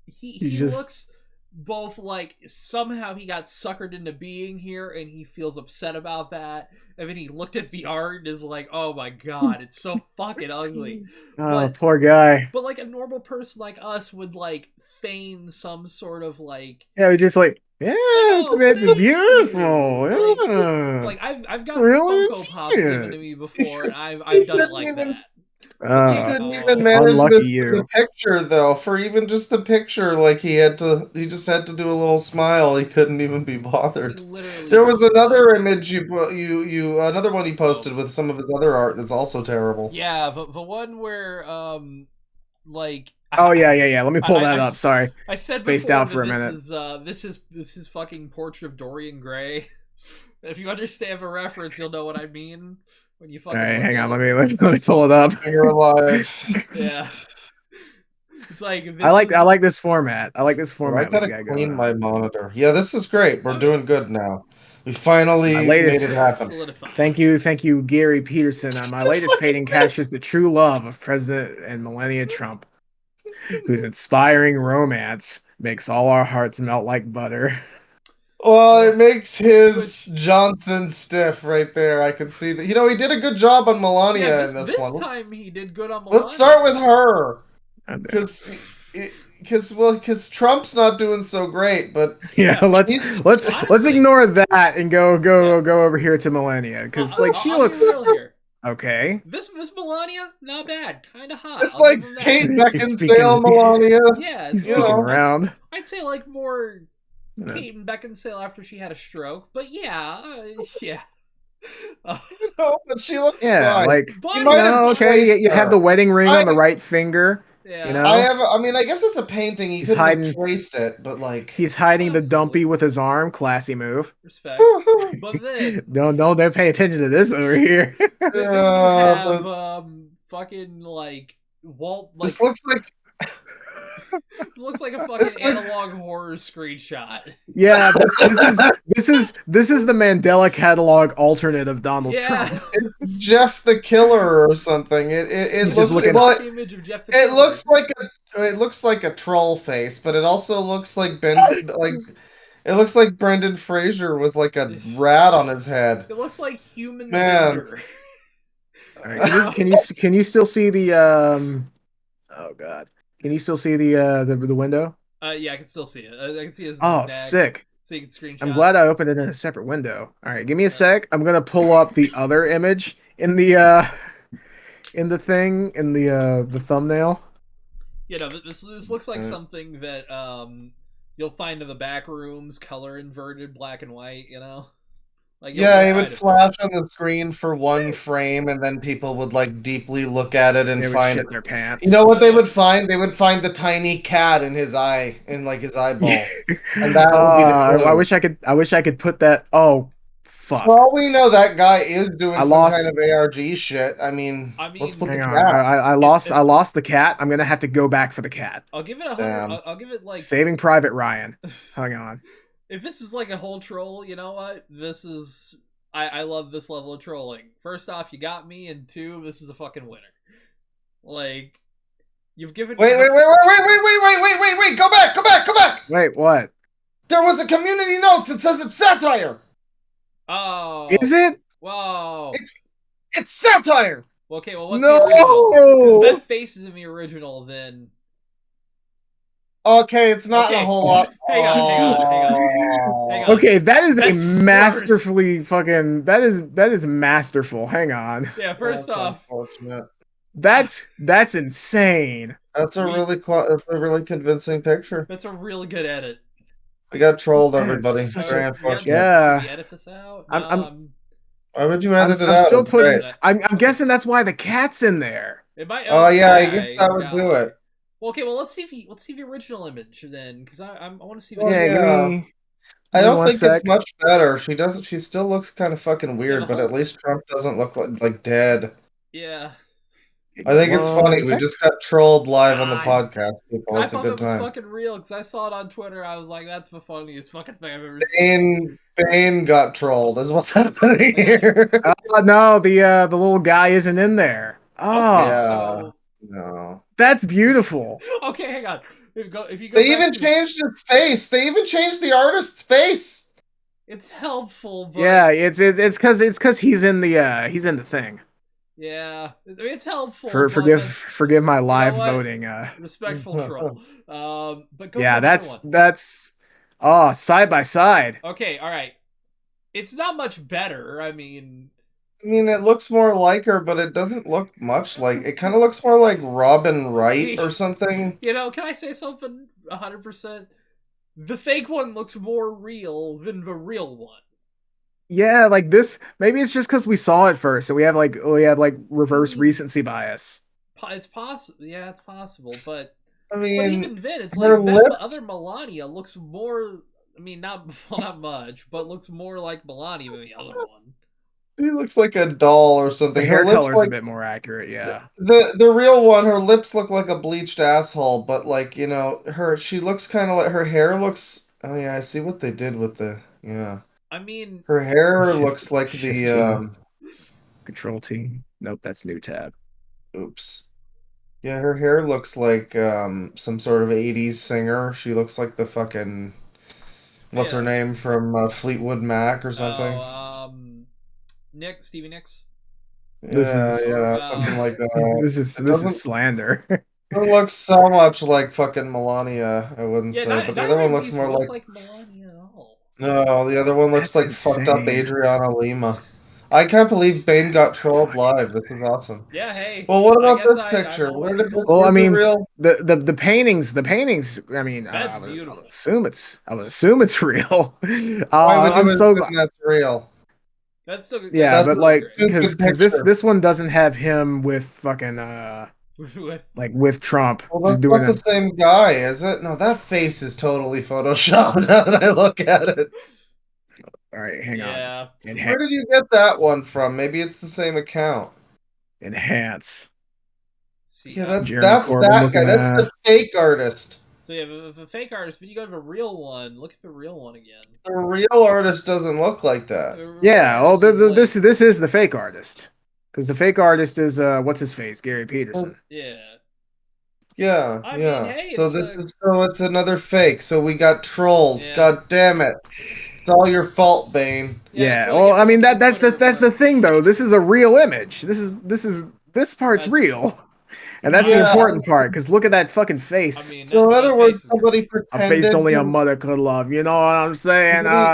he looks both like somehow he got suckered into being here and he feels upset about that. And then he looked at the art and is like, oh my God, it's so fucking ugly. Oh, poor guy. But like a normal person like us would like feign some sort of like, yeah, we just like, yeah, oh, it's thank beautiful. you. Yeah. Like I've gotten Really? Funko Pops Yeah. given to me before, and I've done it like that. He couldn't even manage unlucky this you. for the picture though. For even just the picture, like he just had to do a little smile. He couldn't even be bothered. There was another image another one he posted with some of his other art that's also terrible. Yeah, the one where like. Oh yeah. Let me pull that up. Sorry, I said spaced before out for a that minute. this is fucking portrait of Dorian Gray. If you understand the reference, you'll know what I mean. When you fucking All right, look hang at on. it. Let me pull it up. You're alive. Yeah. It's like I like this format. I like this Oh, I format we gotta got clean going my on. monitor. Yeah, this is great. We're Oh, doing good now. We My finally made latest. it happen. solidified. Thank you, Gary Peterson. My latest painting captures the true love of President and Melania Trump, whose inspiring romance makes all our hearts melt like butter. Well, it makes his Which- Johnson stiff right there. I can see that. He did a good job on Melania Yeah, in this this one. time he did good on Melania. Let's start with her. God damn. Because Trump's not doing so great, but Yeah, she's let's honestly- ignore that and go Yeah. over here to Melania because like she I'll looks be real here. okay. This Melania, not bad, kind of hot. it's I'll like give him that. Kate He's Beckinsale, speaking- Melania. Yeah, He's You speaking know. around. I'd say like more You know. Kate and Beckinsale after she had a stroke, but yeah, yeah. But she looks Yeah, fine. like But- You might have okay, traced you have her. the wedding ring I- on the right finger. Yeah. You know, I guess it's a painting. He He's couldn't hiding- have traced it, but like. he's hiding the Possibly. dumpy with his arm. Classy move. Respect. But then Don't pay attention to this over here. then you Yeah, have but fucking like Walt like this looks like this looks like a fucking It's like- analog horror screenshot. Yeah, this is the Mandela catalog alternate of Donald Yeah. Trump. it's Jeff the Killer or something. It He's looks just looking- well, Image of Jeff the it Killer. looks like a troll face, but it also looks like it looks like Brendan Fraser with like a rat on his head. It looks like human Man. Bender. All right, can you still see the oh god. Can you still see the window? Yeah, I can still see it. I can see his Oh, neck, sick. so you can screenshot. I'm glad I opened it in a separate window. All right, give me a sec. I'm going to pull up the other image in the thing in the thumbnail. You know, this looks like Mm. something that you'll find in the back rooms, color inverted, black and white. You know, like Yeah, it you'll would find flash on the screen for one frame, and then people would like deeply look at it and They would find. shit their pants. You know what they would find? They would find the tiny cat in his eye, in like his eyeball. And that would be the clue. I wish I could put that. Oh, fuck. For all we know, that guy is doing I some lost- kind of ARG shit. I mean let's put Hang the on. cat. I lost the cat. I'm going to have to go back for the cat. I'll give it Damn. I'll give it like Saving Private Ryan. Hang on. if this is like a whole troll. You know what? This is I love this level of trolling. First off, you got me, and two, this is a fucking winner. Like you've given. Wait! Go back! Wait, what? There was a community notes. It says it's satire. Oh, Is it? Whoa. It's satire. Okay, well, what's No! the original? 'Cause if that face is in the original, then Okay, it's not Okay. a whole lot. Hang on. Okay, that is That's a masterfully fucking that is masterful. Hang on. Yeah, first That's off, unfortunate. That's insane. That's a really convincing picture. that's a really good edit. We got trolled, That is everybody. such Very a- unfortunate. Yeah. Should we edit this out? I'm- Why would you I'm, edit it I'm out? still It's putting great. I'm guessing that's why the cat's in there. It might. Oh yeah, I okay, guess that would do got it. Well, okay, well let's see the original image then, because I want to see. Well, yeah, yeah. give me I give me don't one think sec. it's much better. She still looks kind of fucking weird, the but whole- at least Trump doesn't look like dead. Yeah, I think it's One funny. We sec. just got trolled live on the God. podcast, people. I It's a thought good that was time. fucking real because I saw it on Twitter. I was like, that's the funniest fucking thing I've ever seen. Bane got trolled. Is what's happening here. No, the little guy isn't in there. Oh, Okay, Yeah. so No. that's beautiful. okay, hang on. If you go They back even to- changed his face. They even changed the artist's face. It's helpful, but Yeah, it's because he's in the thing. yeah, I mean, it's helpful. but Forgive my live what? voting. that's respectful troll. But go Yeah, to the other one. that's side by side. Okay, all right. It's not much better. I mean, It looks more like her, but it doesn't look much like. It kind of looks more like Robin Wright or something. you know, can I say something 100%? The fake one looks more real than the real one. Yeah, like this. Maybe it's just because we saw it first, so we have like reverse recency bias. It's possible. Yeah, it's possible. But I but mean, even then, it's her like that lips- other Melania looks more. I mean, not much, but looks more like Melania than the other one. She looks like a doll or The something. Her hair lips color is a like bit more accurate. Yeah. the real one. Her lips look like a bleached asshole, but like she looks kind of like her hair looks. Oh yeah, I see what they did with the yeah. I mean, Her hair Shift, looks like shift the T, Control T. Nope, that's new tab. oops. Yeah, her hair looks like some sort of 80s singer. She looks like the fucking what's her yeah. name from Fleetwood Mac or something. Oh, Stevie Nicks. This Yeah, is Or yeah, something like that. this is It this is doesn't slander. look so much like fucking Melania, I wouldn't yeah, say, but the neither other one of looks these more look like like Melania at all. no, the other one looks That's like fucked up insane. Adriana Lima. I can't believe Bane got trolled live. This is awesome. Yeah, hey, Well, what I about guess this I'm picture? always Well, I Where's the mean, real? the paintings. I mean, that's I would beautiful. assume it's real. Why would you I'm so assume that's real? That's yeah, That's but a really like, great. because stupid this picture. this one doesn't have him with fucking With like with Trump Well, just that's doing not the a. same guy, is it? No, that face is totally photoshopped now that I look at it. All right, hang on. yeah, Where did you get that one from? Maybe it's the same account. Enhance. see, Yeah, that's Jeremy that's Corbyn that looking guy. That's at. the fake artist. so yeah, the fake artist. But you go to the real one. Look at the real one again. The real artist doesn't look like that. The real Yeah, well, artist is like, this is the fake artist, because the fake artist is what's his face, Gary Well, Peterson. yeah. yeah, I mean, yeah. hey, So it's another fake. So we got trolled. yeah, God damn it. It's all your fault, Bane. yeah. It's Yeah, like well, if I you're mean looking at that's the Twitter that's the where thing though. This is a real image. This part's that's. real, and that's the Yeah. important part. Because look at that fucking I face. mean, So in other that words, face is great. A face only a to mother could love. You know what I'm saying? somebody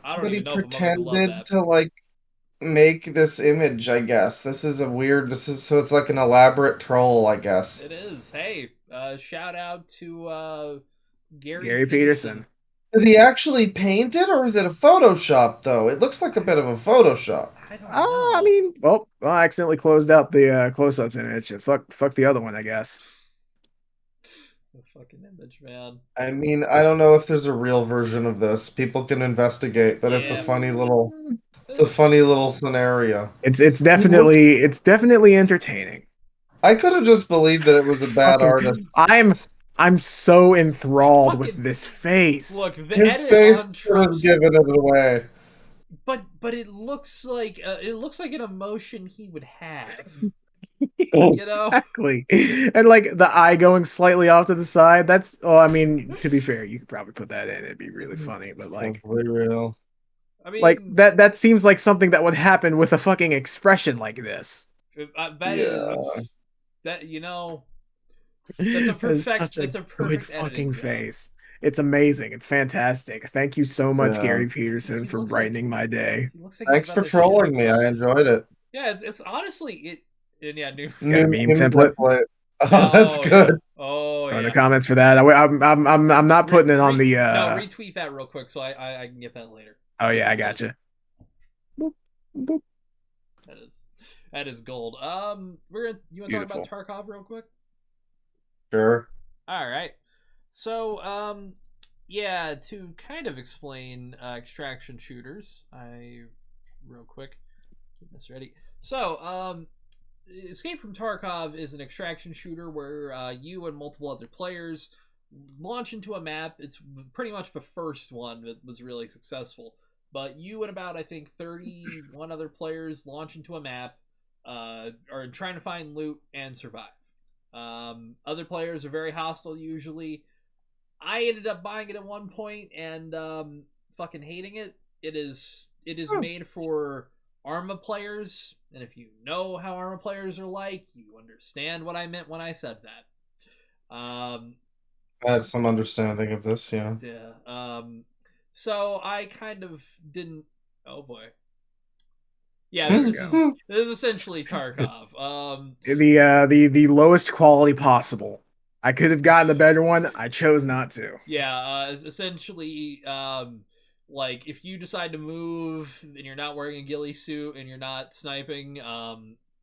I don't somebody even know if a mother could love pretended that. to like make this image, I guess. This is so it's like an elaborate troll, I guess. It is. Hey, shout out to Gary Gary Peterson. Peterson. Did he actually paint it or is it a Photoshop though? It looks like a bit of a Photoshop. I don't I know. mean, I accidentally closed out the close-ups image. Fuck the other one, I guess. The fucking image, man. I mean, I don't know if there's a real version of this. People can investigate, but Yeah, it's a it's funny little scenario. It's He looks definitely entertaining. I could have just believed that it was a bad artist. Fucking, I'm so enthralled with fucking this face. look. The His edit face on could have Trump's, given it away. but it looks like an emotion he would have. Exactly. And like the eye going slightly off to the side. That's I mean, to be fair, you could probably put that in. It'd be really funny, but Totally real. I like mean, that seems like something that would happen with a fucking expression like this. that Yeah. is that that's a That is perfect such a that's a good perfect editing fucking job. face. It's amazing. It's fantastic. Thank you so much, Yeah. Gary Peterson, He for looks like brightening my day. he looks like he's Thanks about for to shit trolling me. himself. I enjoyed it. Yeah, it's honestly it. And yeah, new. Got a New meme meme template? template. Oh, that's Oh yeah. good. Oh Or in the yeah. comments for that. I'm not putting it on the No, retweet that real quick so I can get that later. Oh yeah, I gotcha. Boop, boop. That is gold. You want to talk about Tarkov real quick? Sure. All right. So yeah, to kind of explain extraction shooters, real quick get this ready. So Escape from Tarkov is an extraction shooter where you and multiple other players launch into a map. It's pretty much the first one that was really successful. But you and about, I think, 31 other players launch into a map, are trying to find loot and survive. Other players are very hostile usually. I ended up buying it at one point and fucking hating it. It is made for Arma players, and if you know how Arma players are like, you understand what I meant when I said that. I have some understanding of this, yeah. Yeah. So I kind of didn't. Oh boy. Yeah, this is essentially Tarkov. The lowest quality possible. I could have gotten the better one. I chose not to. Yeah, essentially, like if you decide to move and you're not wearing a ghillie suit and you're not sniping,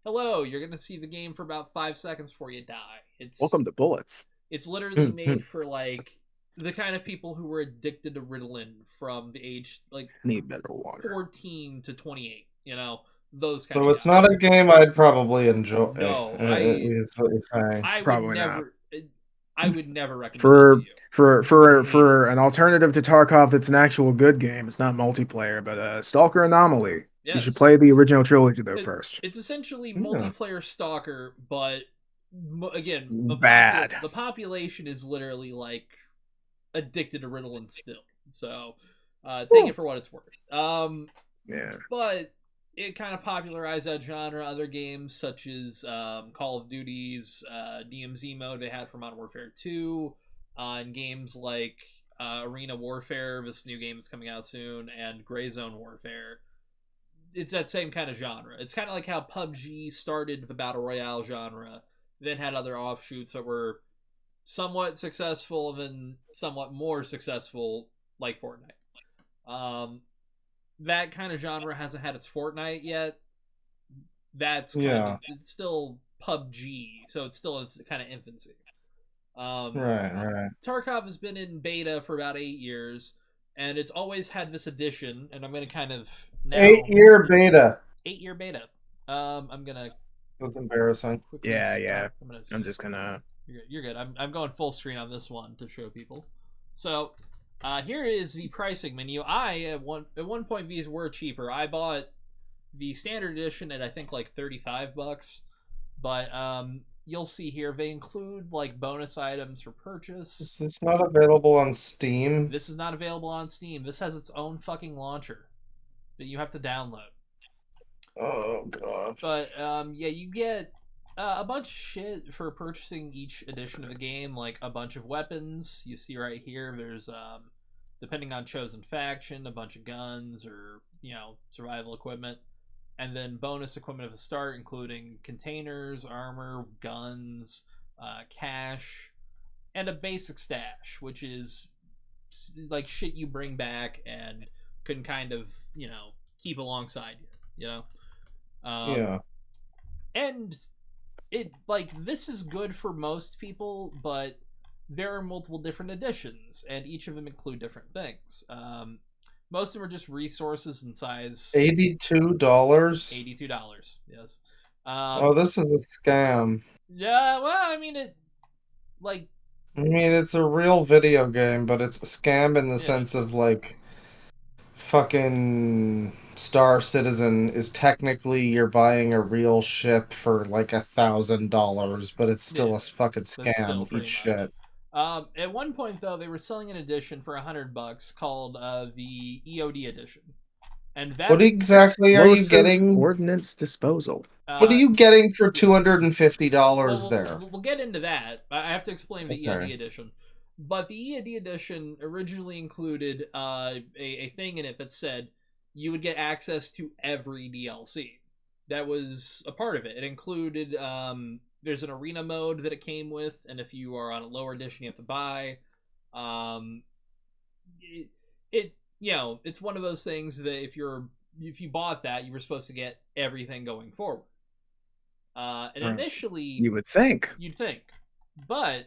hello, you're gonna see the game for about 5 seconds before you die. Welcome to bullets. It's literally made for like the kind of people who were addicted to Ritalin from the age like Need better water. 14 to 28. You know, those kind So of it's not a game I'd probably enjoy. No, is what you're saying. I would Probably never. I would never recommend it to you. For an alternative to Tarkov that's an actual good game. It's not multiplayer, but Stalker Anomaly. You should Yes. play the original trilogy though first. It's essentially Yeah. multiplayer Stalker, but again, Bad. the population is literally like addicted to Ritalin still. So take it for what it's worth. Yeah. But it kind of popularized that genre. Other games such as Call of Duty's DMZ mode they had for Modern Warfare 2, and games like Arena Warfare, this new game that's coming out soon, and Gray Zone Warfare. It's that same kind of genre. It's kind of like how PUBG started the Battle Royale genre, then had other offshoots that were somewhat successful, then somewhat more successful, like Fortnite. That kind of genre hasn't had its Fortnite yet. That's it's still PUBG, so it's still in its kind of infancy. Right. Tarkov has been in beta for about 8 years, and it's always had this edition. And I'm going to kind of now 8-year beta. 8-year beta. I'm gonna. That's embarrassing. Yeah. I'm just gonna. You're good. I'm going full screen on this one to show people. So. Here is the pricing menu. At one point these were cheaper. I bought the standard edition at I think like $35, but you'll see here they include like bonus items for purchase. Is this not available on Steam? This is not available on Steam. This has its own fucking launcher that you have to download. Oh god. But yeah, you get a bunch of shit for purchasing each edition of the game, like a bunch of weapons. You see right here, there's depending on chosen faction, a bunch of guns or survival equipment, and then bonus equipment at the start, including containers, armor, guns, cash, and a basic stash, which is like shit you bring back and can kind of keep alongside you. Yeah. And it this is good for most people, but there are multiple different editions, and each of them include different things. Most of them are just resources and size. $82. $82, yes. Oh, this is a scam. Yeah, well, I mean it's a real video game, but it's a scam in the sense of fucking Star Citizen is technically you're buying a real ship for like $1,000, but it's still a fucking scam. Eat shit. At one point though, they were selling an edition for $100 called the EOD edition, and that what exactly are you getting? Ordnance disposal. What are you getting for $250 there? We'll get into that. I have to explain the EOD edition. But the EOD edition originally included a thing in it that said you would get access to every DLC. That was a part of it. It included there's an arena mode that it came with, and if you are on a lower edition, you have to buy. It's one of those things that if you bought that, you were supposed to get everything going forward. And initially, you'd think, but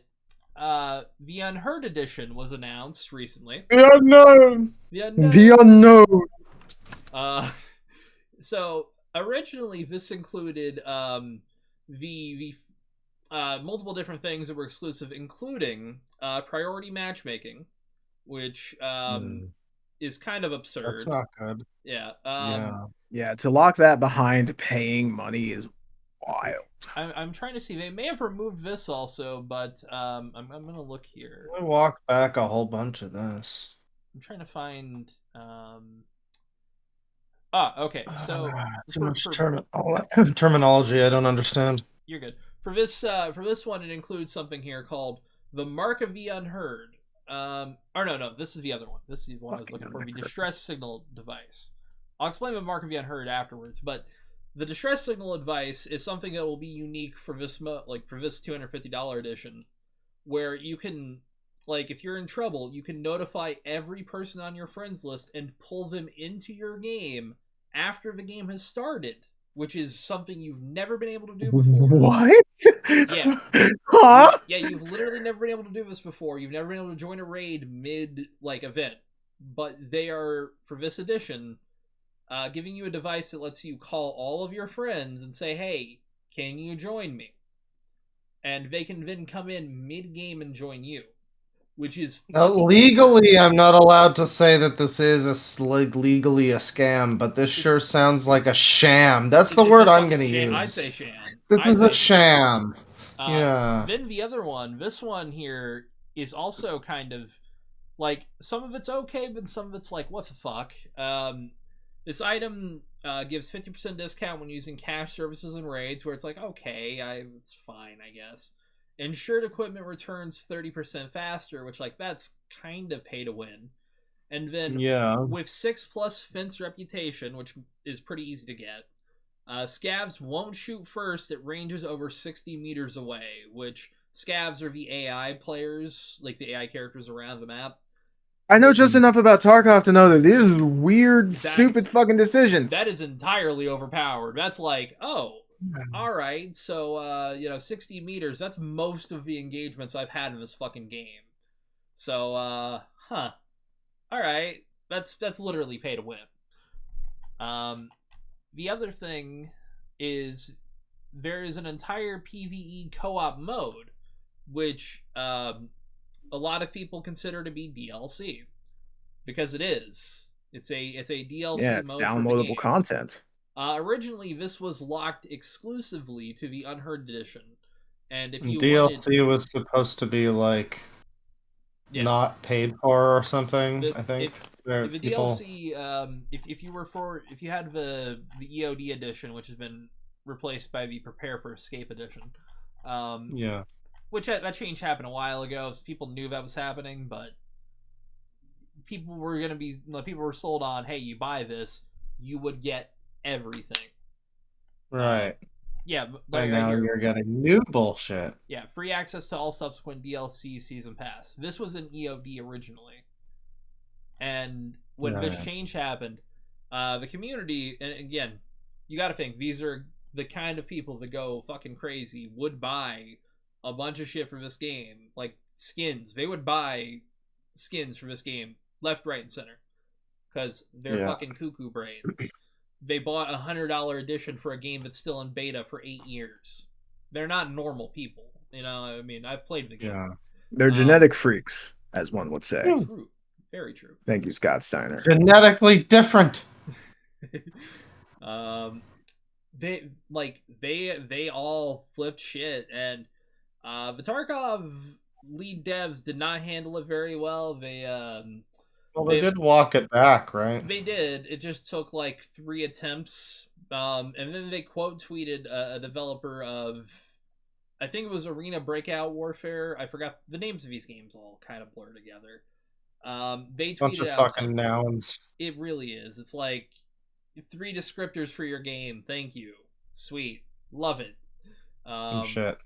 the Unheard edition was announced recently. The unknown. So originally this included the multiple different things that were exclusive, including priority matchmaking, which is kind of absurd. That's not good. Yeah. Yeah. To lock that behind paying money is wild. I'm trying to see. They may have removed this also, but I'm gonna look here. I walked back a whole bunch of this. I'm trying to find. Okay. So too much terminology I don't understand. You're good. For this one, it includes something here called the Mark of the Unheard. Or no, this is the other one. This is the one I was looking for. The distress signal device. I'll explain the Mark of the Unheard afterwards, but the distress signal device is something that will be unique for this for this $250 edition, where you can, if you're in trouble, you can notify every person on your friends list and pull them into your game after the game has started, which is something you've never been able to do before. What? Yeah. Huh? You've literally never been able to do this before. You've never been able to join a raid mid event, but they are, for this edition, giving you a device that lets you call all of your friends and say, "Hey, can you join me?" And they can then come in mid-game and join you, which is fucking Legally, absurd. I'm not allowed to say that this is legally a scam, but this sure sounds like a sham. That's the It's a word I'm fucking going to sham. I'd say use. sham. This I'd is a say sham. sham. Yeah. Then the other one, this one here is also kind of like some of it's okay, but some of it's like what the fuck. This item gives 50% discount when using cash services and raids, where it's like okay, it's fine, I guess. Insured equipment returns 30% faster, which like that's kind of pay to win. And then Yeah. with 6+ fence reputation, which is pretty easy to get. Scavs won't shoot first at ranges over 60 meters away, which scavs are the AI players, like the AI characters around the map. I know just enough about Tarkov to know that these is weird, That's- stupid fucking decisions. That is entirely overpowered. That's like, oh, all right, so 60 meters. That's most of the engagements I've had in this fucking game. So, all right, that's literally pay to win. The other thing is there is an entire PvE co-op mode, which a lot of people consider to be DLC, because it is. It's a DLC Yeah, it's mode for the downloadable game. content. Originally, this was locked exclusively to the Unheard Edition, and if you DLC was supposed to be like not paid for or something. I think the DLC, if you had the EOD edition, which has been replaced by the Prepare for Escape edition, yeah, which that change happened a while ago, so people knew that was happening, but people were sold on, hey, you buy this, you would get everything. right. Yeah, But now you're getting new bullshit. Yeah, free access to all subsequent DLC season pass. This was an EOD originally, and when this change happened, the community, and again, you got to think these are the kind of people that go fucking crazy, would buy a bunch of shit for this game, like skins. They would buy skins for this game left, right, and center because they're fucking cuckoo brains. They bought $100 edition for a game that's still in beta for 8 years. They're not normal people, I mean, I've played the game. Yeah, they're genetic freaks, as one would say. True, very true. Thank you, Scott Steiner. Genetically different. They all flipped shit, and the Tarkov lead devs did not handle it very well. They did walk it back, right? They did. It just took like 3 attempts. And then they quote tweeted a developer of, I think it was Arena Breakout Warfare. I forgot the names of these games, all kind of blur together. They tweeted bunch of out fucking something. nouns. It really is. It's like 3 descriptors for your game. Thank you. Sweet. Love it. Some shit.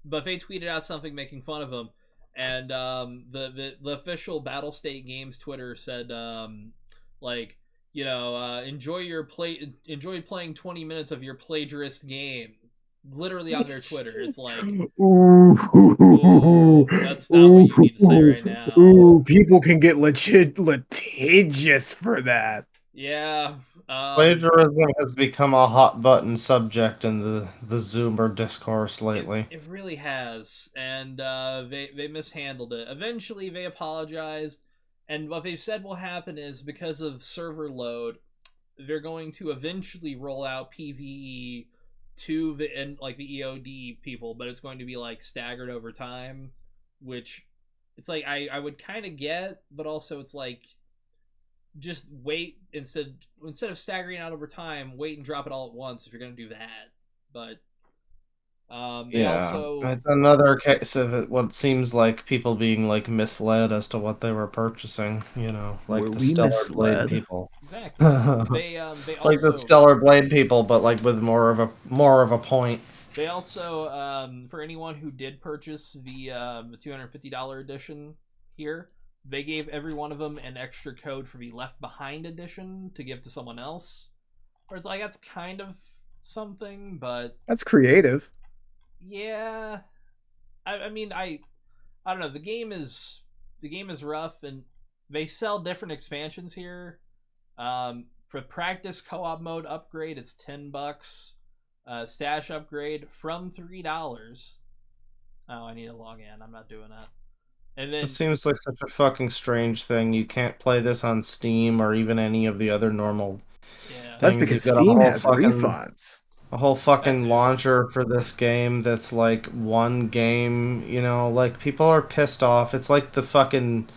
But they tweeted out something making fun of them. And the official Battlestate Games Twitter said, enjoy playing 20 minutes of your plagiarist game. Literally on their Twitter, it's like, ooh, that's not what you need to say right now. Ooh, people can get litigious for that. Yeah. Plagiarism has become a hot button subject in the Zoomer discourse lately. It really has, and they mishandled it. Eventually, they apologized, and what they've said will happen is because of server load, they're going to eventually roll out PvE to the EOD people, but it's going to be like staggered over time, which it's like I would kind of get, but also it's like just wait instead of staggering out over time, wait and drop it all at once if you're going to do that. But it's another case of it, what seems like people being like misled as to what they were purchasing. Like Were the we Stellar misled? Blade people. Exactly. They also, like the Stellar Blade people, but like with more of a point. They also, for anyone who did purchase the $250 edition here, they gave every one of them an extra code for the Left Behind edition to give to someone else. Where it's like, that's kind of something, but that's creative. Yeah, I mean, I don't know. The game is rough, and they sell different expansions here. for practice co-op mode upgrade, it's $10. Stash upgrade from $3. Oh, I need to log in. I'm not doing that. And then It seems like such a fucking strange thing. You can't play this on Steam or even any of the other normal yeah, That's things. because You've got Steam has refunds. a whole That fucking too. launcher for this game that's like one game, like people are pissed off. It's like the fucking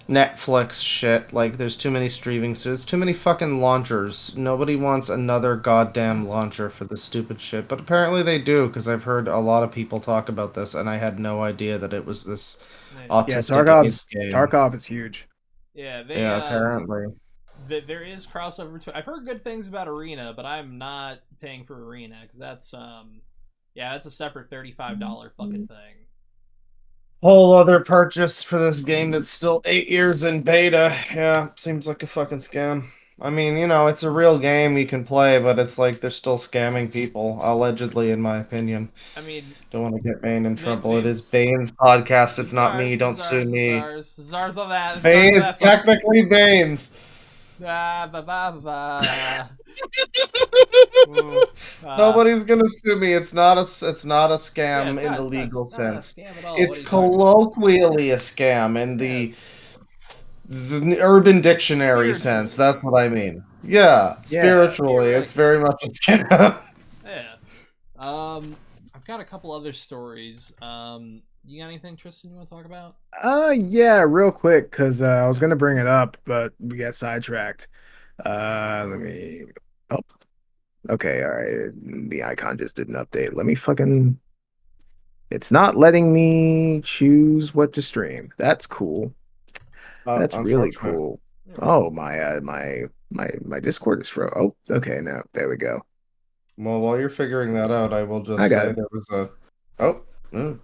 Netflix shit. Like there's too many streaming there's too many fucking launchers. Nobody wants another goddamn launcher for this stupid shit. But apparently they do, because I've heard a lot of people talk about this and I had no idea that it was this Yeah, autistic AIDS game. Tarkov is huge. yeah, Yeah, apparently. there is crossover to. I've heard good things about Arena, but I'm not paying for Arena because that's that's a separate $35 fucking thing. Whole other purchase for this game that's still 8 years in beta. Yeah, seems like a fucking scam. I mean, it's a real game you can play, but it's like they're still scamming people, allegedly, in my opinion. I mean, Don't want to get Bane in trouble. It Bane's is Bane's podcast. It's not me. Don't sue me. Czars on that. Bane's technically Bane's. Nobody's gonna sue me. It's not a scam in the legal sense. It's colloquially a scam in the Urban Dictionary sense. That's what I mean. Yeah, spiritually, it's very much a scam. Yeah. I've got a couple other stories. You got anything, Tristan, you want to talk about? Yeah, real quick, because I was gonna bring it up, but we got sidetracked. Let me. Oh, okay, all right. The icon just didn't update. Let me fucking. It's not letting me choose what to stream. That's cool. That's really cool. Oh, my Discord is frozen. Oh, okay, now there we go. Well, while you're figuring that out, I will just say there was a. Oh,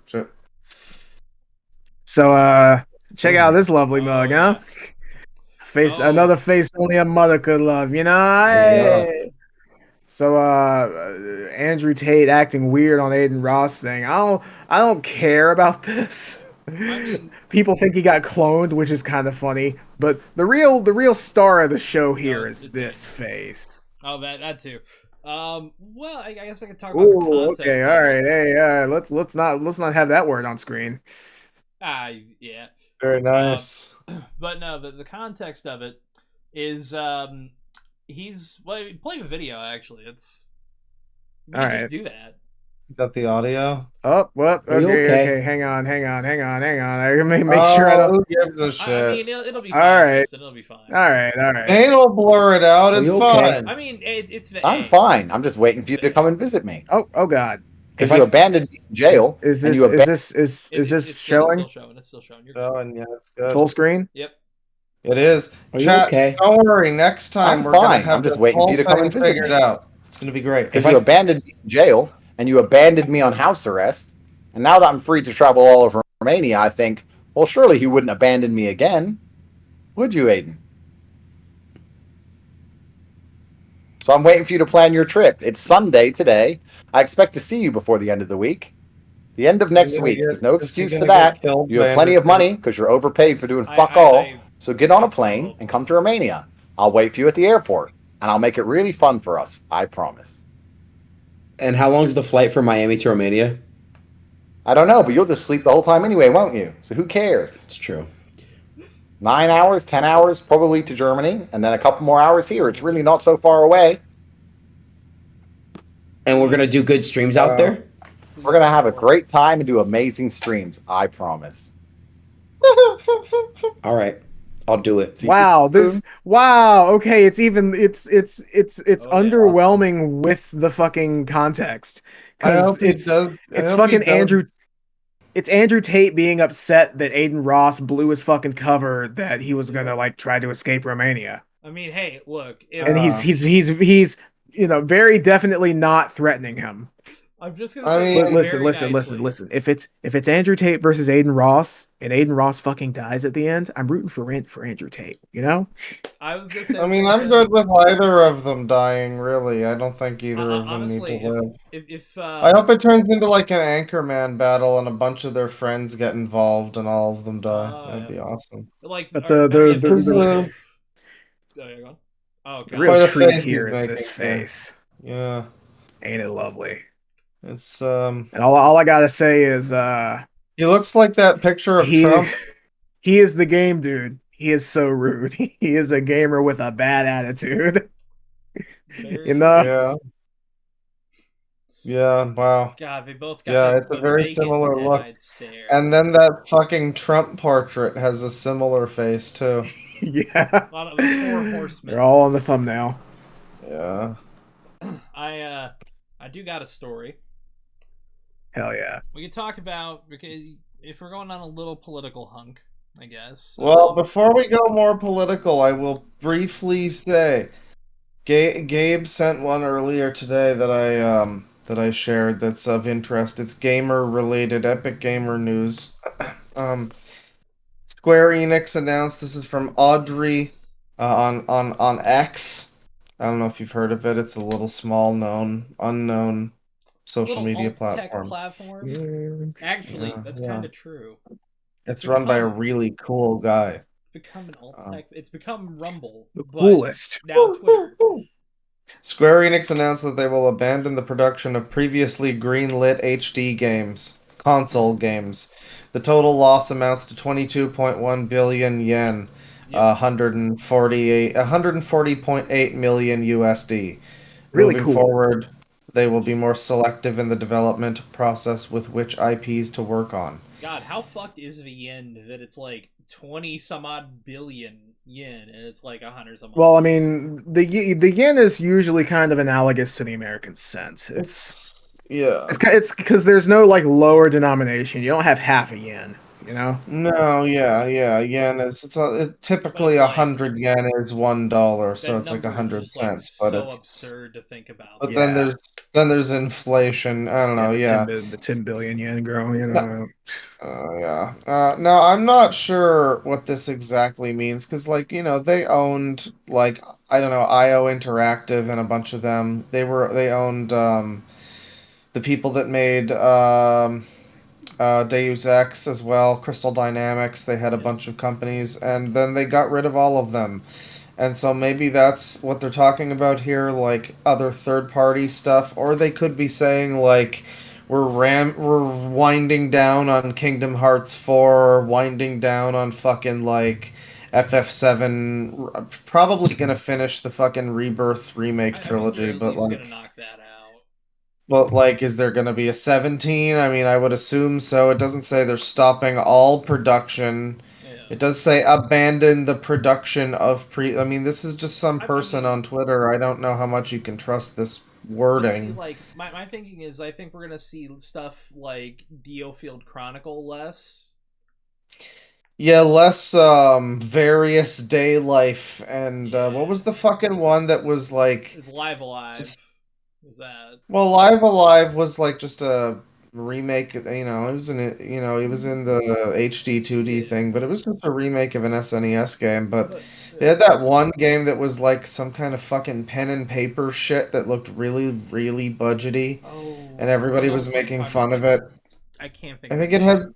shit. So, check out this lovely mug, huh? Another face only a mother could love, you know? Hey. So, Andrew Tate acting weird on Aiden Ross thing. I don't care about this. I mean, people think he got cloned, which is kind of funny. But the real star of the show here is this face. Oh, that too. Well, I guess I could talk about the context. Okay, all right. Hey, let's not have that word on screen. Yeah. Very nice. But no, the context of it is he played a video actually. It's you can just do that. Got the audio? Oh, what? Okay. Hang on. I can make sure I don't. Who gives a shit? I mean, it'll be fine. All right. It'll be fine. All right. Anal blur it out. It's fine. I mean, it's. I'm fine. I'm just waiting for you to come and visit me. Oh God. If you abandoned me in jail, is this showing? It's still showing. You're showing. Yeah, it's good. Full screen. Yep. It is. Chat, don't worry. Next time we're gonna have just waiting for you to come and visit figured me. out. It's gonna be great. If you abandoned me in jail and you abandoned me on house arrest, and now that I'm free to travel all over Romania, I think, well, surely he wouldn't abandon me again, would you, Aiden? So I'm waiting for you to plan your trip. It's Sunday today. I expect to see you before the end of the week. The end of next week. There's no excuse for that. You have plenty of money because you're overpaid for doing fuck all. So get on a plane and come to Romania. I'll wait for you at the airport, and I'll make it really fun for us. I promise. And how long is the flight from Miami to Romania? I don't know, but you'll just sleep the whole time anyway, won't you? So who cares? It's true. 9 hours, 10 hours probably to Germany, and then a couple more hours here. It's really not so far away. And we're going to do good streams out there? We're going to have a great time and do amazing streams. I promise. All right. I'll do it. Wow, okay, it's underwhelming with the fucking context. Cuz it's fucking Andrew Tate being upset that Aiden Ross blew his fucking cover that he was going to try to escape Romania. I mean, hey, look, and he's very definitely not threatening him. I'm just gonna say, listen. If it's Andrew Tate versus Aiden Ross, and Aiden Ross fucking dies at the end, I'm rooting for Andrew Tate. You know. I was gonna say. I mean, I'm good with either of them dying. Really, I don't think either of them need to live. I hope it turns into like an Anchorman battle, and a bunch of their friends get involved, and all of them die. That'd be awesome. But Oh The real Quite a god. treat face he's here is this making here. face. Yeah, Ain't it lovely? it's And all I gotta say is he looks like that picture of he Trump. he is the game dude. He is so rude. He is a gamer with a bad attitude. Very You true. know? Yeah, yeah, wow. God, they both got Yeah, it's a the very vacant, similar look. dead-eyed stare. And then that fucking Trump portrait has a similar face too. Yeah. A lot of the four They're horsemen. all on the thumbnail. Yeah. I do got a story. Hell yeah. We could talk about, because if we're going on a little political hunk, I guess. Well, before we go more political, I will briefly say Gabe sent one earlier today that I shared that's of interest. It's gamer related, Epic Gamer news. um, Square Enix announced, this is from Audrey on X. I don't know if you've heard of it. It's a little small known unknown social little media alt tech platform. platform. Actually, that's Yeah. kind of true. It's run by a really cool guy. It's become an alt tech. It's become Rumble, The but coolest. now Twitter. Square Enix announced that they will abandon the production of previously greenlit HD games, console games. The total loss amounts to 22.1 billion yen, Yep. 140.8 million USD. Really Moving cool. forward, they will be more selective in the development process with which IPs to work on. God, how fucked is the yen that it's like 20 some odd billion yen and it's like 100 some odd? Well, I mean, the yen is usually kind of analogous to the American cent. Yeah. It's because there's no like lower denomination. You don't have half a yen, you know? No, yeah. Yen is typically like, 100 yen is $1, so that it's like number is 100 just like cents. But so it's absurd to think about. but Yeah. then there's inflation. I don't know. Yeah. The 10 billion yen girl, you No, know. yeah. No, I'm not sure what this exactly means because, like, they owned like I don't know IO Interactive and a bunch of them. They owned the people that made Deus Ex as well, Crystal Dynamics. They had a bunch of companies, and then they got rid of all of them. And so maybe that's what they're talking about here, like other third-party stuff, or they could be saying like we're winding down on Kingdom Hearts 4, winding down on fucking like FF7, probably gonna finish the fucking Rebirth remake I think they're trilogy, at but least gonna like knock that out. but like, is there going to be a 17? I mean, I would assume so. It doesn't say they're stopping all production. Yeah. It does say abandon the production of pre. I mean, this is just some person on Twitter. I don't know how much you can trust this But see, wording. like my thinking is, I think we're gonna see stuff like Diofield Chronicle less. Yeah, less various day life and what was the fucking one that was like It's Live Alive. just Was that? Well, Live Alive was like just a remake. It was it was in the HD 2D thing, but it was just a remake of an SNES game. But they had that one game that was like some kind of fucking pen and paper shit that looked really, really budgety, and everybody was making fun of it. I can't think. I think it had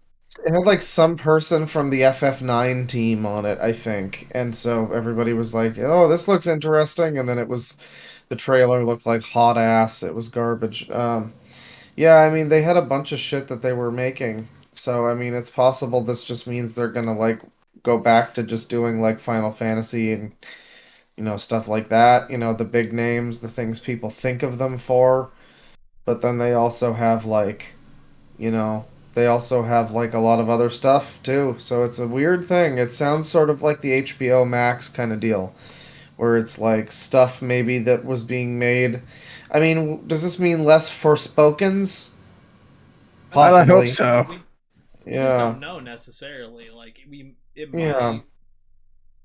like some person from the FF9 team on it, I think, and so everybody was like, "Oh, this looks interesting," and then the trailer looked like hot ass. It was garbage. Yeah, I mean, they had a bunch of shit that they were making. So, I mean, it's possible this just means they're gonna like go back to just doing like Final Fantasy and stuff like that. The big names, the things people think of them for. But then they also have like, you know, they also have like a lot of other stuff too. So it's a weird thing. It sounds sort of like the HBO Max kind of deal where it's like stuff maybe that was being made. I mean, does this mean less Forspokens? I hope Possibly. so. We just Yeah. don't know necessarily. Like it Yeah. might,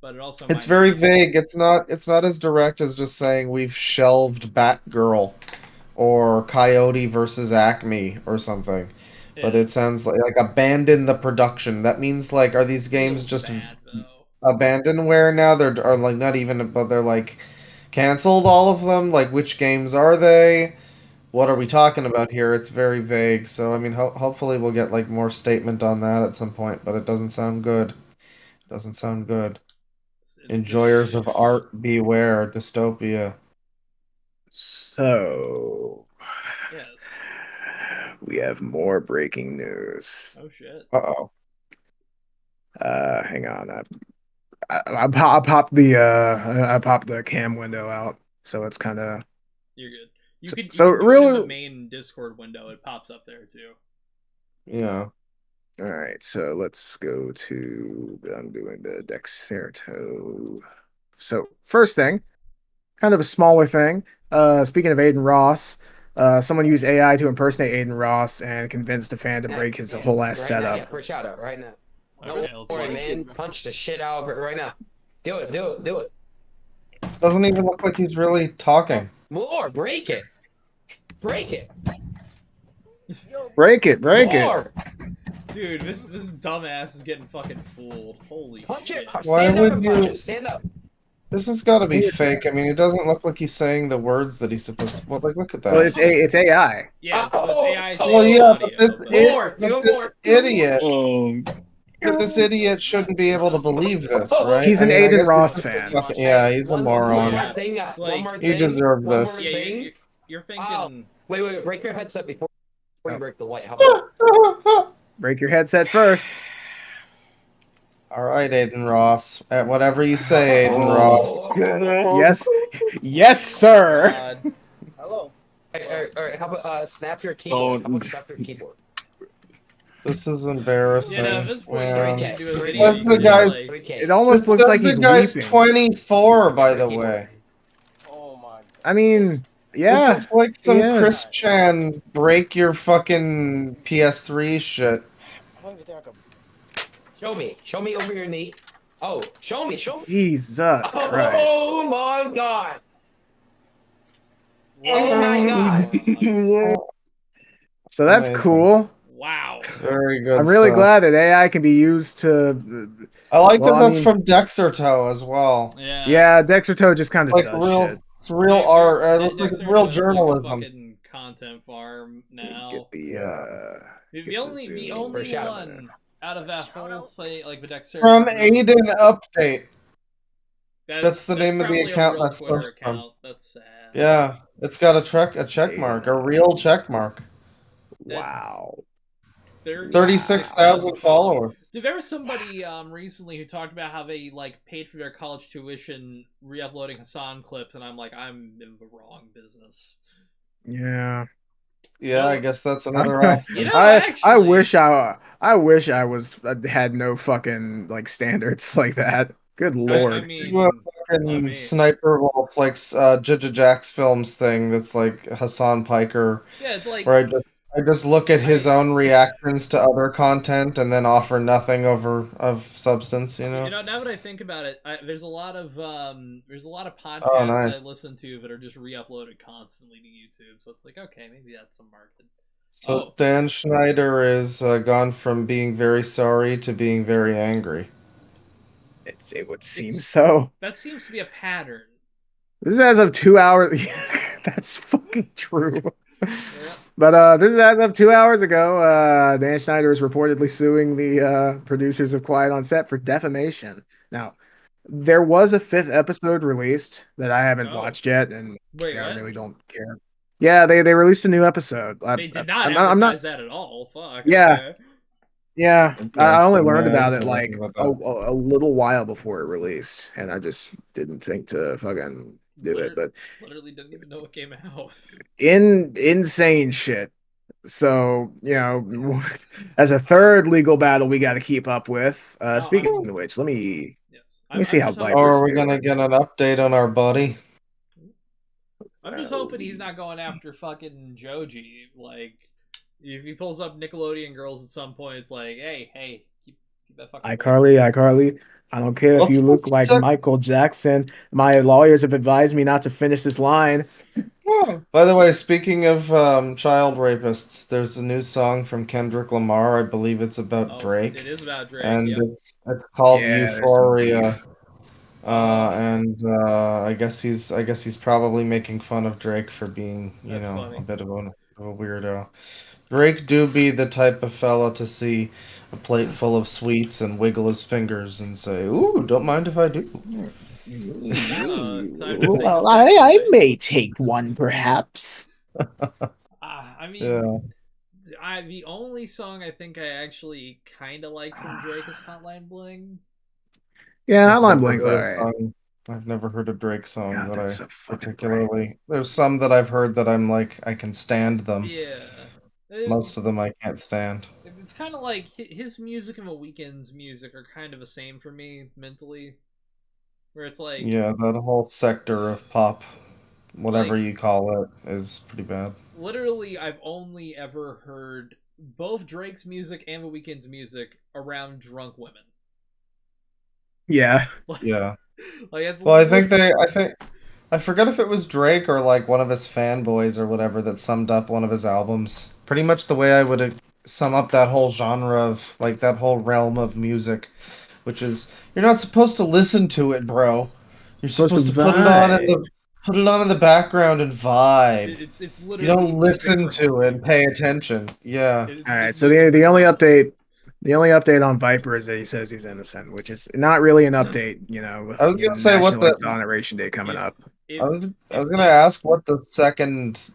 but it also It's might very not. vague. It's not as direct as just saying we've shelved Batgirl or Coyote versus Acme or something. But Yeah. it sounds like abandon the production. That means like are these games Feels just bad though. abandonware now? They're are like not even but they're like canceled all of them? Like which games are they? What are we talking about here? It's very vague. So I mean, hopefully we'll get like more statement on that at some point. But it doesn't sound good. Doesn't sound good. Enjoyers of art, beware. Dystopia. So, Yes. we have more breaking news. Oh shit. Uh-oh. Hang on. I popped the cam window out, so it's kind of. You're good. You So- could so you can do it in really- the main Discord window. It pops up there too. Yeah. All right, so let's go to. I'm doing the Dexerto. So first thing, kind of a smaller thing. Speaking of Aiden Ross, someone used AI to impersonate Aiden Ross and convinced a fan to break his whole ass setup. Yeah, for shout out right now. Okay, No let's worry, watch. man. Punch the shit out of it right now. Do it. Doesn't even look like he's really talking. More, break it. Break it. More. Dude, this dumbass is getting fucking fooled. Holy Punch shit. it. Why Stand up would and punch you- it. Stand up. This has got to be fake. I mean, it doesn't look like he's saying the words that he's supposed to. Well, like, look at that. Well, it's AI. Yeah, it's AI Oh, Well, saying yeah, audio, but this, but- More, but go this more. idiot. But this idiot shouldn't be able to believe this, right? He's an I Aiden guess Ross he's just a fan. fucking- yeah, he's a One moron. more thing. Like, One more You thing. deserve One this. more Yeah, thing. you're thinking. Oh. Wait. Break your headset before you Oh. break the light. How about Break your headset first. All right, Aiden Ross. Whatever you say, Aiden Ross. Yes, sir. God. All right. How about snap your keyboard? How about snap your keyboard? This is embarrassing. Yeah, at this point, Man. you can do a That's video. the You can guy- just, like, 3K. It almost This looks says like the he's guy's weeping. 24, by the way. Oh my god. I mean, yeah. This is like some he is. Chris Chan break your fucking PS3 shit. I don't even think I could. Show me over your knee. Oh, show me. Jesus Christ. Oh my god. Oh my god. So that's Amazing. cool. wow. Very good. I'm really stuff. glad that AI can be used to. I like Well, that I that's mean- from Dexerto as well. Yeah. Yeah, Dexerto just kind It's of like does real. shit. It's real art. It's Dexter real does, journalism. Like a fucking content farm now. Get the Yeah. The get only zoom only shout out. one out of that whole play, like the Dexter From Aiden Update. That's the name of the probably a account real that's Twitter supposed from. account. That's sad. Yeah, it's got a check mark, a real check mark. Wow. 36,000 followers. There was somebody recently who talked about how they like paid for their college tuition re-uploading Hassan clips, and I'm like, I'm in the wrong business. Yeah. Yeah, I guess that's another I, option. You know, I actually- wish I was had no fucking like standards like that. Good lord. I mean, Do a fucking Sniper Wolf like Judge Jack's films thing that's like Hassan Piker, yeah, it's like where I just look at his own reactions to other content and then offer nothing of substance. You know. now that I think about it, there's a lot of podcasts Oh, nice. I listen to that are just re-uploaded constantly to YouTube. So it's like, okay, maybe that's a market. So Dan Schneider is gone from being very sorry to being very angry. It would seem so. That seems to be a pattern. This is as of 2 hours. That's fucking true. But this is as of 2 hours ago. Dan Schneider is reportedly suing the producers of Quiet on Set for defamation. Now, there was a 5th episode released that I haven't watched yet, and Wait, I what? really don't care. Yeah, they released a new episode. They did not I'm advertise not. that at all. Fuck. Yeah. Okay. Yeah, Yeah, I only so learned mad about it for like nothing but a little while before it released, and I just didn't think to fucking do it. But Literally didn't even know it came out. insane shit. So, you know, as a third legal battle we got to keep up with. Speaking of which, let me see how Viper's Or are we doing. gonna get an update on our buddy? I'm just hoping he's not going after fucking Joji. Like, if he pulls up Nickelodeon girls at some point, it's like, hey, keep that fucking. iCarly, I don't care if What's you look the like Michael Jackson. My lawyers have advised me not to finish this line. By the way, speaking of child rapists, there's a new song from Kendrick Lamar. I believe it's about Drake. It is about Drake. And Yep. it's called Yeah, there's some Euphoria. beef. I guess he's probably making fun of Drake for being, That's funny. a bit of a weirdo. Drake do be the type of fella to see a plate full of sweets and wiggle his fingers and say, "Ooh, don't mind if I do." Well, I may take one, perhaps. I mean, the only song I think I actually kind of like from Drake is Hotline Bling. Yeah, I've Hotline never Bling's heard a alright. song- I've never heard a Drake song God, that that's I so fucking particularly. There's some that I've heard that I'm like I can stand them. Yeah. Most of them I can't stand. It's kind of like his music and The Weeknd's music are kind of the same for me mentally. Where it's like, Yeah, that whole sector of pop, whatever like- you call it, is pretty bad. literally, I've only ever heard both Drake's music and The Weeknd's music around drunk women. Yeah. Yeah. Like it's Well, I forget if it was Drake or like one of his fanboys or whatever that summed up one of his albums. Pretty much the way I would sum up that whole genre of like that whole realm of music, which is you're not supposed to listen to it, bro. You're supposed to put it on in the background and vibe. It's You literally don't listen to it and pay attention. Yeah. All right. So the only update on Viper is that he says he's innocent, which is not really an update. You know, with I was gonna say what National the Exoneration Day coming up. I was gonna ask what the second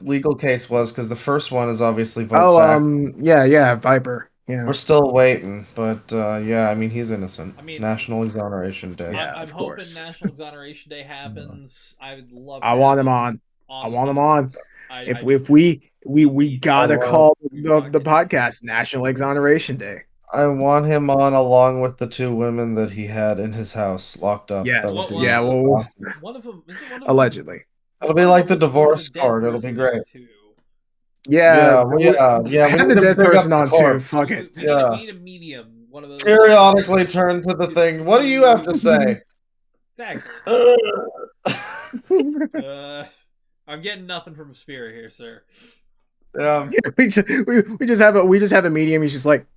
legal case was because the first one is obviously vote sack. Yeah, Viper. Yeah, We're still waiting, but yeah, I mean he's innocent. I mean, National Exoneration Day. Yeah, I'm of hoping course. National Exoneration Day happens. I would love. I want him on. I want him on. If we gotta call the podcast National Exoneration Day. I want him on along with the two women that he had in his house locked up. Yes. That would be Yeah. Well, awesome. One of them. Is it one of allegedly. It'll be like the divorce card. It'll be great. Yeah, we have need the to dead bring up person the on too. corpse. Fuck it. We need a medium. One of those. Periodically turn to the thing. What do you have to say? Exactly. I'm getting nothing from Spirit here, sir. we just have a medium. He's just like,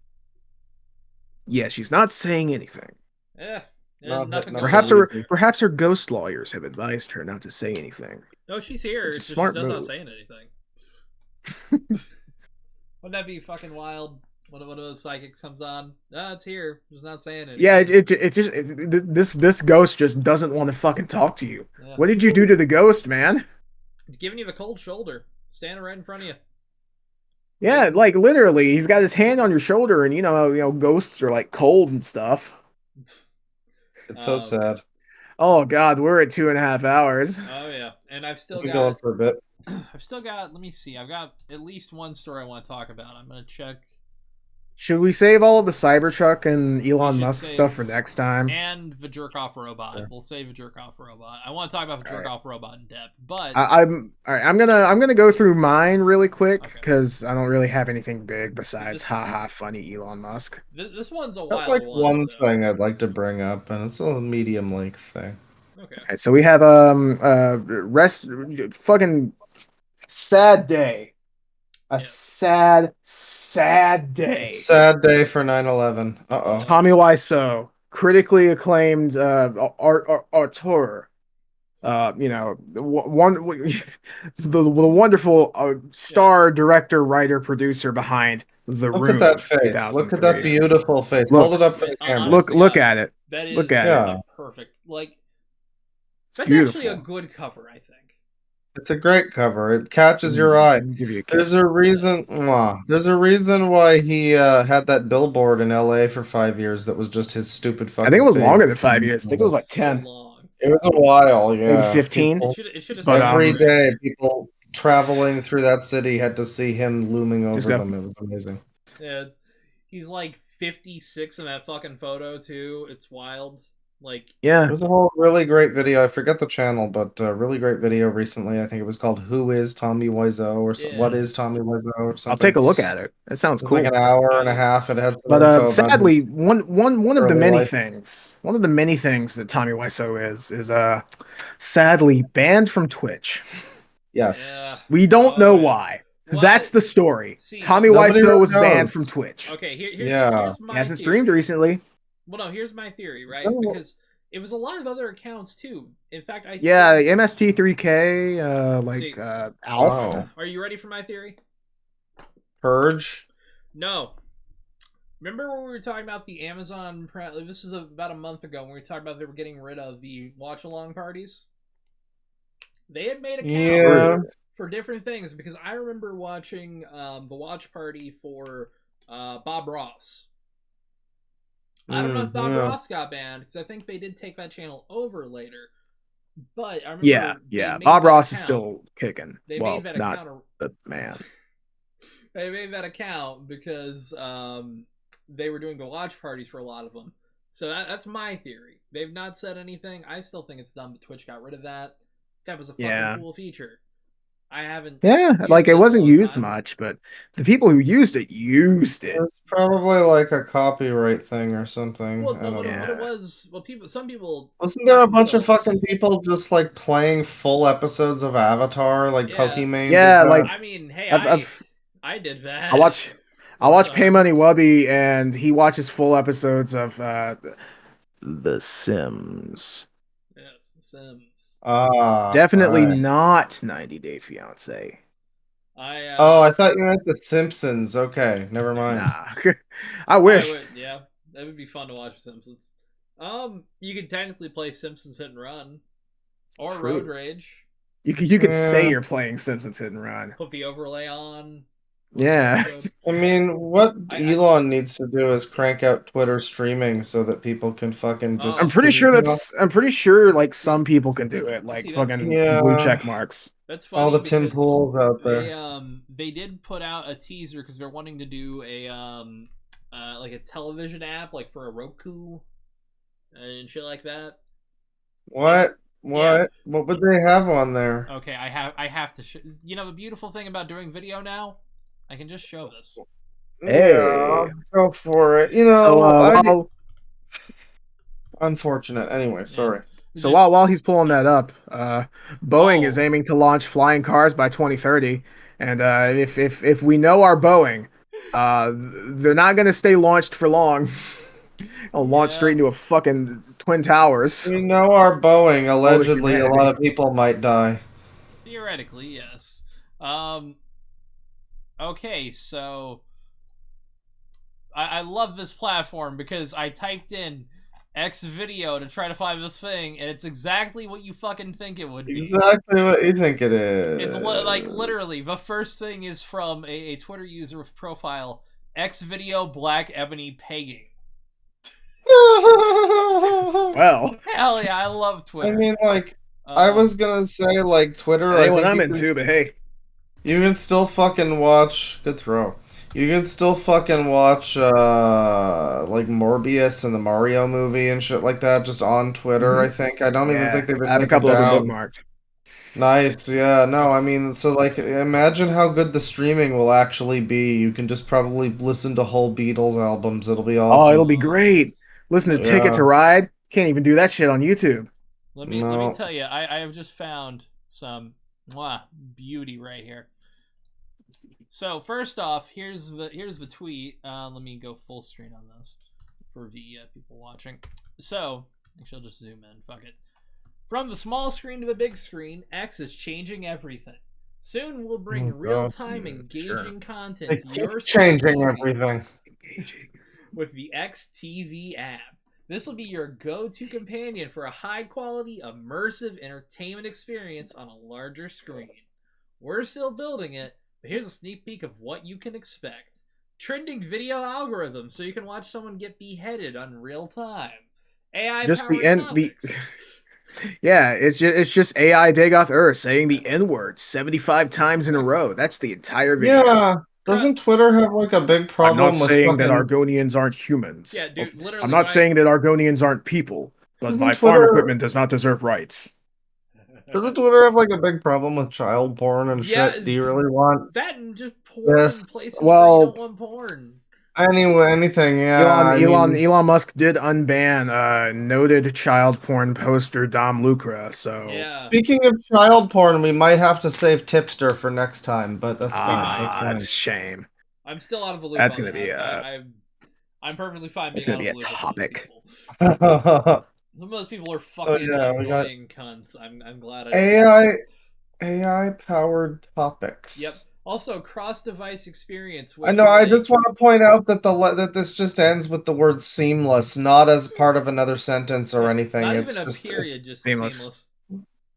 yeah, she's not saying anything. Yeah. Nothing. Perhaps her ghost lawyers have advised her not to say anything. No, she's here. It's a She's smart just not move. saying anything. Wouldn't that be fucking wild? One of those psychics comes on. It's here. Just not saying anything. Yeah, this ghost just doesn't want to fucking talk to you. Yeah. What did you do to the ghost, man? Giving you the cold shoulder, standing right in front of you. Yeah, like literally, he's got his hand on your shoulder, and you know, ghosts are like cold and stuff. It's so sad. Oh God, we're at 2.5 hours. Oh yeah, and I've still got going for a bit. I've still got. Let me see. I've got at least one story I want to talk about. I'm gonna check. Should we save all of the Cybertruck and Elon Musk stuff for next time? And the jerk-off robot. Sure. We'll save the jerk-off robot. I want to talk about the jerk-off robot in depth, but I'm all right. I'm gonna go through mine really quick because I don't really have anything big besides funny Elon Musk. This one's a wild one. One thing I'd like to bring up, and it's a medium length thing. Okay. All right, so we have fucking sad day. Sad day. Sad day for 9/11. Uh-oh. Tommy Wiseau, critically acclaimed auteur. You know, the wonderful star, director, writer, producer behind The Room. Look at that face. Look at that beautiful face. Hold it up for the camera. Look at it. That is look at it. Perfect. Like that's beautiful. Actually a good cover, I think. It's a great cover. It catches your eye. There's a reason. There's a reason why he had that billboard in LA for 5 years. That was just his stupid fucking. I think it was longer than 5 years. I think it was like 10. It was a while, yeah. Maybe 15. It should have every day, people traveling through that city had to see him looming over them. It was amazing. Yeah, he's like 56 in that fucking photo too. It's wild. Like yeah, it was a whole really great video. I forget the channel, but a really great video recently. I think it was called "Who is Tommy Wiseau?" or "What is Tommy Wiseau?" or something. I'll take a look at it. It sounds cool. Like an hour and a half. It had but sadly, one of the many things that Tommy Wiseau is sadly banned from Twitch. Yes, we don't know why. What? That's the story. See, Tommy Wiseau was banned from Twitch. Okay, here's my he hasn't streamed recently. Well, no, here's my theory, right? Because it was a lot of other accounts too. In fact, MST3K, Alf. Are you ready for my theory? Purge? No. Remember when we were talking about the Amazon? This is about a month ago when we were talking about they were getting rid of the watch along parties. They had made accounts for different things because I remember watching the watch party for Bob Ross. I don't know if Bob Ross got banned because I think they did take that channel over later. But I remember, Bob Ross is still kicking. They well, made that not account. The man. They made that account because they were doing the watch parties for a lot of them. So that's my theory. They've not said anything. I still think it's dumb that Twitch got rid of that. That was a fucking cool feature. I haven't. Yeah, like it wasn't used much, but the people who used it used it. It's probably like a copyright thing or something. Well, no, what it was, some people. Wasn't there a bunch of fucking people just like playing full episodes of Avatar, like Pokemon? Yeah, like I mean, hey, I did that. I watch Pay Money Wubby, and he watches full episodes of The Sims. Yes, Sims. Definitely not 90 Day Fiance. I thought you meant The Simpsons. Okay, never mind. Nah, I wish. Yeah, that would be fun to watch Simpsons. You could technically play Simpsons Hit and Run, or Road Rage. You could say you're playing Simpsons Hit and Run. Put the overlay on. Yeah. I mean, what Elon needs to do is crank out Twitter streaming so that people can fucking just. I'm pretty sure like some people can do it, like fucking blue check marks. That's funny. All the Tim Pools out there. They did put out a teaser because they're wanting to do a like a television app, like for a Roku and shit like that. What? What would they have on there? Okay, I have to. You know the beautiful thing about doing video now, I can just show this. Hey, go for it. You know, unfortunate. Anyway, sorry. So while he's pulling that up, Boeing is aiming to launch flying cars by 2030, and if we know our Boeing, they're not gonna stay launched for long. I'll launch straight into a fucking Twin Towers. We know our Boeing. Allegedly, a lot of people might die. Theoretically, yes. Okay, so I love this platform because I typed in X video to try to find this thing, and it's exactly what you fucking think it would be. Exactly what you think it is. It's like literally the first thing is from a Twitter user with profile X video Black Ebony pegging. Well, hell yeah, I love Twitter. I mean, like, I was gonna say, like, Twitter. Hey, what I'm into, but hey, you can still fucking watch. Good throw. You can still fucking watch, like Morbius and the Mario movie and shit like that, just on Twitter. I think I don't even think they've been. I have a couple of them bookmarked. Nice, yeah. No, I mean, so like, imagine how good the streaming will actually be. You can just probably listen to whole Beatles albums. It'll be awesome. Oh, it'll be great. Listen to Ticket to Ride. Can't even do that shit on YouTube. Let me tell you, I have just found some beauty right here. So first off, here's the tweet. Let me go full screen on this for the people watching. So actually, I'll just zoom in. Fuck it. From the small screen to the big screen, X is changing everything. Soon we'll bring real-time engaging content to your changing everything with the X TV app. This will be your go-to companion for a high-quality, immersive entertainment experience on a larger screen. We're still building it, but here's a sneak peek of what you can expect. Trending video algorithm so you can watch someone get beheaded on real time. AI just powered the end. Yeah, it's just AI Dagoth Earth saying the N-word 75 times in a row. That's the entire video. Yeah. Doesn't Twitter have like a big problem? I'm not saying that Argonians aren't humans. Yeah, dude, literally. I'm not saying that Argonians aren't people, but my farm equipment does not deserve rights. Doesn't Twitter have like a big problem with child porn and shit? Do you really want that and just porn in places where you don't want porn? Anyway, anything, yeah. Elon Musk did unban noted child porn poster Dom Lucra. So speaking of child porn, we might have to save Tipster for next time, but that's fine. That's a shame. I'm still out of the loop. That's gonna be I'm perfectly fine. It's gonna be a topic. Some of those people are fucking annoying cunts. I'm glad I AI powered topics. Yep. Also, cross-device experience. I Which, know. I like, just want to point out that that this just ends with the word seamless, not as part of another sentence or anything. not It's even a just period, just Seamless.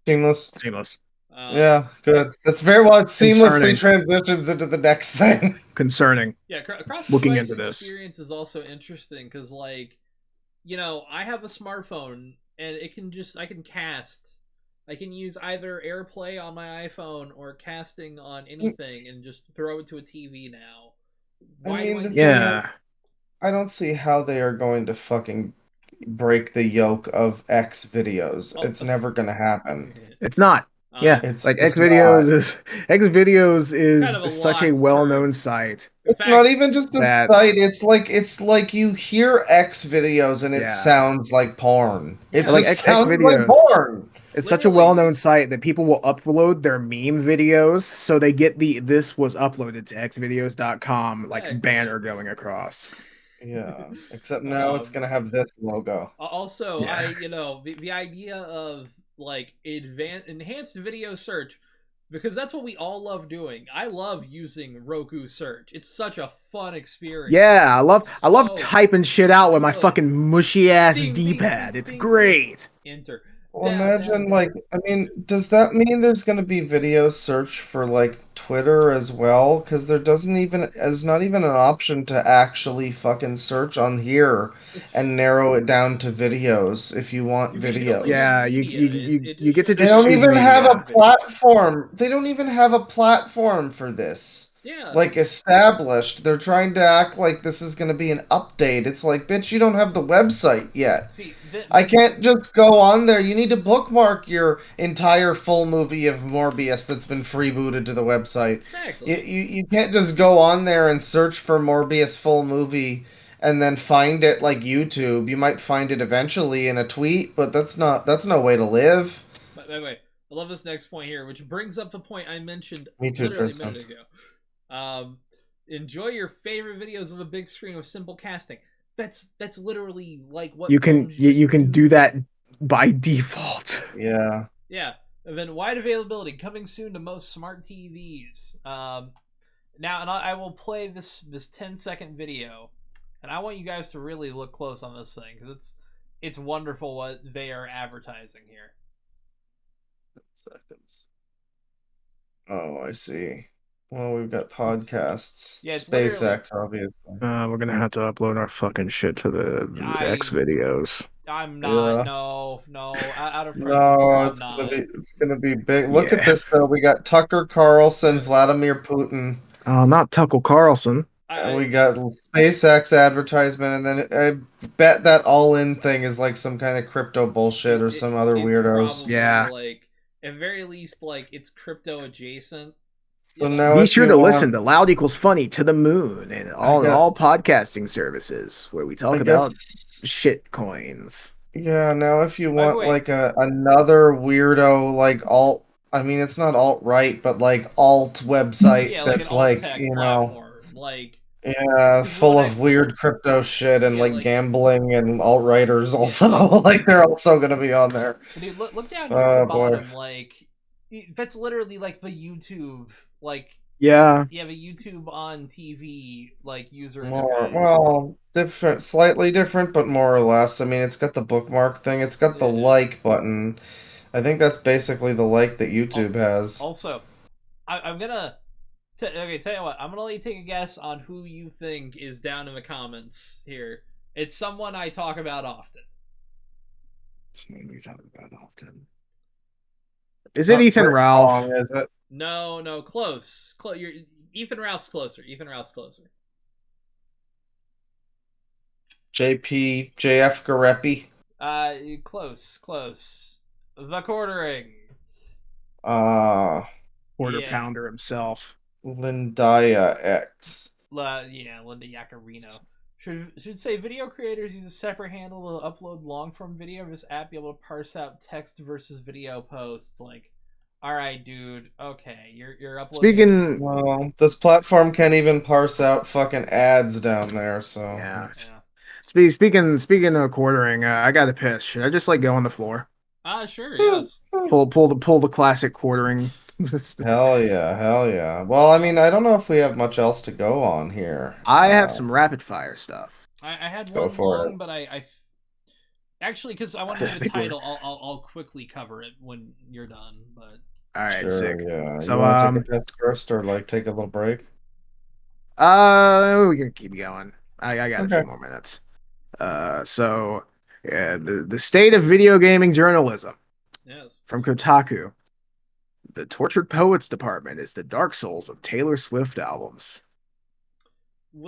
seamless. Seamless. Yeah, good. That's very well. It seamlessly Concerning. transitions into the next thing. Concerning. Yeah, Looking cross-device into this. experience is also interesting because, like, you know, I have a smartphone and I can cast. I can use either AirPlay on my iPhone or casting on anything and just throw it to a TV now. Why do I need Yeah. I don't see how they are going to fucking break the yoke of X videos. It's never going to happen. It's not. Yeah, It's like just not. X videos Kind of a is such a locked well-known site. In It's fact, not even just a that- site. It's like you hear X videos and it Yeah. sounds like porn. It Yeah. like just X sounds like videos. porn. It's such a Literally. well-known site that people will upload their meme videos, so they get the "this was uploaded to xvideos.com" like Exactly. banner going across. Yeah, except now it's gonna have this logo. Also, Yeah. the idea of like enhanced video search, because that's what we all love doing. I love using Roku search. It's such a fun experience. Yeah, I love So typing shit out with my good. fucking mushy ass Ding, ding, D-pad. ding, It's ding, great. Enter. Well, Down, imagine, down, like, down. I mean, does that mean there's going to be video search for, like, Twitter as well? Because there's not even an option to actually fucking search on here and narrow it down to videos if you want You can only videos. Yeah, you get to They just don't choose even have a media. platform. They don't even have a platform for this. Yeah. Like, established. They're trying to act like this is going to be an update. It's like, bitch, you don't have the website yet. See, I can't just go on there. You need to bookmark your entire full movie of Morbius that's been freebooted to the website. Exactly. You can't just go on there and search for Morbius full movie and then find it like YouTube. You might find it eventually in a tweet, but that's no way to live. By the way, I love this next point here, which brings up the point I mentioned Me too, literally a Tristan. minute ago. Enjoy your favorite videos of a big screen with simple casting. That's literally like what You can phones just you can do that by default. Yeah. Yeah. And then wide availability coming soon to most smart TVs. Now, and I will play this 10-second video, and I want you guys to really look close on this thing because it's wonderful what they are advertising here. 10 seconds. Oh, I see. Well, we've got podcasts. Yeah, it's SpaceX, obviously. We're gonna have to upload our fucking shit to the X videos. I'm not. Yeah. No. Out of principle, No, I'm it's not. gonna be big. Look Yeah. at this though. We got Tucker Carlson, Vladimir Putin. Oh, not Tucker Carlson. And we got SpaceX advertisement, and then I bet that all-in thing is like some kind of crypto bullshit or some other It's weirdos. probably, Yeah. like at very least, like it's crypto adjacent. So now, Be if sure you to want- listen to Loud Equals Funny to the Moon and all podcasting services where we talk I about guess- shit coins. Yeah, now if you By the want way- like another weirdo like alt, I mean it's not alt right, but like alt website Yeah, like that's an like alt-tech you know, platform, like yeah, Because full when of weird crypto shit and Yeah, like like- gambling and alt writers also like they're also gonna be on there. Dude, look down here at Oh the boy. bottom. Like that's literally like the YouTube, like Yeah. you have a YouTube on TV like user More interface. well, different, slightly different, but more or less. I mean, it's got the bookmark thing. It's got the like button. I think that's basically the like that YouTube has. Also, I'm gonna tell you what. I'm gonna let you take a guess on who you think is down in the comments here. It's someone I talk about often. Someone we talk about often. Is it Not Ethan very Ralph? long, is it? No, close. Ethan Ralph's closer. JF Garepi. Close. The Quartering. Quarter Yeah. pounder himself. Lindaya X. Linda Yacarino. Should say video creators use a separate handle to upload long form video. This app be able to parse out text versus video posts. Like, all right, dude. Okay, you're uploading. Speaking, Well, this platform can't even parse out fucking ads down there. So yeah. Speaking of quartering, I got to piss. Should I just like go on the floor? Sure, yes. Pull the classic quartering Hell yeah, hell yeah. Well, I mean, I don't know if we have much else to go on here. I have some rapid fire stuff. I had Go one for long, it. but I actually, because I want to I do the think we're- title, I'll quickly cover it when you're done. But All right, Sure, sick. yeah. You So want to take a piss first or like take a little break? we can keep going. I got a Okay. few more minutes. So yeah, the state of video gaming journalism yes, from Kotaku. The Tortured Poets Department is the Dark Souls of Taylor Swift albums.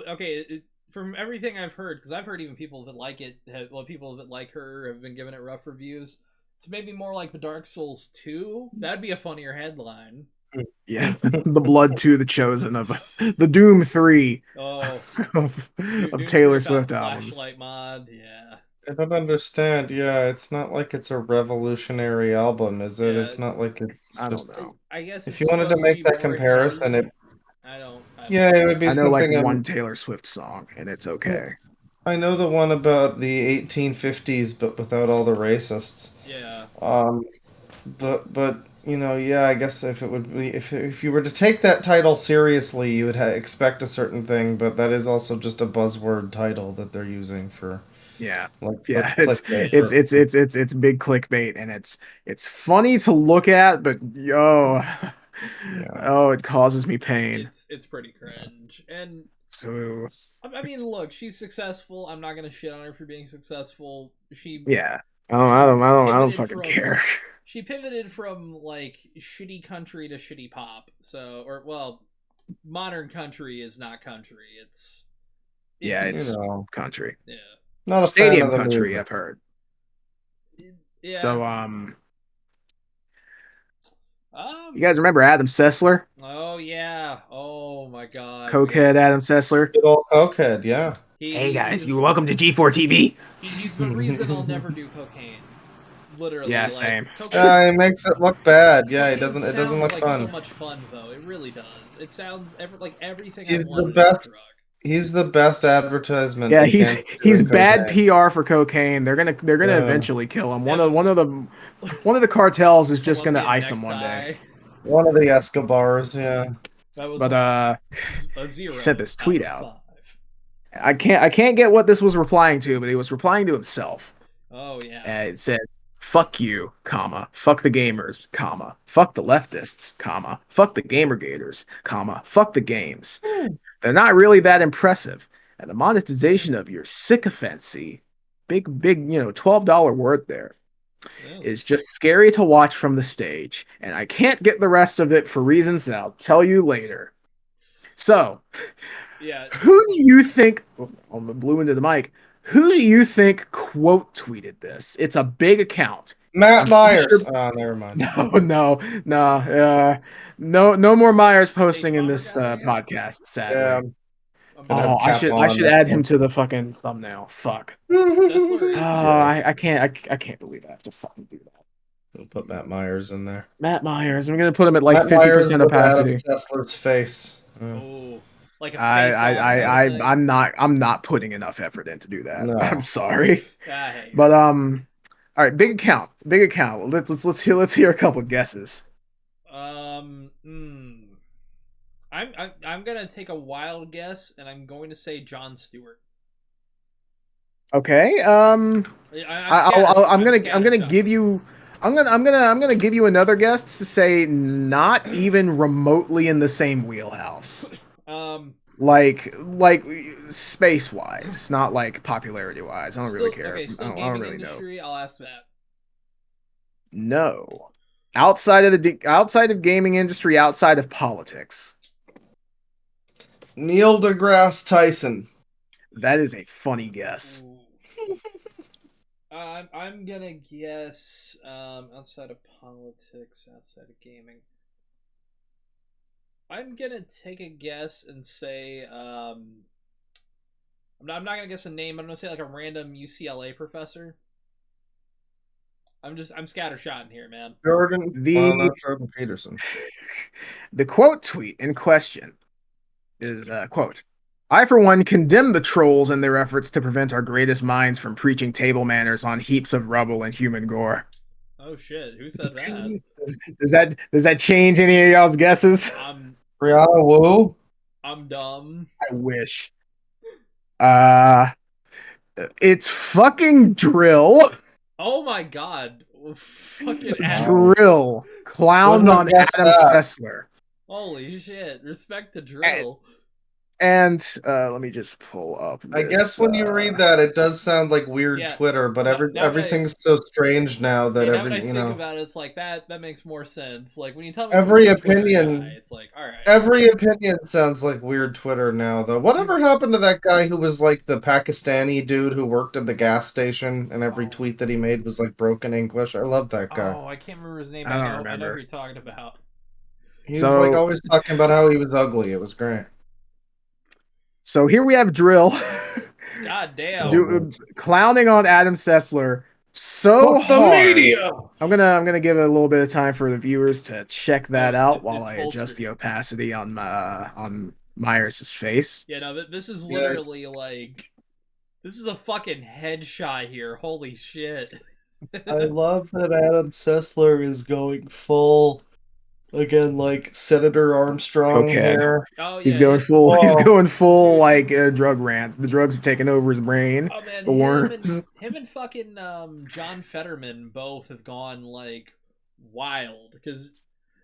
okay. From everything I've heard, because I've heard even people that like it, people that like her have been giving it rough reviews. It's maybe more like the Dark Souls 2. That'd be a funnier headline. Yeah, the Blood 2, the Chosen of the Doom 3 Oh, of Doom 3 Taylor without Swift the albums. flashlight mod. Yeah, I don't understand. Yeah, it's not like it's a revolutionary album, is it? yeah. It's not like it's I just. don't know. I guess If it's you wanted to supposed to make be that more comparison, heavy. it I don't yeah, it would be I know like something. one Taylor Swift song, and it's okay. I know the one about the 1850s, but without all the racists. Yeah. Um, but you know, yeah, I guess if it would be if you were to take that title seriously, you would expect a certain thing, but that is also just a buzzword title that they're using for Yeah. like Yeah, clickbait. it's big clickbait, and it's funny to look at, but Yeah. oh, it causes me pain. It's pretty cringe. And So I mean, look, she's successful. I'm not gonna shit on her for being successful. She yeah, I don't pivoted fucking from care. she pivoted from like shitty country to shitty pop. So, or well, modern country is not country. Yeah, You it's know, country, yeah, not a fan stadium of the country. music. I've heard. yeah. So Um. you guys remember Adam Sessler, Oh yeah. Oh my God. We got cokehead Adam Sessler? Good old cokehead, yeah. Hey guys, you're he's welcome to G4 TV. he's the reason I'll never do cocaine. Literally, Yeah, like same. cocaine. He makes it look bad. Yeah, he Cocaine doesn't. It doesn't sounds look like so fun. much fun, though. It really does. It sounds like everything I He's the wanted in a drug. best. He's the best advertisement Yeah, against he's doing bad cocaine. PR for cocaine. They're gonna Yeah. eventually kill him. Yeah, but One of the cartels is I just want gonna the ice him one day. necktie. One of the Escobars, yeah. That was But a he sent zero this out tweet of out. 5. I can't get what this was replying to, but he was replying to himself. Oh yeah. It said, "Fuck you, comma, fuck the gamers, comma, fuck the leftists, comma, fuck the gamergators, comma, fuck the games. They're not really that impressive, and the monetization of your sycophancy, big $12 word there, Yeah. is just scary to watch from the stage, and I can't get the rest of it for reasons that I'll tell you later." So, Yeah. who do you think? I'm blew into the mic. Who do you think quote tweeted this? It's a big account. Matt I'm pretty Myers. sure. Oh, never mind. No more Myers Hey, posting in Bomber this Guy again? podcast. Yeah, Sadly. I'm gonna done. have Oh, Cap I on should next add him one. to the fucking thumbnail. Fuck. Sessler Oh, is. Yeah. I can't believe I have to fucking do that. We'll put Matt Myers in there. Matt Myers. I'm gonna put him at like Matt Myers 50% with Adam opacity. Sessler's face. Oh, like a face-off kind of thing. I'm not putting enough effort in to do that. No. I'm sorry. I hate But all right, big account. Let's hear a couple guesses. I'm gonna take a wild guess, and I'm going to say Jon Stewart. Okay. I'm gonna give you. I'm gonna give you another guess to say not even remotely in the same wheelhouse. Like space wise, not like popularity wise. I don't really care. Okay, still I don't gaming really know. industry. I'll ask that. No. Outside of gaming industry, outside of politics. Neil deGrasse Tyson. That is a funny guess. I'm gonna guess outside of politics, outside of gaming. I'm gonna take a guess and say I'm not gonna guess a name. I'm gonna say like a random UCLA professor. I'm scattershotting here, man. Jordan. Well, not Jordan Peterson. The quote tweet in question is quote, "I for one condemn the trolls and their efforts to prevent our greatest minds from preaching table manners on heaps of rubble and human gore." Oh shit! Who said that? Does that change any of y'all's guesses? Rihanna Wu. I'm dumb. I wish. It's fucking Drill. Oh my god! Fucking Drill clowned on Adam Sessler. Holy shit! Respect to Drill. And let me just pull up this. I guess when you read that, it does sound like weird Twitter, but everything's so strange now that now when I think about it, it's like that makes more sense. Like when you tell me every it's a Twitter opinion, guy, it's like all right. Every opinion sounds like weird Twitter now, though. Whatever happened to that guy who was like the Pakistani dude who worked at the gas station, and every tweet that he made was like broken English? I love that guy. Oh, I can't remember his name. I don't I know remember. who you're talking about. He was like always talking about how he was ugly. It was great. So here we have Drill. God damn. Clowning on Adam Sessler so Fuck the hard. media! I'm gonna give it a little bit of time for the viewers to check that out while I adjust the opacity on Myers' face. Yeah, no, this is literally like this is a fucking headshot here. Holy shit. I love that Adam Sessler is going full again, like Senator Armstrong here. Oh, yeah, he's going full. He's going full like drug rant. The drugs have taken over his brain. Oh man, the worms. him and fucking John Fetterman both have gone like wild because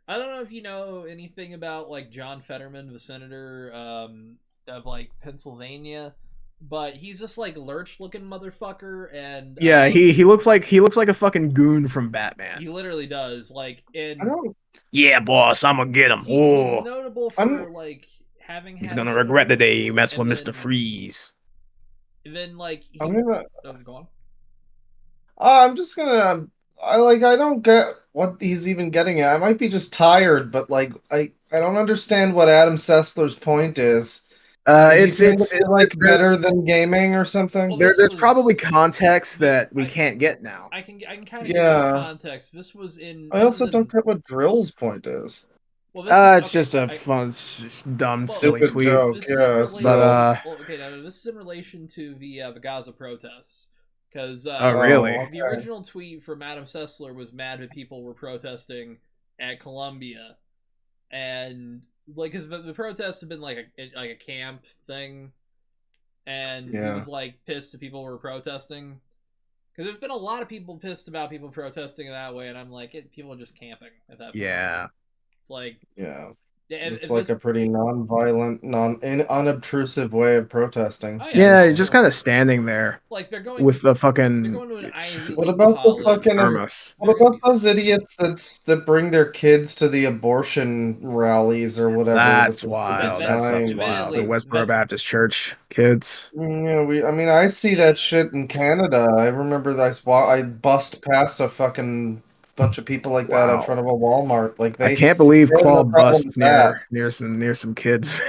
I don't know if you know anything about like John Fetterman, the senator of like Pennsylvania, but he's just like lurch-looking motherfucker, and yeah, he looks like a fucking goon from Batman. He literally does. Like in yeah, boss, I'm gonna get him. He's notable for like having. He's gonna regret the day he messed with Mr. Freeze. And then like I'm gonna go on. I'm just gonna I don't get what he's even getting at. I might be just tired, but like I don't understand what Adam Sessler's point is. It's like better than gaming or something. Well, there's probably context that we can't get now. I can kind of give you context. This was in. I also don't get what Drill's point is. Well, it's just a fun, dumb, silly tweet. Joke. Yeah, but okay, now this is in relation to the Gaza protests. Because really? The original tweet from Adam Sessler was mad that people were protesting at Columbia, and like because the protests have been like a camp thing, and he was like pissed that people were protesting because there's been a lot of people pissed about people protesting that way, and I'm like people are just camping at that point. Yeah, it's like it's like a pretty non-violent, unobtrusive way of protesting. Oh, yeah, you're just kind of standing there, like they're going with the fucking. They're going to an Ivy what about the fucking? Thermos? What about those idiots that bring their kids to the abortion rallies or whatever? That's wild. That's wild. The Westboro Baptist Church kids. Yeah, I see that shit in Canada. I remember I bust past a fucking bunch of people like that in front of a Walmart. Like I can't believe Claw bust near some kids.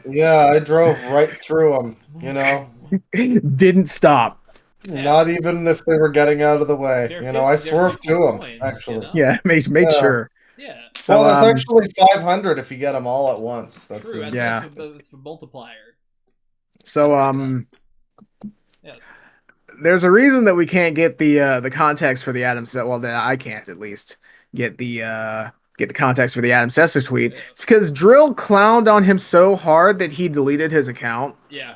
Yeah, I drove right through them. You know, didn't stop. Not even if they were getting out of the way. I swerved to them. Actually, yeah, made sure. Yeah. So that's actually 500 if you get them all at once. That's true. That's the multiplier. So yes. There's a reason that we can't get the context for the Adam Sessler. Well, I can't at least get the context for the Adam Sessler tweet. Yeah. It's because Drill clowned on him so hard that he deleted his account. Yeah,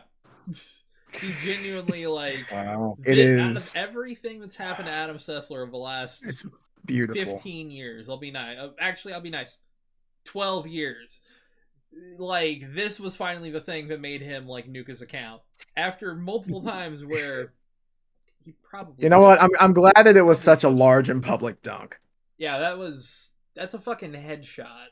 he genuinely like. Wow. Out of everything that's happened to Adam Sessler over the last it's beautiful 15 years. I'll be nice. Actually, I'll be nice. 12 years. Like this was finally the thing that made him like nuke his account after multiple times where. Probably you know what? I'm glad that it was such a large and public dunk. Yeah, that's a fucking headshot.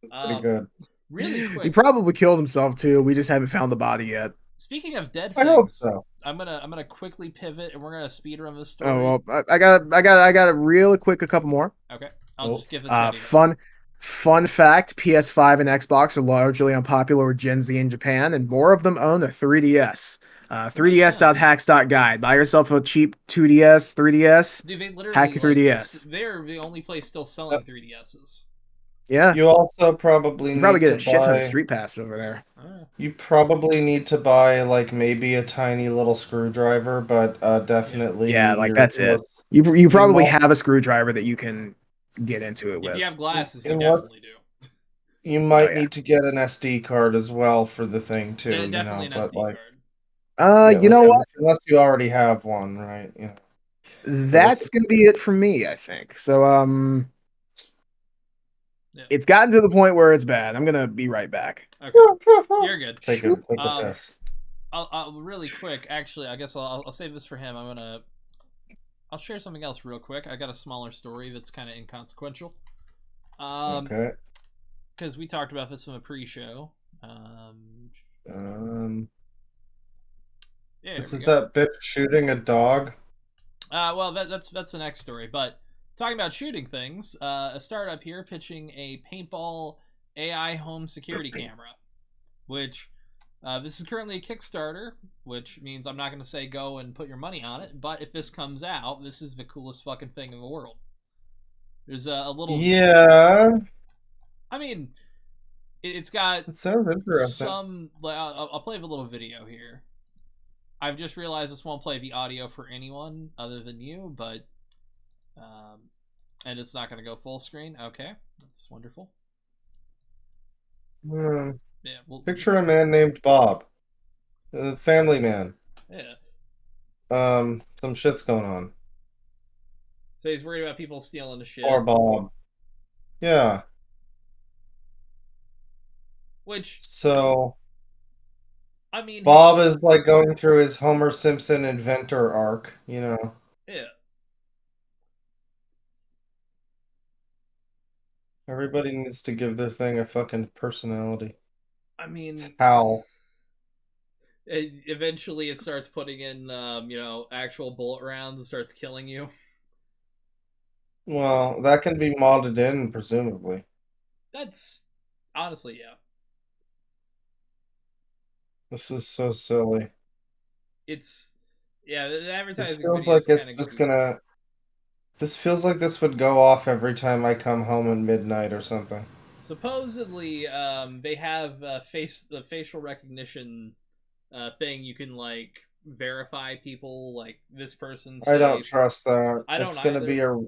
Pretty good. Really quick. He probably killed himself too. We just haven't found the body yet. Speaking of dead things, I hope so. I'm gonna quickly pivot and we're gonna speed run this story. Oh well, I got a real quick a couple more. Okay, I'll just give this. Fun fact: PS5 and Xbox are largely unpopular with Gen Z in Japan, and more of them own a 3DS. 3ds.hacks.guide. Buy yourself a cheap 2DS, 3DS. Dude, they literally hack your 3DS. They're the only place still selling 3DSs. Yeah. You also probably get a shit ton of Street Pass over there. You probably need to buy like maybe a tiny little screwdriver, but definitely like that's it. You probably have a screwdriver that you can get into it with. If you have glasses, you And definitely do. You might need to get an SD card as well for the thing too. Yeah, definitely an SD card. You know what? Unless you already have one, right? Yeah. That's gonna be it for me, I think. So it's gotten to the point where it's bad. I'm gonna be right back. Okay, you're good. Take a piss. I'll really quick. Actually, I guess I'll save this for him. I'll share something else real quick. I got a smaller story that's kind of inconsequential. Okay. Because we talked about this in the pre-show. Yeah, this is that bitch shooting a dog. Well, that's the next story. But talking about shooting things, a startup here pitching a paintball AI home security camera, which this is currently a Kickstarter, which means I'm not going to say go and put your money on it. But if this comes out, this is the coolest fucking thing in the world. There's a little. Yeah. I mean, it's got. It sounds interesting. I'll play a little video here. I've just realized this won't play the audio for anyone other than you, but and it's not going to go full screen. Okay, that's wonderful. Yeah. Picture a man named Bob, a family man. Yeah. Some shit's going on. So he's worried about people stealing the shit. Poor Bob. Yeah. So. I mean, Bob is like going through his Homer Simpson inventor arc, you know. Yeah. Everybody needs to give their thing a fucking personality. I mean, how? Eventually, it starts putting in, actual bullet rounds and starts killing you. Well, that can be modded in, presumably. That's honestly, yeah. This is so silly. The advertising. This feels like it's just gonna. This feels like this would go off every time I come home at midnight or something. Supposedly, they have the facial recognition thing. You can like verify people, like this person's safe. I don't trust that. I don't It's gonna either. be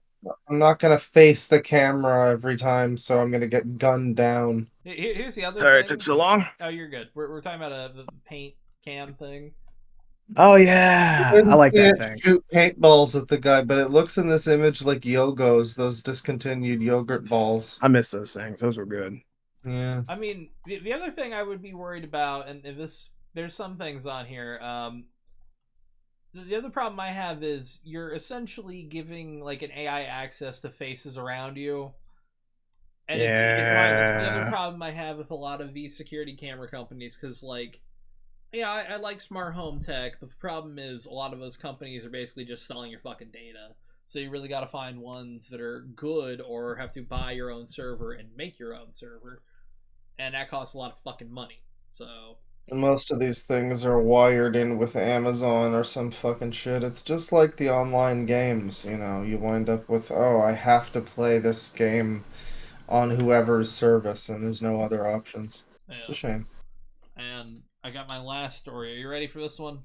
I'm not gonna face the camera every time, so I'm gonna get gunned down. Here's the other. Sorry thing. it took so long. Oh, you're good. We're talking about the paint cam thing. Oh yeah, I like that thing. Shoot paintballs at the guy, but it looks in this image like Yogos, those discontinued yogurt balls. I miss those things. Those were good. Yeah. I mean, the other thing I would be worried about, and there's some things on here. The other problem I have is you're essentially giving like an AI access to faces around you. And it's the other problem I have with a lot of these security camera companies, because like, I like smart home tech, but the problem is a lot of those companies are basically just selling your fucking data. So you really got to find ones that are good or have to buy your own server and make your own server. And that costs a lot of fucking money. So... And most of these things are wired in with Amazon or some fucking shit. It's just like the online games, you wind up with, I have to play this game on whoever's service, and there's no other options. Yeah. It's a shame. And I got my last story. Are you ready for this one?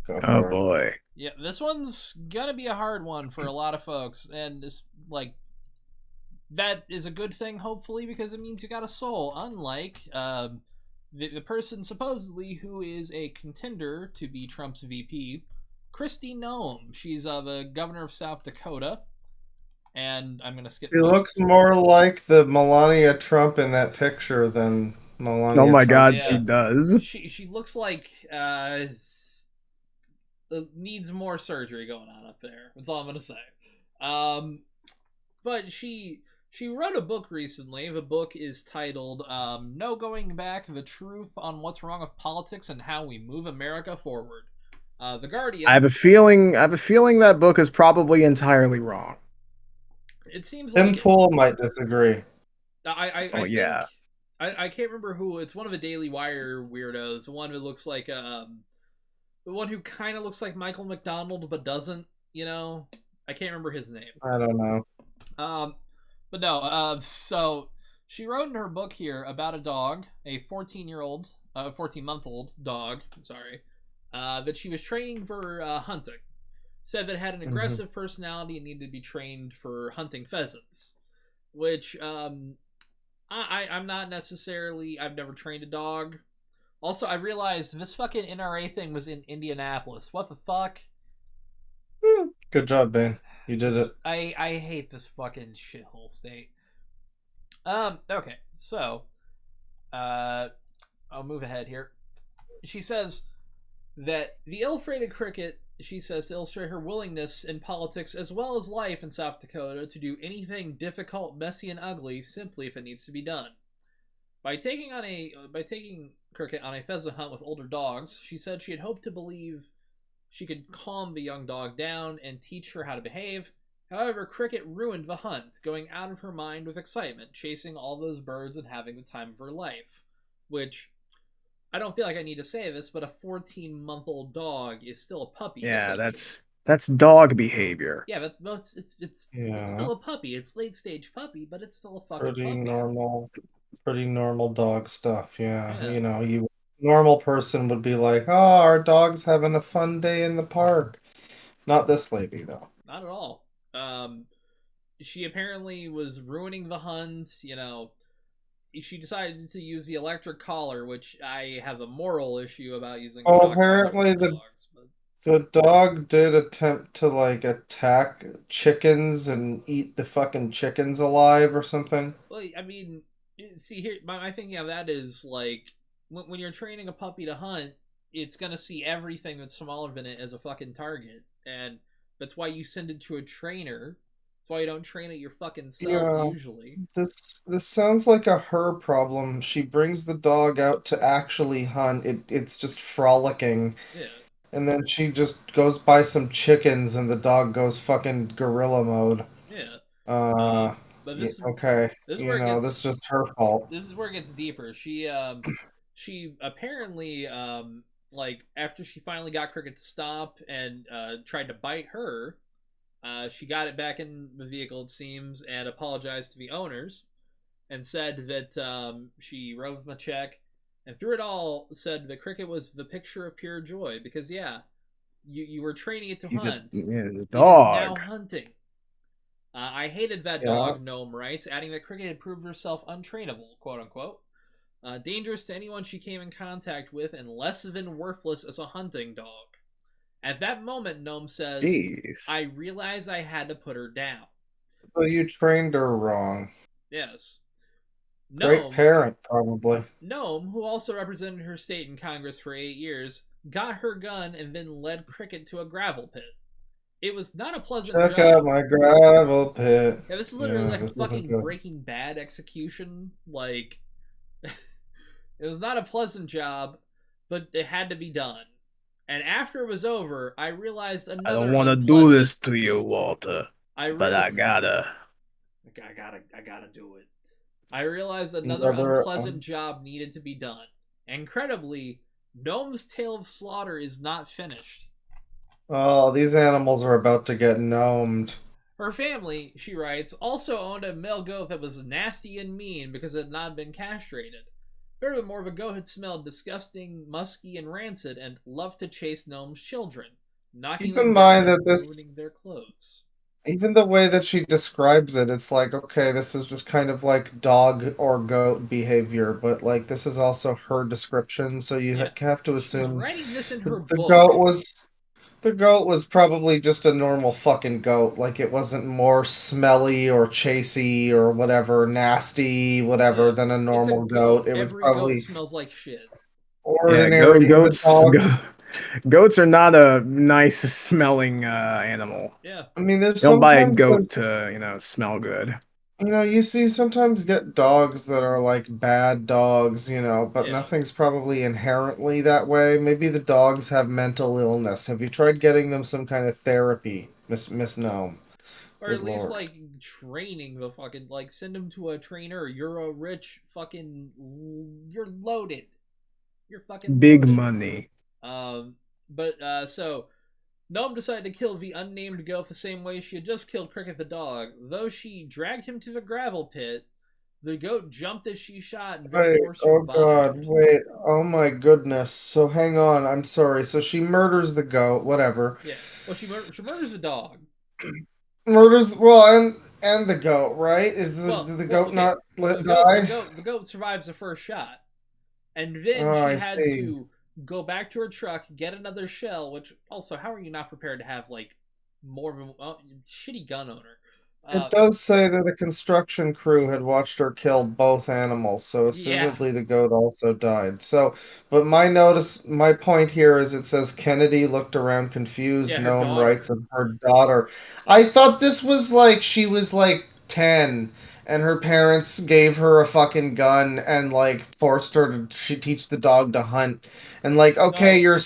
Go for it. Boy. Yeah, this one's gonna be a hard one for a lot of folks, and it's like, that is a good thing, hopefully, because it means you got a soul, unlike the person supposedly who is a contender to be Trump's VP, Kristi Noam. She's the governor of South Dakota, and I'm gonna skip. She looks more like the Melania Trump in that picture than Melania. Oh my Trump. God, she does. She looks like needs more surgery going on up there. That's all I'm gonna say. But she wrote a book recently. The book is titled No Going Back, The Truth on What's Wrong with Politics and How We Move America Forward. The Guardian. I have a feeling that book is probably entirely wrong. It seems Tim like Pool might disagree. I yeah. I can't remember who. It's one of the Daily Wire weirdos. The one who looks like the one who kind of looks like Michael McDonald but doesn't. I can't remember his name. I don't know. But no, so she wrote in her book here about a dog, a 14-month-old dog, sorry, that she was training for hunting. said that it had an aggressive personality and needed to be trained for hunting pheasants. Which I'm not necessarily. I've never trained a dog. Also, I realized this fucking NRA thing was in Indianapolis. What the fuck? Good job, Ben. You did it. I hate this fucking shithole state. Okay, so I'll move ahead here. She says that the ill-fated cricket, she says, to illustrate her willingness in politics as well as life in South Dakota to do anything difficult, messy, and ugly simply if it needs to be done. By taking Cricket on a pheasant hunt with older dogs, she said she had hoped to believe she could calm the young dog down and teach her how to behave. However, Cricket ruined the hunt, going out of her mind with excitement, chasing all those birds and having the time of her life. Which, I don't feel like I need to say this, but a 14-month-old dog is still a puppy. Yeah, that's dog behavior. Yeah, but it's still a puppy. It's late stage puppy, but it's still a fucking puppy. Pretty normal dog stuff. Yeah. You know, normal person would be like, "Oh, our dog's having a fun day in the park." Not this lady though. Not at all. She apparently was ruining the hunt. You know, she decided to use the electric collar, which I have a moral issue about using. Well, apparently the dog did attempt to like attack chickens and eat the fucking chickens alive or something. Well, I mean, see here, my thinking of that is like when you're training a puppy to hunt, it's gonna see everything that's smaller than it as a fucking target, and that's why you send it to a trainer. That's why you don't train it your fucking self usually. This sounds like a her problem. She brings the dog out to actually hunt. It's just frolicking. Yeah. And then she just goes buy some chickens and the dog goes fucking gorilla mode. Yeah. But this this is just her fault. This is where it gets deeper. She apparently like after she finally got Cricket to stop and tried to bite her, she got it back in the vehicle, it seems, and apologized to the owners and said that she wrote them a check and through it all said that Cricket was the picture of pure joy because you were training it to hunt. He's a dog. It is now hunting. I hated that dog, Noam writes, adding that Cricket had proved herself untrainable, quote unquote. Dangerous to anyone she came in contact with and less than worthless as a hunting dog. At that moment, Noam says, Jeez. I realized I had to put her down. So you trained her wrong. Yes. Great parent, probably. Noam, who also represented her state in Congress for 8 years, got her gun and then led Cricket to a gravel pit. It was not a pleasant job. Check out my gravel pit. Yeah, this is literally like a fucking Breaking Bad execution. Like, it was not a pleasant job, but it had to be done. And after it was over, I realized another. I don't want to do this to you, Walter. But I gotta. I gotta do it. I realized another unpleasant job needed to be done. Incredibly, Noam's tale of slaughter is not finished. Oh, these animals are about to get gnomed. Her family, she writes, also owned a male goat that was nasty and mean because it had not been castrated. Furthermore, the goat had smelled disgusting, musky, and rancid, and loved to chase Noam's children, knocking them down and ruining their clothes. Even the way that she describes it, it's like, okay, this is just kind of like dog or goat behavior, but like this is also her description, so you have to assume she's writing this in her book. The goat was probably just a normal fucking goat. Like it wasn't more smelly or chasey or whatever, nasty, whatever than a normal goat. It was probably goat smells like shit. Ordinary goats are not a nice smelling animal. Yeah. I mean, don't buy a goat to, smell good. You sometimes get dogs that are like bad dogs, but nothing's probably inherently that way. Maybe the dogs have mental illness. Have you tried getting them some kind of therapy, Miss Noam? Or at least like training the fucking send them to a trainer. You're a rich fucking you're loaded. You're fucking big loaded. Money. So Noam decided to kill the unnamed goat the same way she had just killed Cricket the dog. Though she dragged him to the gravel pit, The goat jumped as she shot and Wait, therefore oh survived. god, wait, oh my goodness. So hang on, I'm sorry. So she murders the goat, whatever. Yeah. Well, she murders the dog. Murders, well, and the goat, right? Is the goat okay. not let The die? goat survives the first shot, and then Oh, she I had see. to go back to her truck, get another shell. Which also, how are you not prepared to have like more of a shitty gun owner? It does say that a construction crew had watched her kill both animals, so Yeah. assumedly the goat also died. So, but my point here is it says Kennedy looked around confused. Yeah, her Noam daughter. writes of her daughter. I thought this was like she was like 10 and her parents gave her a fucking gun and like forced her to teach the dog to hunt. And like, okay, No.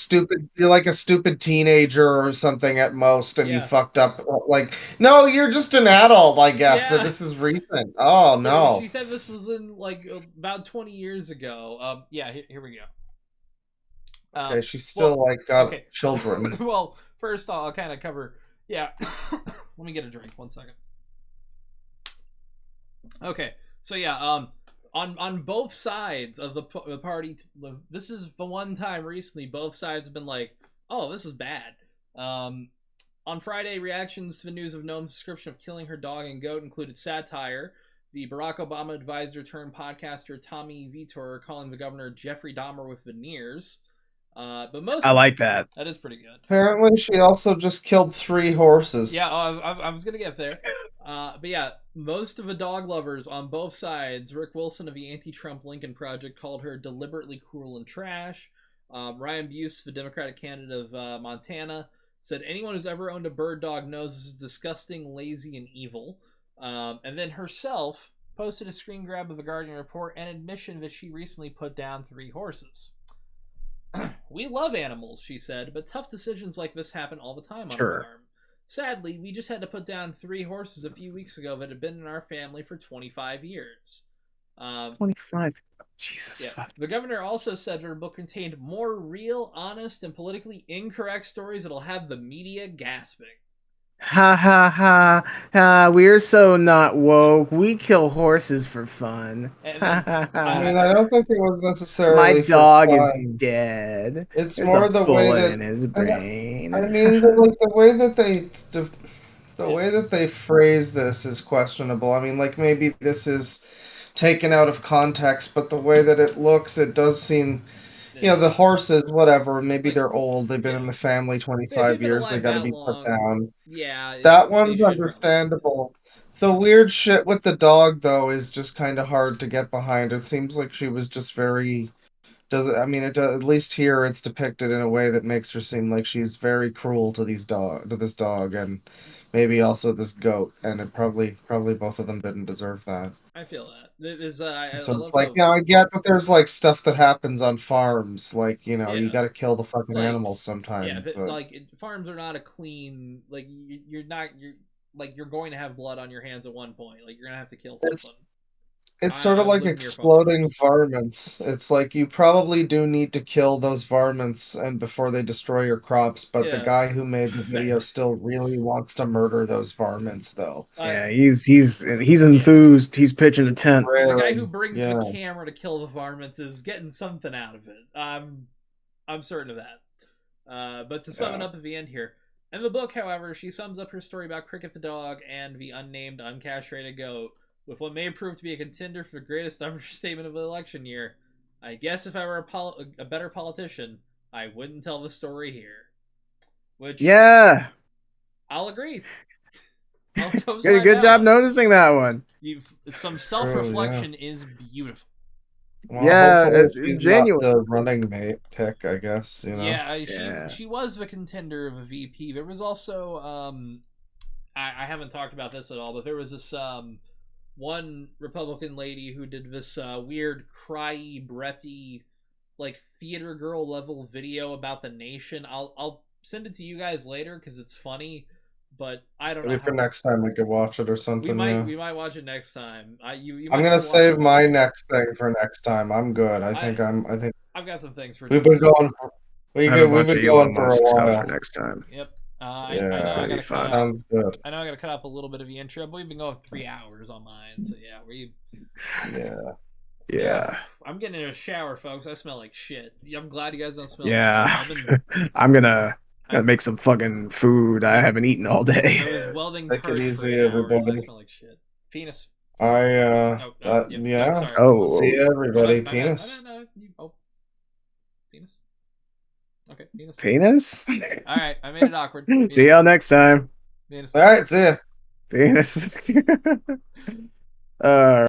you're like a stupid teenager or something at most, and you Yeah. fucked up. Like, no, you're just an adult, I guess. Yeah. This is recent. Oh no. She said this was in like about 20 years ago. Yeah, here we go. Okay, she's still like got children. Well, first I'll kind of cover. Yeah, let me get a drink. 1 second. Okay, so yeah, on both sides of the party, this is the one time recently both sides have been like, oh, this is bad. On Friday, reactions to the news of Noam's description of killing her dog and goat included satire. The Barack Obama advisor turned podcaster Tommy Vitor calling the governor Jeffrey Dahmer with veneers. But most I like that. That is pretty good. Apparently, she also just killed 3 horses. Yeah, I was gonna get there. But yeah, most of the dog lovers on both sides, Rick Wilson of the anti-Trump Lincoln Project called her deliberately cruel and trash. Ryan Buse, the Democratic candidate of Montana, said anyone who's ever owned a bird dog knows this is disgusting, lazy, and evil. And then herself posted a screen grab of the Guardian report and admission that she recently put down 3 horses. We love animals, she said, but tough decisions like this happen all the time on a farm. Sadly, we just had to put down 3 horses a few weeks ago that had been in our family for 25 years. 25. Jesus. Yeah. The governor also said her book contained more real, honest, and politically incorrect stories that'll have the media gasping. Ha ha ha ha! We're so not woke. We kill horses for fun. Ha ha ha! I mean, I don't think it was necessarily. My dog is fun. dead. It's There's more a the way bullet that in his brain. I mean, the way that way that they phrase this is questionable. I mean, like maybe this is taken out of context, but the way that it looks, it does seem. You know, the horses, whatever. Maybe they're old. They've been in the family 25 years. They got to be put down. Yeah, that one's understandable. The weird shit with the dog, though, is just kind of hard to get behind. It seems like she was just very. I mean, at least here it's depicted in a way that makes her seem like she's very cruel to this dog, and maybe also this goat. And it probably both of them didn't deserve that. I feel that. So it's like, I get that there's like stuff that happens on farms, like you got to kill the fucking animals sometimes. Yeah, but... like farms are not a clean. Like you're going to have blood on your hands at one point. Like you're gonna have to kill something. It's sort of like exploding varmints. It's like you probably do need to kill those varmints and before they destroy your crops, but the guy who made the video still really wants to murder those varmints, though. Yeah, he's enthused. He's pitching a tent. The guy who brings the camera to kill the varmints is getting something out of it. I'm certain of that. But to sum it up at the end here, in the book, however, she sums up her story about Cricket the dog and the unnamed, uncastrated goat with what may prove to be a contender for the greatest understatement of the election year. I guess if I were a better politician, I wouldn't tell the story here. Which, yeah, I'll agree. Good job noticing that one. Some self-reflection is beautiful. Well, she's genuine. Not the running mate pick, I guess. Yeah, she was the contender of a VP. There was also I haven't talked about this at all, but there was this one Republican lady who did this weird cryy, breathy, like theater girl level video about the nation. I'll send it to you guys later because it's funny, but I don't know. Maybe for next time we could watch it or something. We might watch it next time. I'm gonna save my next thing for next time. I'm good. I think I've got some things for. We've been going for a while. For next time. Yep. I Yeah, know That's I gonna be gotta cut fun. off. sounds good. I know I gotta cut off a little bit of the intro, but we've been going 3 hours on mine, so yeah, Yeah. I'm getting in a shower, folks. I smell like shit. I'm glad you guys don't smell Yeah. like that. I'm gonna make some fucking food. I haven't eaten all I day. was welding Take it parts for easy, 8 hours. I everybody. smell like shit. Penis. Yeah. Sorry. Oh, See you, everybody. My Penis. bad. No, penis. Okay, penis. Penis? All right, I made it awkward. See y'all next time. Penis. All right, see ya. Penis.